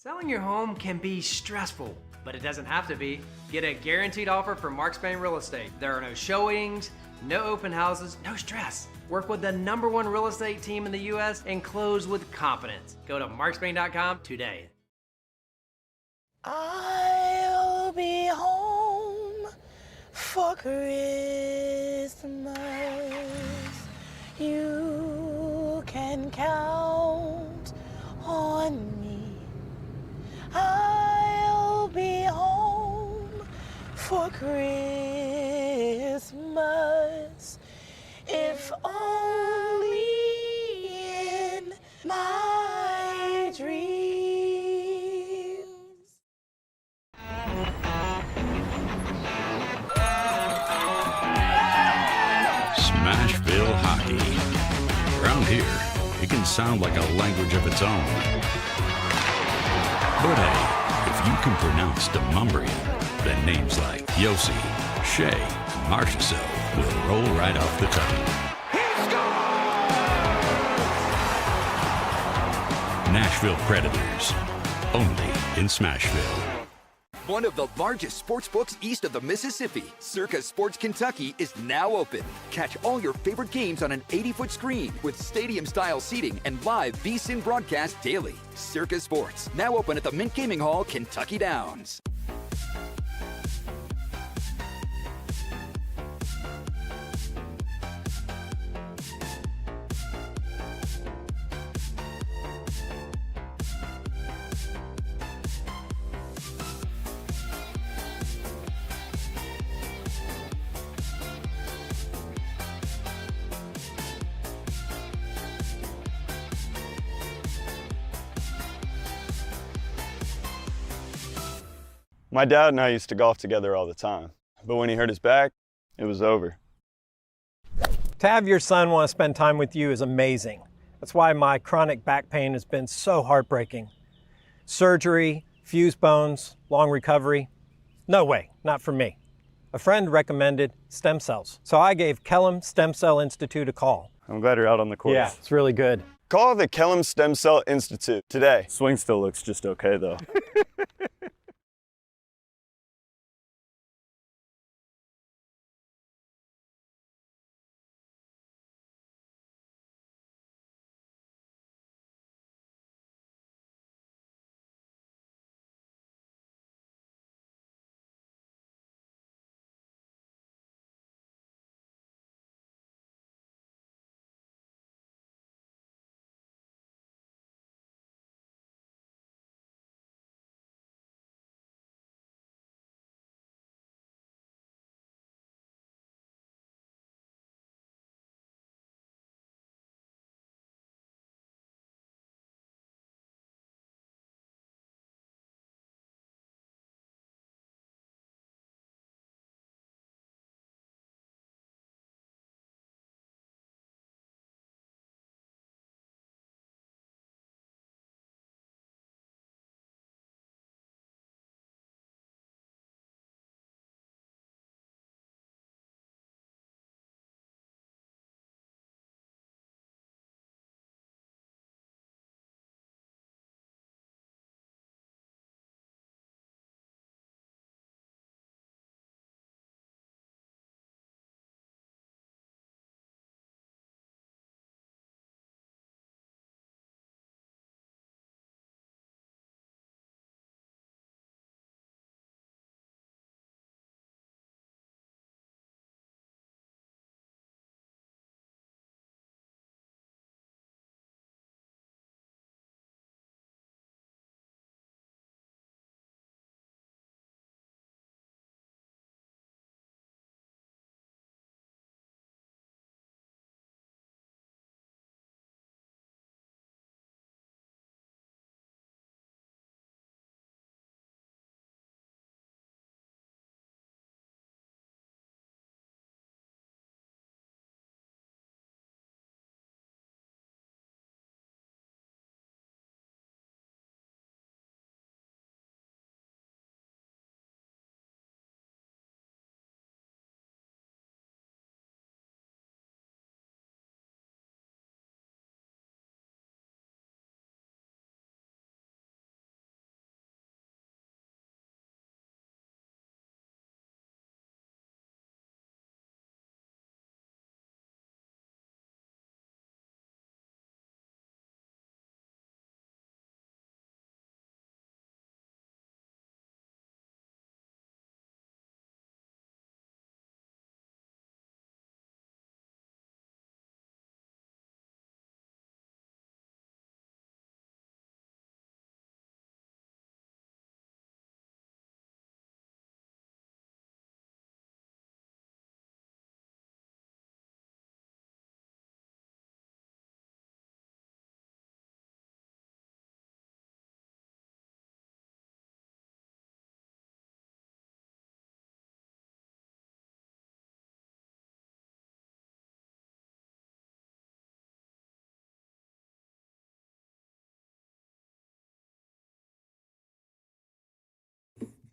Selling your home can be stressful, but it doesn't have to be. Get a guaranteed offer from Mark Spain Real Estate. There are no showings, no open houses, no stress. Work with the #1 real estate team in the U.S. and close with confidence. Go to markspain.com today. I'll be home for Christmas. You can count on me. I'll be home for Christmas, if only in my dreams. Smashville hockey. Around here, it can sound like a language of its own. But hey, if you can pronounce Demumbrian, then names like Yossi, Shea, and Marchessault will roll right off the tongue. Nashville Predators, only in Smashville. One of the largest sports books east of the Mississippi, Circa Sports Kentucky, is now open. Catch all your favorite games on an 80-foot screen with stadium-style seating and live VSiN broadcast daily. Circa Sports, now open at the Mint Gaming Hall, Kentucky Downs. My dad and I used to golf together all the time, but when he hurt his back, it was over. To have your son want to spend time with you is amazing. That's why my chronic back pain has been so heartbreaking. Surgery, fused bones, long recovery. No way, not for me. A friend recommended stem cells. So I gave Kellum Stem Cell Institute a call. I'm glad you're out on the course. Yeah, it's really good. Call the Kellum Stem Cell Institute today. Swing still looks just okay, though.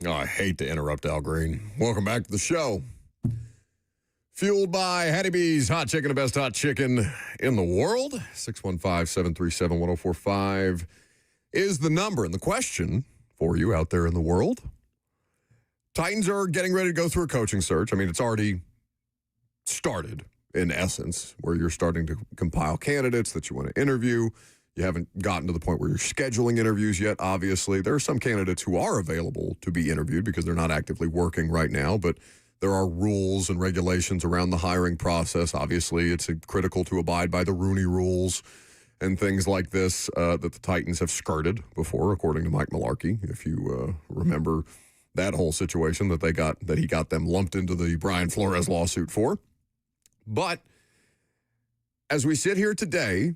Oh, I hate to interrupt Al Green. Welcome back to the show. Fueled by Hattie B's Hot Chicken, the best hot chicken in the world. 615-737-1045 is the number. And the question for you out there in the world, Titans are getting ready to go through a coaching search. I mean, it's already started, in essence, where you're starting to compile candidates that you want to interview. You haven't gotten to the point where you're scheduling interviews yet, obviously. There are some candidates who are available to be interviewed because they're not actively working right now, but there are rules and regulations around the hiring process. Obviously, it's critical to abide by the Rooney rules and things like this that the Titans have skirted before, according to Mike Mularkey, if you remember that whole situation that he got them lumped into the Brian Flores lawsuit for. But as we sit here today,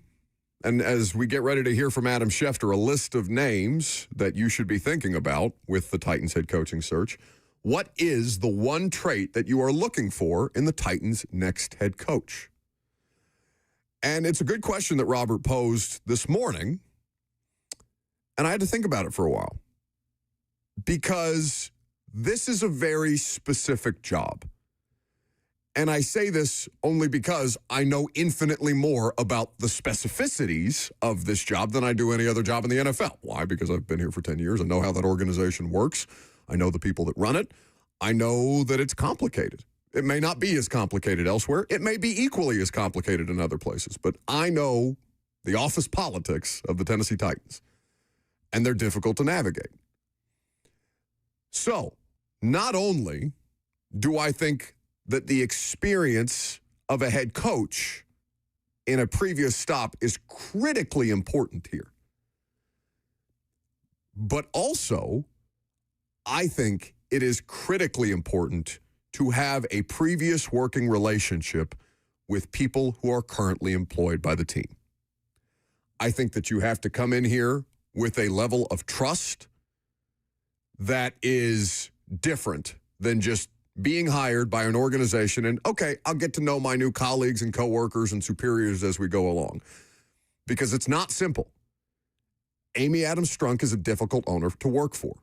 and as we get ready to hear from Adam Schefter, a list of names that you should be thinking about with the Titans head coaching search, what is the one trait that you are looking for in the Titans' next head coach? And it's a good question that Robert posed this morning. And I had to think about it for a while. Because this is a very specific job. And I say this only because I know infinitely more about the specificities of this job than I do any other job in the NFL. Why? Because I've been here for 10 years. I know how that organization works. I know the people that run it. I know that it's complicated. It may not be as complicated elsewhere. It may be equally as complicated in other places. But I know the office politics of the Tennessee Titans. And they're difficult to navigate. So, not only do I think that the experience of a head coach in a previous stop is critically important here, but also I think it is critically important to have a previous working relationship with people who are currently employed by the team. I think that you have to come in here with a level of trust that is different than just being hired by an organization and, okay, I'll get to know my new colleagues and coworkers and superiors as we go along. Because it's not simple. Amy Adams Strunk is a difficult owner to work for.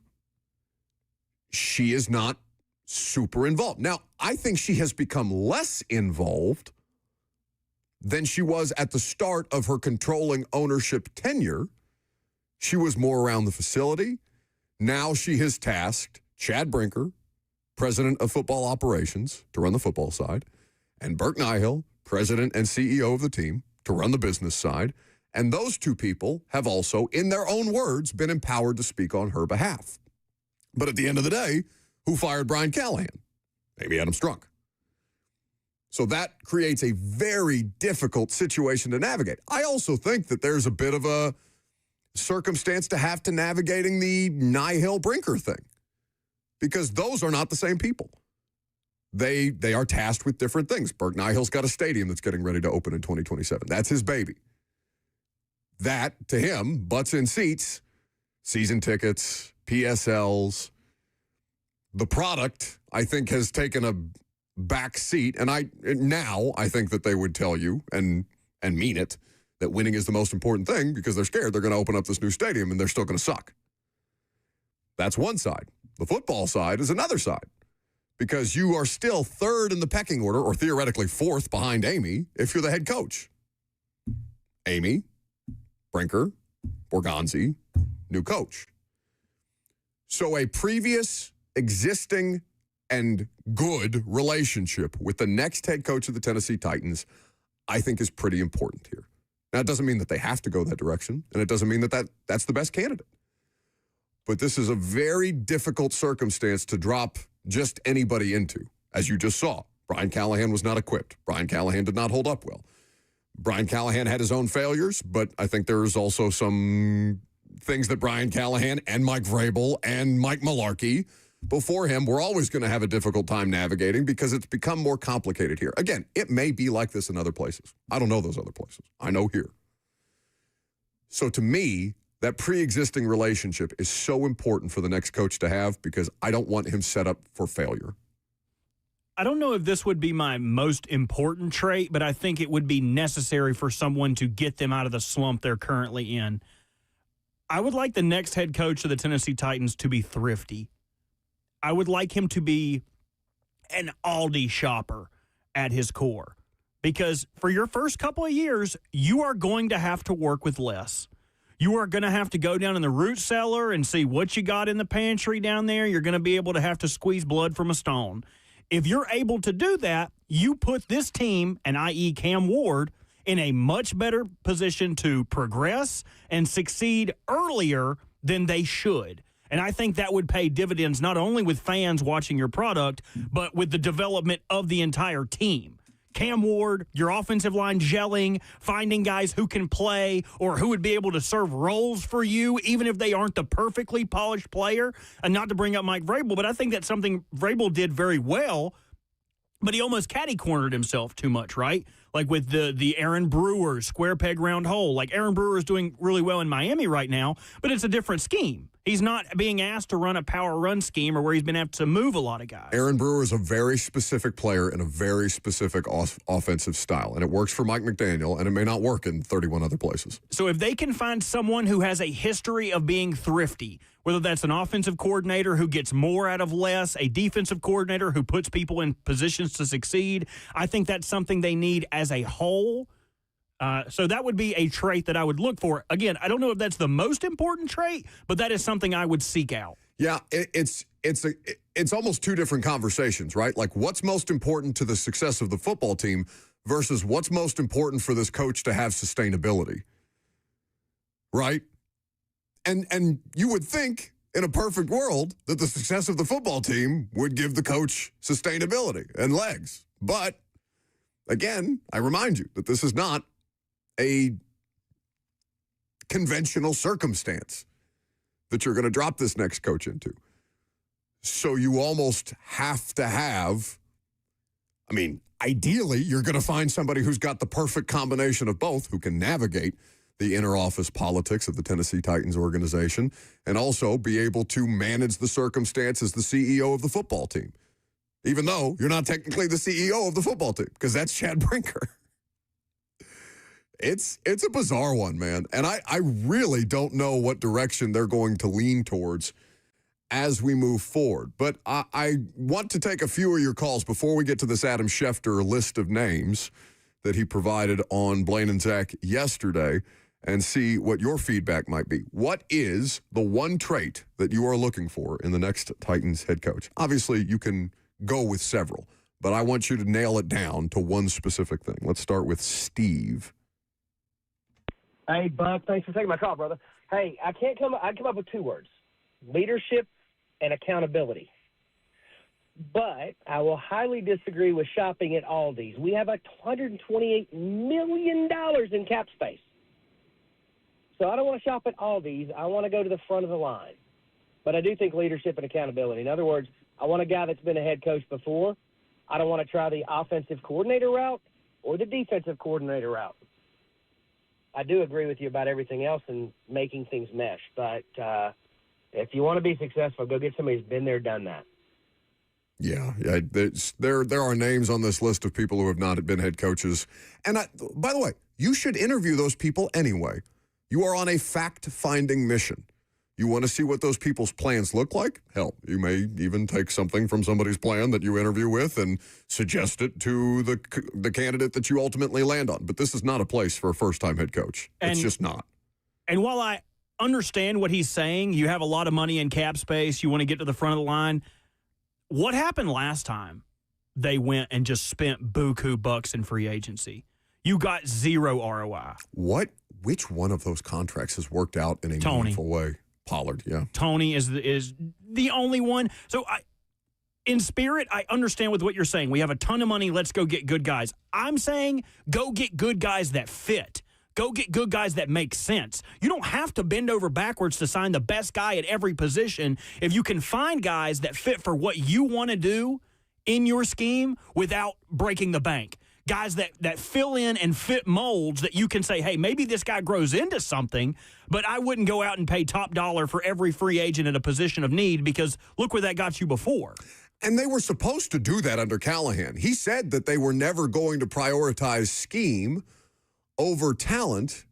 She is not super involved. Now, I think she has become less involved than she was at the start of her controlling ownership tenure. She was more around the facility. Now she has tasked Chad Brinker, president of football operations, to run the football side, and Burke Nihill, president and CEO of the team, to run the business side. And those two people have also, in their own words, been empowered to speak on her behalf. But at the end of the day, who fired Brian Callahan? Maybe Adam Strunk. So that creates a very difficult situation to navigate. I also think that there's a bit of a circumstance to have to navigating the Nihill-Brinker thing, because those are not the same people. They are tasked with different things. Burke Nihill's got a stadium that's getting ready to open in 2027. That's his baby. That, to him, butts in seats, season tickets, PSLs. The product, I think, has taken a back seat, and I think that they would tell you, and mean it, that winning is the most important thing, because they're scared they're going to open up this new stadium and they're still going to suck. That's one side. The football side is another side, because you are still third in the pecking order, or theoretically fourth behind Amy, if you're the head coach. Amy, Brinker, Borgonzi, new coach. So a previous existing and good relationship with the next head coach of the Tennessee Titans, I think, is pretty important here. Now, it doesn't mean that they have to go that direction, and it doesn't mean that that's the best candidate. But this is a very difficult circumstance to drop just anybody into. As you just saw, Brian Callahan was not equipped. Brian Callahan did not hold up well. Brian Callahan had his own failures, but I think there's also some things that Brian Callahan and Mike Vrabel and Mike Mularkey before him were always going to have a difficult time navigating, because it's become more complicated here. Again, it may be like this in other places. I don't know those other places. I know here. So to me, that pre-existing relationship is so important for the next coach to have, because I don't want him set up for failure. I don't know if this would be my most important trait, but I think it would be necessary for someone to get them out of the slump they're currently in. I would like the next head coach of the Tennessee Titans to be thrifty. I would like him to be an Aldi shopper at his core, because for your first couple of years, you are going to have to work with less. You are going to have to go down in the root cellar and see what you got in the pantry down there. You're going to be able to have to squeeze blood from a stone. If you're able to do that, you put this team, and i.e. Cam Ward, in a much better position to progress and succeed earlier than they should. And I think that would pay dividends not only with fans watching your product, but with the development of the entire team. Cam Ward, your offensive line gelling, finding guys who can play or who would be able to serve roles for you, even if they aren't the perfectly polished player. And not to bring up Mike Vrabel, but I think that's something Vrabel did very well, but he almost catty-cornered himself too much, right? Like with the Aaron Brewer square peg round hole. Like Aaron Brewer is doing really well in Miami right now, but it's a different scheme. He's not being asked to run a power run scheme or where he's been asked to move a lot of guys. Aaron Brewer is a very specific player in a very specific offensive style, and it works for Mike McDaniel, and it may not work in 31 other places. So if they can find someone who has a history of being thrifty, whether that's an offensive coordinator who gets more out of less, a defensive coordinator who puts people in positions to succeed, I think that's something they need as a whole. So that would be a trait that I would look for. Again, I don't know if that's the most important trait, but that is something I would seek out. Yeah, it's almost two different conversations, right? Like, what's most important to the success of the football team versus what's most important for this coach to have sustainability, right? And you would think in a perfect world that the success of the football team would give the coach sustainability and legs. But again, I remind you that this is not a conventional circumstance that you're going to drop this next coach into. So you almost have to have, I mean, ideally, you're going to find somebody who's got the perfect combination of both, who can navigate the inner office politics of the Tennessee Titans organization and also be able to manage the circumstance as the CEO of the football team, even though you're not technically the CEO of the football team, because that's Chad Brinker. It's a bizarre one, man. And I really don't know what direction they're going to lean towards as we move forward. But I want to take a few of your calls before we get to this Adam Schefter list of names that he provided on Blaine and Zach yesterday and see what your feedback might be. What is the one trait that you are looking for in the next Titans head coach? Obviously, you can go with several, but I want you to nail it down to one specific thing. Let's start with Steve. Hey, Buck, thanks for taking my call, brother. Hey, I'd come up with two words: leadership and accountability. But I will highly disagree with shopping at Aldi's. We have $128 million in cap space. So I don't want to shop at Aldi's. I want to go to the front of the line. But I do think leadership and accountability. In other words, I want a guy that's been a head coach before. I don't want to try the offensive coordinator route or the defensive coordinator route. I do agree with you about everything else and making things mesh. But if you want to be successful, go get somebody who's been there, done that. Yeah. There are names on this list of people who have not been head coaches. And by the way, you should interview those people anyway. You are on a fact-finding mission. You want to see what those people's plans look like? Hell, you may even take something from somebody's plan that you interview with and suggest it to the candidate that you ultimately land on. But this is not a place for a first-time head coach. It's just not. And while I understand what he's saying, you have a lot of money in cap space, you want to get to the front of the line. What happened last time they went and just spent buku bucks in free agency? You got zero ROI. Which one of those contracts has worked out in a meaningful way? Pollard, yeah. Tony is the only one. So in spirit, I understand with what you're saying. We have a ton of money. Let's go get good guys. I'm saying go get good guys that fit. Go get good guys that make sense. You don't have to bend over backwards to sign the best guy at every position. If you can find guys that fit for what you want to do in your scheme without breaking the bank. Guys that fill in and fit molds that you can say, hey, maybe this guy grows into something, but I wouldn't go out and pay top dollar for every free agent in a position of need because look where that got you before. And they were supposed to do that under Callahan. He said that they were never going to prioritize scheme over talent,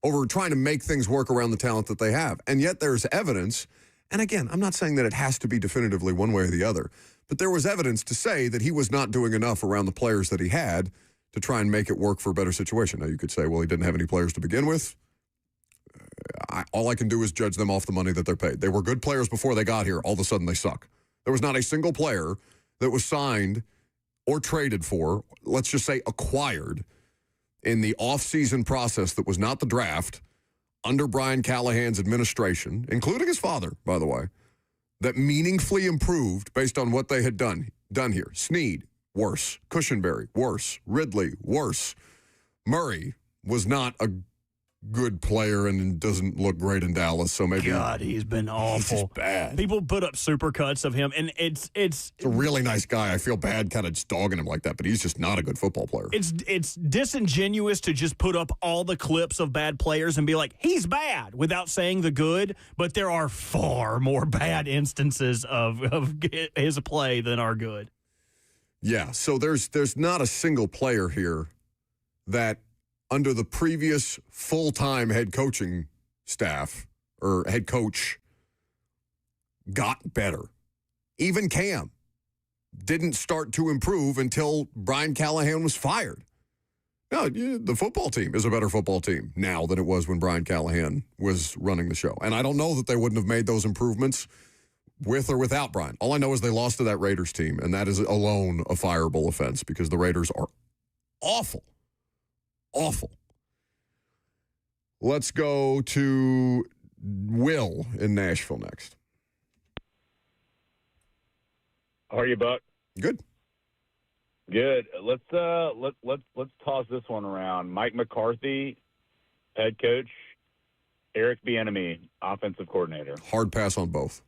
over trying to make things work around the talent that they have. And yet there's evidence, and again, I'm not saying that it has to be definitively one way or the other, but there was evidence to say that he was not doing enough around the players that he had to try and make it work for a better situation. Now, you could say, well, he didn't have any players to begin with. All I can do is judge them off the money that they're paid. They were good players before they got here. All of a sudden, they suck. There was not a single player that was signed or traded for, let's just say acquired, in the offseason process that was not the draft under Brian Callahan's administration, including his father, by the way, that meaningfully improved based on what they had done here. Snead, worse. Cushenberry, worse. Ridley, worse. Murray was not a good player and doesn't look great in Dallas. So maybe God, he's been awful. He's just bad. People put up supercuts of him, and it's a really nice guy. I feel bad kind of just dogging him like that, but he's just not a good football player. It's disingenuous to just put up all the clips of bad players and be like, he's bad, without saying the good. But there are far more bad instances of his play than are good. Yeah, so there's not a single player here that under the previous full-time head coaching staff or head coach got better. Even Cam didn't start to improve until Brian Callahan was fired. No, the football team is a better football team now than it was when Brian Callahan was running the show. And I don't know that they wouldn't have made those improvements with or without Brian. All I know is they lost to that Raiders team, and that is alone a fireable offense because the Raiders are awful. Awful. Let's go to Will in Nashville next. How are you, Buck? Good. Good. Let's toss this one around. Mike McCarthy, head coach. Eric Bieniemy, offensive coordinator. Hard pass on both.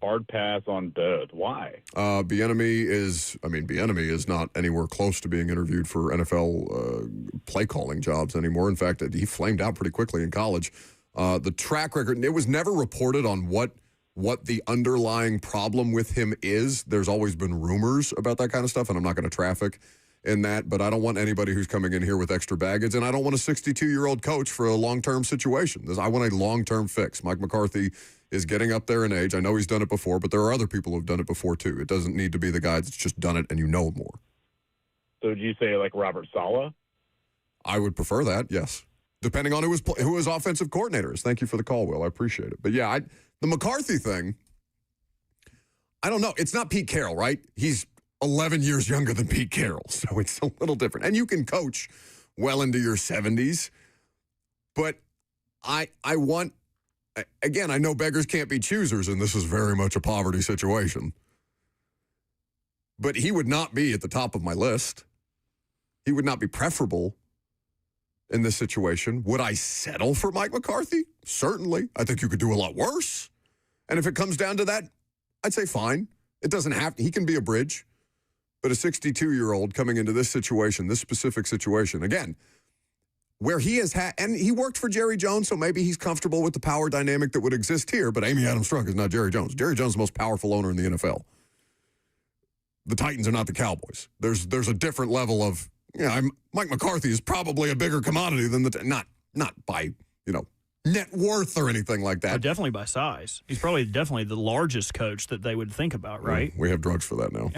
Hard pass on both. Why? Bieniemy is not anywhere close to being interviewed for NFL play calling jobs anymore. In fact, he flamed out pretty quickly in college. The track record, it was never reported on what the underlying problem with him is. There's always been rumors about that kind of stuff, and I'm not going to traffic in that, but I don't want anybody who's coming in here with extra baggage, and I don't want a 62-year-old coach for a long-term situation. I want a long-term fix. Mike McCarthy is getting up there in age. I know he's done it before, but there are other people who've done it before, too. It doesn't need to be the guy that's just done it and you know more. So would you say like Robert Saleh? I would prefer that, yes, depending on who his offensive coordinator is. Thank you for the call, Will. I appreciate it. But, yeah, the McCarthy thing, I don't know. It's not Pete Carroll, right? He's 11 years younger than Pete Carroll, so it's a little different. And you can coach well into your 70s, but I want, again, I know beggars can't be choosers, and this is very much a poverty situation, but he would not be at the top of my list. He would not be preferable in this situation. Would I settle for Mike McCarthy? Certainly. I think you could do a lot worse. And if it comes down to that, I'd say fine. It doesn't have to. He can be a bridge. But a 62-year-old coming into this situation, this specific situation, again, where he has had, and he worked for Jerry Jones, so maybe he's comfortable with the power dynamic that would exist here, but Amy Adams Strunk is not Jerry Jones. Jerry Jones is the most powerful owner in the NFL. The Titans are not the Cowboys. There's a different level of, Mike McCarthy is probably a bigger commodity than not by, net worth or anything like that. But definitely by size. He's probably definitely the largest coach that they would think about, right? We have drugs for that now.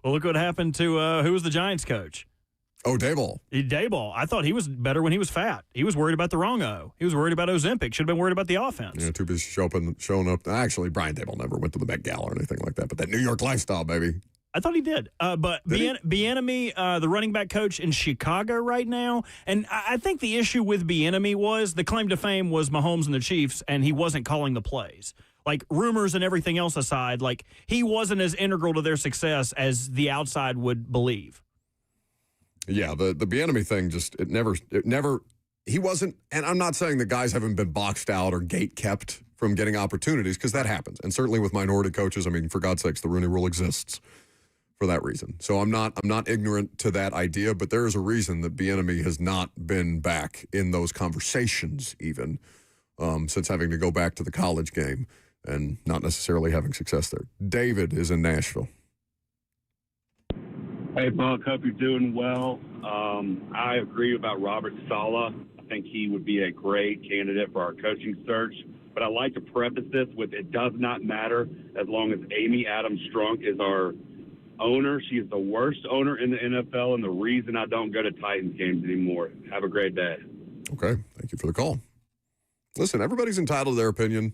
Well, look what happened to who was the Giants coach? Oh, Daboll. Daboll. I thought he was better when he was fat. He was worried about the wrong O. He was worried about Ozempic. Should have been worried about the offense. Yeah, too busy showing up. Actually, Brian Daboll never went to the Met Gala or anything like that. But that New York lifestyle, baby. I thought he did. But Bieniemy, the running back coach in Chicago right now, and I think the issue with Bieniemy was the claim to fame was Mahomes and the Chiefs, and he wasn't calling the plays. Like, rumors and everything else aside, like, he wasn't as integral to their success as the outside would believe. Yeah, the Bieniemy thing it never, he wasn't, and I'm not saying the guys haven't been boxed out or gate kept from getting opportunities, because that happens. And certainly with minority coaches, I mean, for God's sakes, the Rooney Rule exists for that reason. So I'm not ignorant to that idea, but there is a reason that Bieniemy has not been back in those conversations even since having to go back to the college game and not necessarily having success there. David is in Nashville. Hey, Buck, hope you're doing well. I agree about Robert Saleh. I think he would be a great candidate for our coaching search. But I'd like to preface this with it does not matter as long as Amy Adams Strunk is our owner. She is the worst owner in the NFL and the reason I don't go to Titans games anymore. Have a great day. Okay, thank you for the call. Listen, everybody's entitled to their opinion.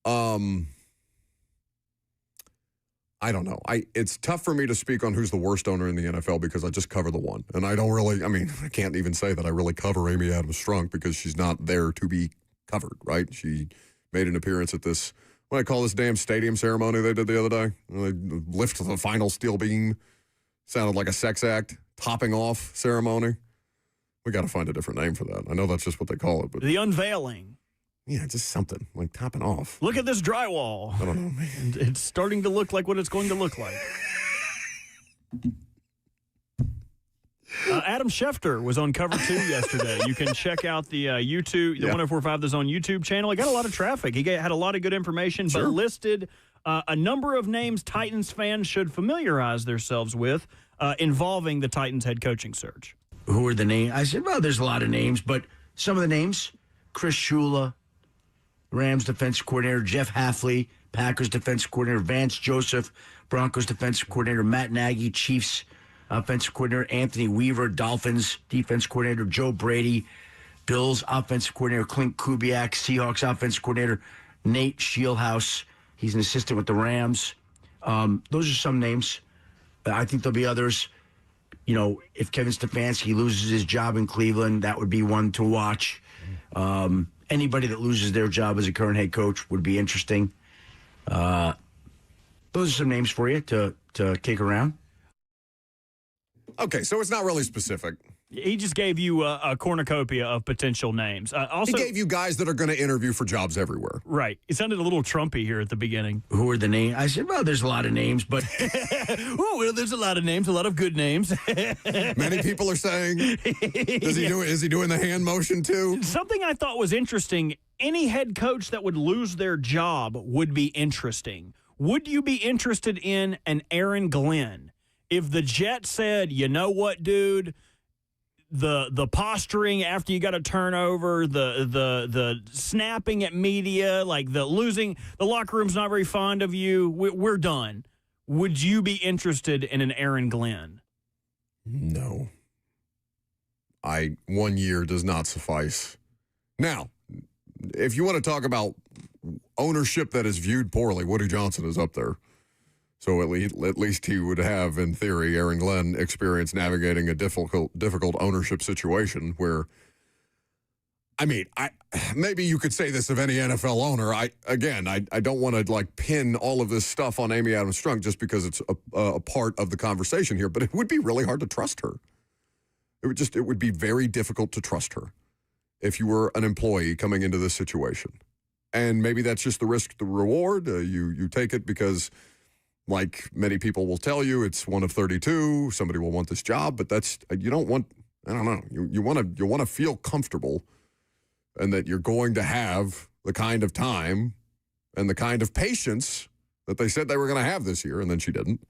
I don't know. It's tough for me to speak on who's the worst owner in the NFL because I just cover the one. And I don't really, I can't even say that I really cover Amy Adams Strunk because she's not there to be covered, right? She made an appearance at this, what I call this damn stadium ceremony they did the other day. They lift the final steel beam. Sounded like a sex act, topping off ceremony. We got to find a different name for that. I know that's just what they call it, but The unveiling. yeah, just something like topping off. Look at this drywall. I don't know, man. It's starting to look like what it's going to look like. Adam Schefter was on Cover 2 yesterday. You can check out the YouTube, the 1045 The Zone YouTube channel. It got a lot of traffic. He had a lot of good information, but listed a number of names Titans fans should familiarize themselves with involving the Titans head coaching search. Who are the names? I said, well, there's a lot of names, but some of the names, Chris Shula, Rams defensive coordinator, Jeff Hafley, Packers defensive coordinator, Vance Joseph, Broncos defensive coordinator, Matt Nagy, Chiefs offensive coordinator, Anthony Weaver, Dolphins defensive coordinator, Joe Brady, Bills offensive coordinator, Clint Kubiak, Seahawks offensive coordinator, Nate Shieldhouse. He's an assistant with the Rams. Those are some names. I think there'll be others. You know, if Kevin Stefanski loses his job in Cleveland, that would be one to watch. Anybody that loses their job as a current head coach would be interesting. Those are some names for you to kick around. Okay, so it's not really specific. He just gave you a cornucopia of potential names. Also, he gave you guys that are going to interview for jobs everywhere. Right. It sounded a little Trumpy here at the begining. Who are the names? I said, well, there's a lot of names, but... oh, well, there's a lot of names, a lot of good names. Many people are saying, is he doing the hand motion too? Something I thought was interesting, any head coach that would lose their job would be interesting. Would you be interested in an Aaron Glenn? If the Jets said, you know what, dude, the posturing after you got a turnover, the snapping at media, like the losing, the locker room's not very fond of you, we're done. Would you be interested in an Aaron Glenn? No. 1 year does not suffice. Now, if you want to talk about ownership that is viewed poorly, Woody Johnson is up there. So at least he would have, in theory, Aaron Glenn experience navigating a difficult ownership situation where, I mean, maybe you could say this of any NFL owner. I don't want to pin all of this stuff on Amy Adams Strunk just because it's a part of the conversation here, but it would be really hard to trust her. It would be very difficult to trust her if you were an employee coming into this situation. And maybe that's just the risk, the reward. You take it because, like many people will tell you, it's one of 32. Somebody will want this job, but you don't want. I don't know. You want to feel comfortable, and that you're going to have the kind of time and the kind of patience that they said they were going to have this year, and then she didn't.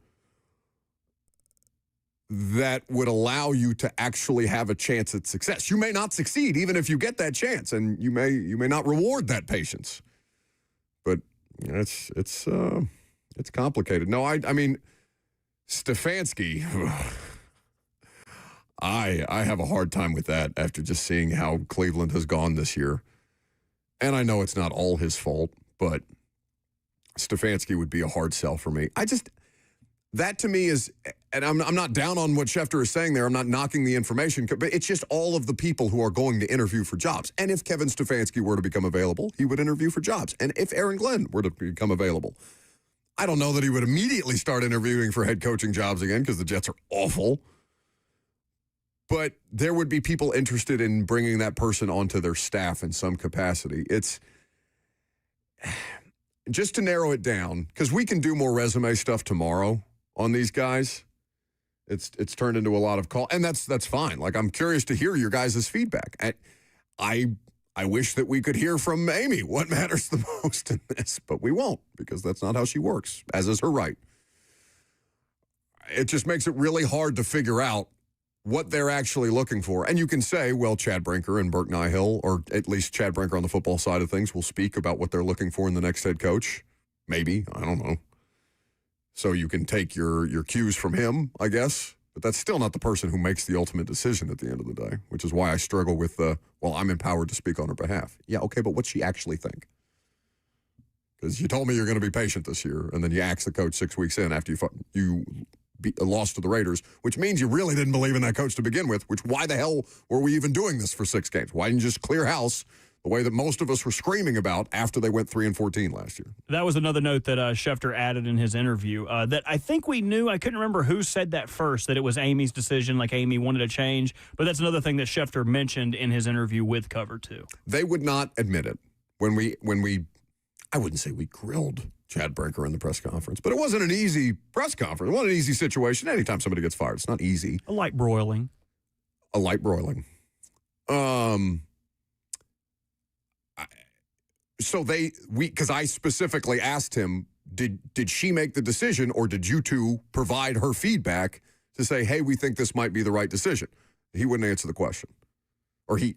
That would allow you to actually have a chance at success. You may not succeed even if you get that chance, and you may not reward that patience. But it's complicated. No, I mean, Stefanski, I have a hard time with that after just seeing how Cleveland has gone this year. And I know it's not all his fault, but Stefanski would be a hard sell for me. That to me is, and I'm not down on what Schefter is saying there. I'm not knocking the information, but it's just all of the people who are going to interview for jobs. And if Kevin Stefanski were to become available, he would interview for jobs. And if Aaron Glenn were to become available, I don't know that he would immediately start interviewing for head coaching jobs again because the Jets are awful. But there would be people interested in bringing that person onto their staff in some capacity. It's just to narrow it down, because we can do more resume stuff tomorrow on these guys. It's turned into a lot of call, and that's fine. Like, I'm curious to hear your guys' feedback. I wish that we could hear from Amy what matters the most in this, but we won't, because that's not how she works, as is her right. It just makes it really hard to figure out what they're actually looking for. And you can say, well, Chad Brinker and Burke Nihill, or at least Chad Brinker on the football side of things, will speak about what they're looking for in the next head coach. Maybe. I don't know. So you can take your cues from him, I guess. But that's still not the person who makes the ultimate decision at the end of the day, which is why I struggle with I'm empowered to speak on her behalf. Yeah, okay, but what's she actually think? Because you told me you're going to be patient this year, and then you axed the coach 6 weeks in after you lost to the Raiders, which means you really didn't believe in that coach to begin with, which why the hell were we even doing this for 6 games? Why didn't you just clear house the way that most of us were screaming about after they went 3-14 last year. That was another note that Schefter added in his interview that I think we knew. I couldn't remember who said that first, that it was Amy's decision, like Amy wanted a change. But that's another thing that Schefter mentioned in his interview with Cover 2. They would not admit it when we I wouldn't say we grilled Chad Brinker in the press conference, but it wasn't an easy press conference. It wasn't an easy situation. Anytime somebody gets fired, it's not easy. A light broiling. So because I specifically asked him, did she make the decision, or did you two provide her feedback to say, hey, we think this might be the right decision? He wouldn't answer the question. Or he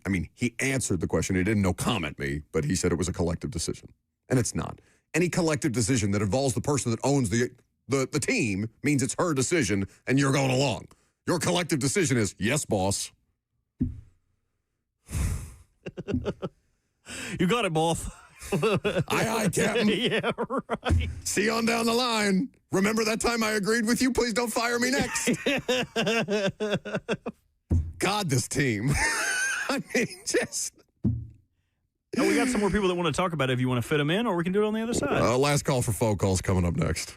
answered the question. He didn't no comment me, but he said it was a collective decision. And it's not. Any collective decision that involves the person that owns the team means it's her decision and you're going along. Your collective decision is, yes, boss. You got it, boss. Aye, Captain. Yeah, right. See you on down the line. Remember that time I agreed with you? Please don't fire me next. God, this team. I mean, just... We got some more people that want to talk about it if you want to fit them in, or we can do it on the other side. Last call for phone calls coming up next.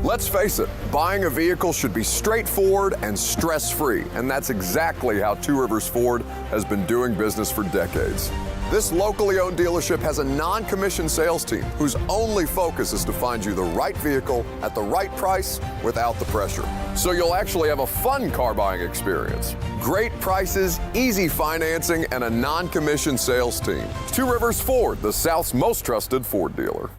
Let's face it, buying a vehicle should be straightforward and stress-free, and that's exactly how Two Rivers Ford has been doing business for decades. This locally owned dealership has a non-commissioned sales team whose only focus is to find you the right vehicle at the right price without the pressure. So you'll actually have a fun car buying experience. Great prices, easy financing, and a non-commissioned sales team. Two Rivers Ford, the South's most trusted Ford dealer.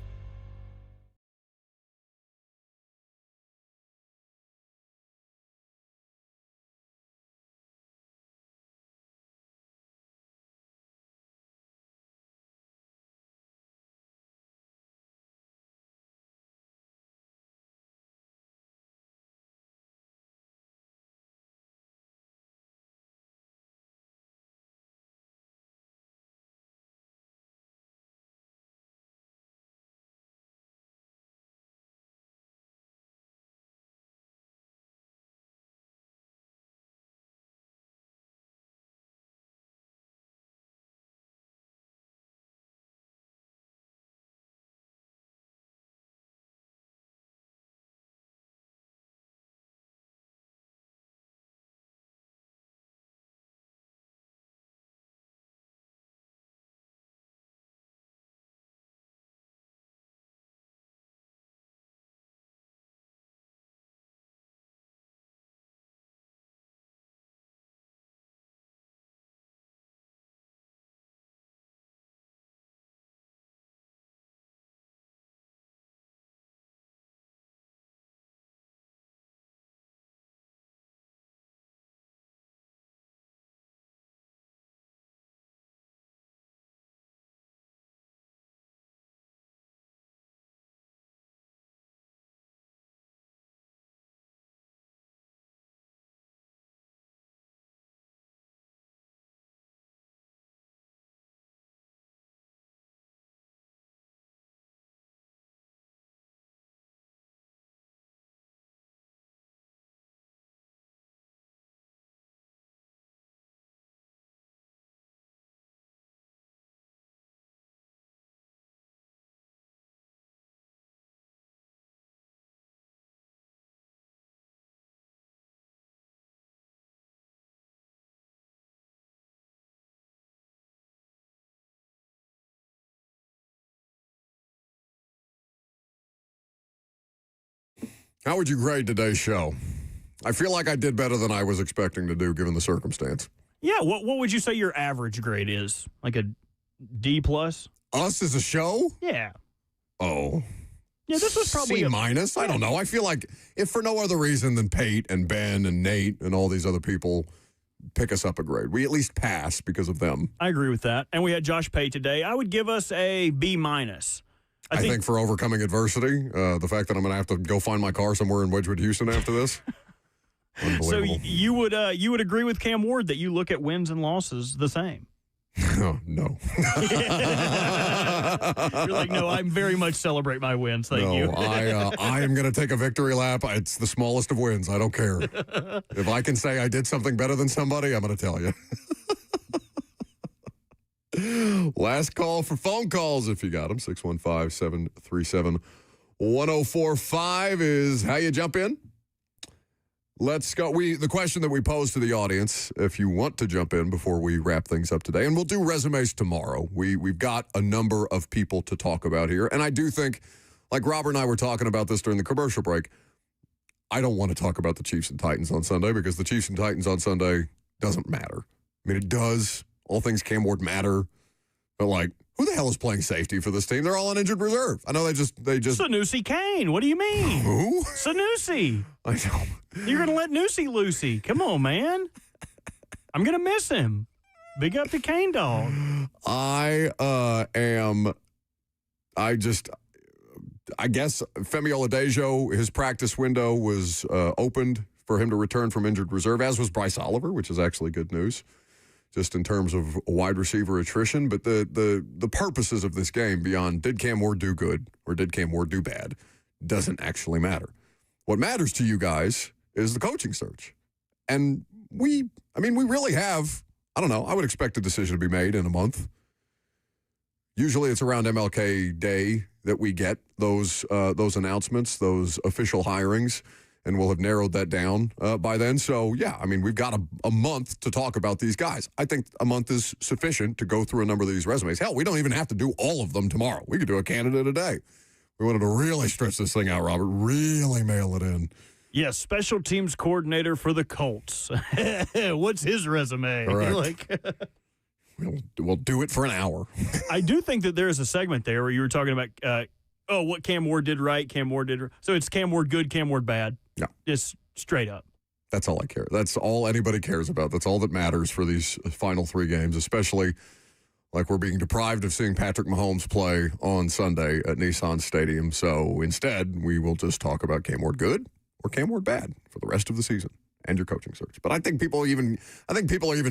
How would you grade today's show? I feel like I did better than I was expecting to do, given the circumstance. Yeah, what would you say your average grade is? Like a D+? Us as a show? Yeah. Oh. Yeah, this was probably C-. I don't know. I feel like if for no other reason than Pate and Ben and Nate and all these other people pick us up a grade, we at least pass because of them. I agree with that. And we had Josh Pate today. I would give us a B-. I think for overcoming adversity, the fact that I'm going to have to go find my car somewhere in Wedgwood, Houston after this. So you would agree with Cam Ward that you look at wins and losses the same? Oh, no. You're like, no, I very much celebrate my wins. Thank you. I am going to take a victory lap. It's the smallest of wins. I don't care. If I can say I did something better than somebody, I'm going to tell you. Last call for phone calls if you got them. 615-737-1045 is how you jump in. Let's go. The question that we posed to the audience, if you want to jump in before we wrap things up today, and we'll do resumes tomorrow. We've got a number of people to talk about here, and I do think, like Robert and I were talking about this during the commercial break, I don't want to talk about the Chiefs and Titans on Sunday because the Chiefs and Titans on Sunday doesn't matter. I mean, it does. All things Cam Ward matter, but like, who the hell is playing safety for this team? They're all on injured reserve. I know they just. Sanusi Kane. What do you mean? Who? Sanusi. I know. You're going to let Nusi Lucy. Come on, man. I'm going to miss him. Big up to Kane Dog. I guess Femi Oladejo, his practice window was opened for him to return from injured reserve, as was Bryce Oliver, which is actually good news, just in terms of wide receiver attrition. But the purposes of this game, beyond did Cam Ward do good or did Cam Ward do bad, doesn't actually matter. What matters to you guys is the coaching search. And we really have, I don't know, I would expect a decision to be made in a month. Usually it's around MLK Day that we get those announcements, those official hirings, and we'll have narrowed that down by then. So, yeah, I mean, we've got a month to talk about these guys. I think a month is sufficient to go through a number of these resumes. Hell, we don't even have to do all of them tomorrow. We could do a candidate a day. We wanted to really stretch this thing out, Robert, really mail it in. Yes, special teams coordinator for the Colts. What's his resume? Correct. We'll do it for an hour. I do think that there is a segment there where you were talking about, what Cam Ward did right, Cam Ward did right. So it's Cam Ward good, Cam Ward bad. Yeah. Just straight up. That's all I care. That's all anybody cares about. That's all that matters for these final three games, especially like we're being deprived of seeing Patrick Mahomes play on Sunday at Nissan Stadium. So instead, we will just talk about Cam Ward good or Cam Ward bad for the rest of the season and your coaching search. But I think people are even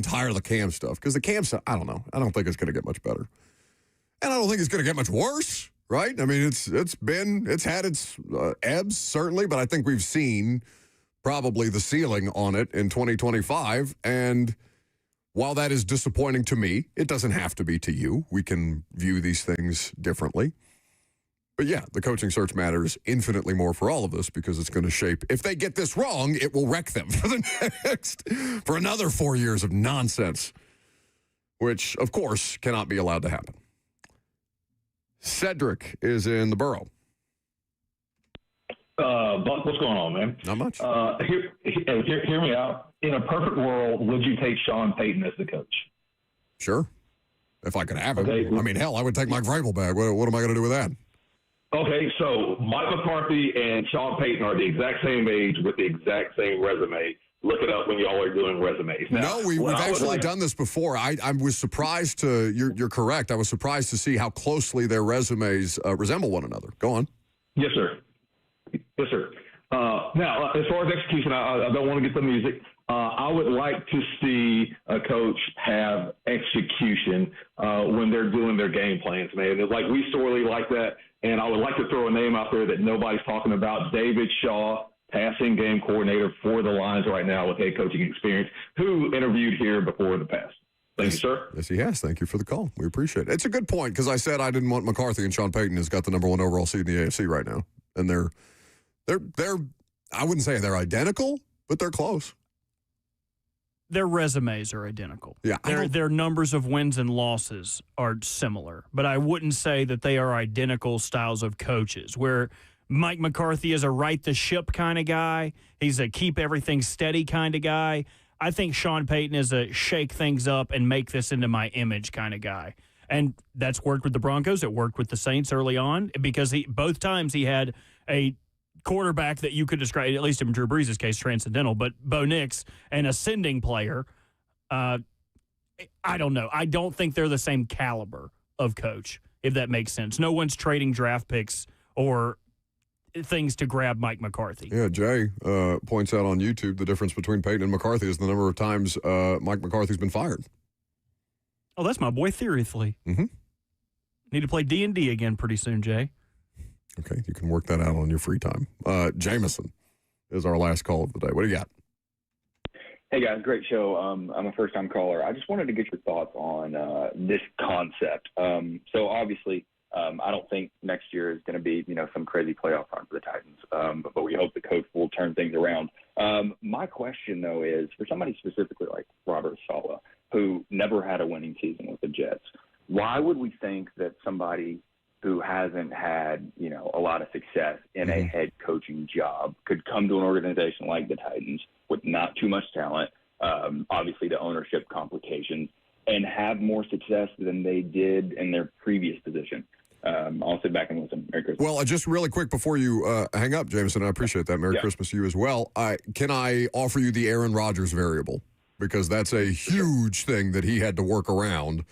tired of the Cam stuff because the Cam stuff, I don't know. I don't think it's going to get much better. And I don't think it's going to get much worse, right? I mean, it's had its ebbs, certainly, but I think we've seen probably the ceiling on it in 2025. And while that is disappointing to me, it doesn't have to be to you. We can view these things differently. But yeah, the coaching search matters infinitely more for all of us because it's going to shape. If they get this wrong, it will wreck them for another 4 years of nonsense, which, of course, cannot be allowed to happen. Cedric is in the borough. Buck, what's going on, man? Not much. Hear me out. In a perfect world, would you take Sean Payton as the coach? Sure. If I could have him. Okay. I mean, hell, I would take Mike Vrabel back. What am I going to do with that? Okay, so Mike McCarthy and Sean Payton are the exact same age with the exact same resume. Look it up when y'all are doing resumes. Now, no, we've actually done this before. I was surprised to, you're correct. I was surprised to see how closely their resumes resemble one another. Go on. Yes, sir. Yes, sir. Now, as far as execution, I don't want to get the music. I would like to see a coach have execution when they're doing their game plans, man. It's like we sorely like that. And I would like to throw a name out there that nobody's talking about, David Shaw, passing game coordinator for the Lions right now with head coaching experience, who interviewed here before in the past. Thank you, sir. Yes, he has. Thank you for the call. We appreciate it. It's a good point because I said I didn't want McCarthy, and Sean Payton has got the number one overall seed in the AFC right now. And they're I wouldn't say they're identical, but they're close. Their resumes are identical. Yeah, their numbers of wins and losses are similar, but I wouldn't say that they are identical styles of coaches. Where Mike McCarthy is a right the ship kind of guy. He's a keep everything steady kind of guy. I think Sean Payton is a shake things up and make this into my image kind of guy. And that's worked with the Broncos. It worked with the Saints early on because both times he had a quarterback that you could describe, at least in Drew Brees' case, transcendental, but Bo Nix, an ascending player. I don't know. I don't think they're the same caliber of coach, if that makes sense. No one's trading draft picks or things to grab Mike McCarthy. Yeah, Jay points out on YouTube the difference between Payton and McCarthy is the number of times Mike McCarthy's been fired. Oh, that's my boy Theorythly. Mm-hmm. Need to play D&D again pretty soon, Jay. Okay, you can work that out on your free time. Jameson is our last call of the day. What do you got? Hey, guys, great show. I'm a first-time caller. I just wanted to get your thoughts on this concept. So, obviously, I don't think next year is going to be, some crazy playoff run for the Titans, but we hope the coach will turn things around. My question, though, is for somebody specifically like Robert Saleh, who never had a winning season with the Jets, why would we think that somebody who hasn't had, a lot of success in a head coaching job could come to an organization like the Titans with not too much talent, obviously the ownership complications, and have more success than they did in their previous position? I'll sit back and listen. Merry Christmas. Well, just really quick before you hang up, Jameson, I appreciate that. Merry Christmas to you as well. Can I offer you the Aaron Rodgers variable? Because that's a huge thing that he had to work around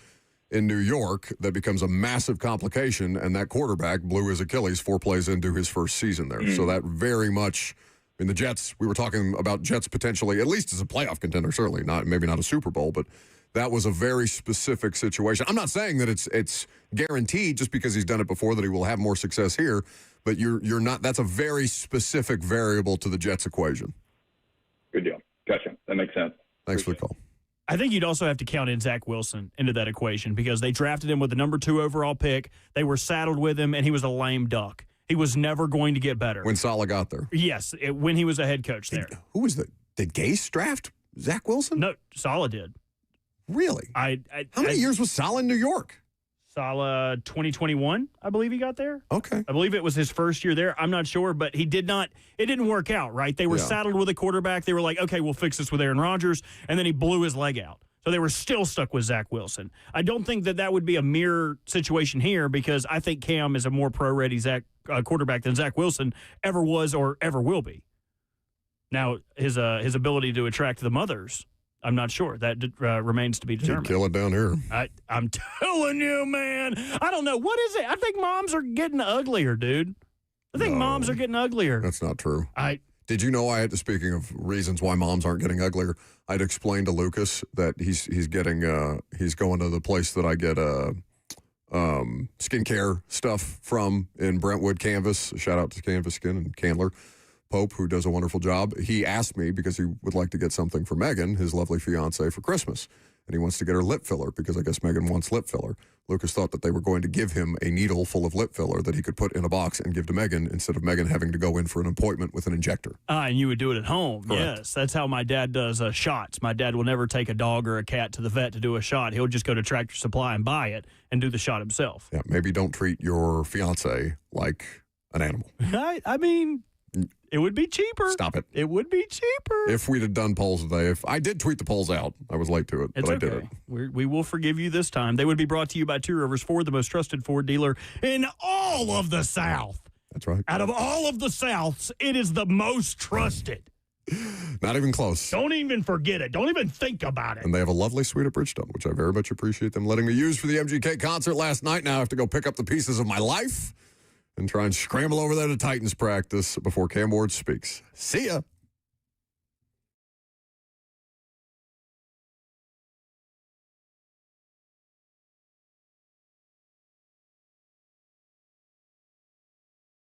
in New York that becomes a massive complication, and that quarterback blew his Achilles 4 plays into his first season there. So that very much, the Jets, we were talking about Jets potentially, at least as a playoff contender, certainly maybe not a Super Bowl, but that was a very specific situation. I'm not saying that it's guaranteed just because he's done it before that he will have more success here, but you're not. That's a very specific variable to the Jets equation. Good deal. Gotcha. That makes sense. Thanks for the call. I think you'd also have to count in Zach Wilson into that equation because they drafted him with the number 2 overall pick. They were saddled with him, and he was a lame duck. He was never going to get better. When Saleh got there? Yes, when he was a head coach there. Who was that? Did Gase draft Zach Wilson? No, Saleh did. Really? How many years was Saleh in New York? Saleh 2021, I believe he got there. Okay. I believe it was his first year there. I'm not sure, but it didn't work out, right? They were saddled with a quarterback. They were like, okay, we'll fix this with Aaron Rodgers, and then he blew his leg out. So they were still stuck with Zach Wilson. I don't think that would be a mirror situation here because I think Cam is a more pro-ready quarterback than Zach Wilson ever was or ever will be. Now, his ability to attract the mothers, I'm not sure. That remains to be determined. Kill it down here. I'm telling you, man. I don't know. What is it? I think moms are getting uglier, dude. I think moms are getting uglier. That's not true. Did you know speaking of reasons why moms aren't getting uglier, I'd explained to Lucas that he's going to the place that I get skincare stuff from in Brentwood, Canvas. Shout out to Canvas Skin and Candler Pope, who does a wonderful job. He asked me because he would like to get something for Megan, his lovely fiance, for Christmas. And he wants to get her lip filler because I guess Megan wants lip filler. Lucas thought that they were going to give him a needle full of lip filler that he could put in a box and give to Megan instead of Megan having to go in for an appointment with an injector. And you would do it at home. Correct. Yes, that's how my dad does shots. My dad will never take a dog or a cat to the vet to do a shot. He'll just go to Tractor Supply and buy it and do the shot himself. Yeah, maybe don't treat your fiance like an animal. I mean, it would be cheaper. Stop it. It would be cheaper. If we'd have done polls today, I did tweet the polls out. I was late to it, but I did it. We will forgive you this time. They would be brought to you by Two Rivers Ford, the most trusted Ford dealer in all of the South. That's right. Out of all of the Souths, it is the most trusted. Not even close. Don't even forget it. Don't even think about it. And they have a lovely suite at Bridgestone, which I very much appreciate them letting me use for the MGK concert last night. Now I have to go pick up the pieces of my life and try and scramble over there to Titans practice before Cam Ward speaks. See ya.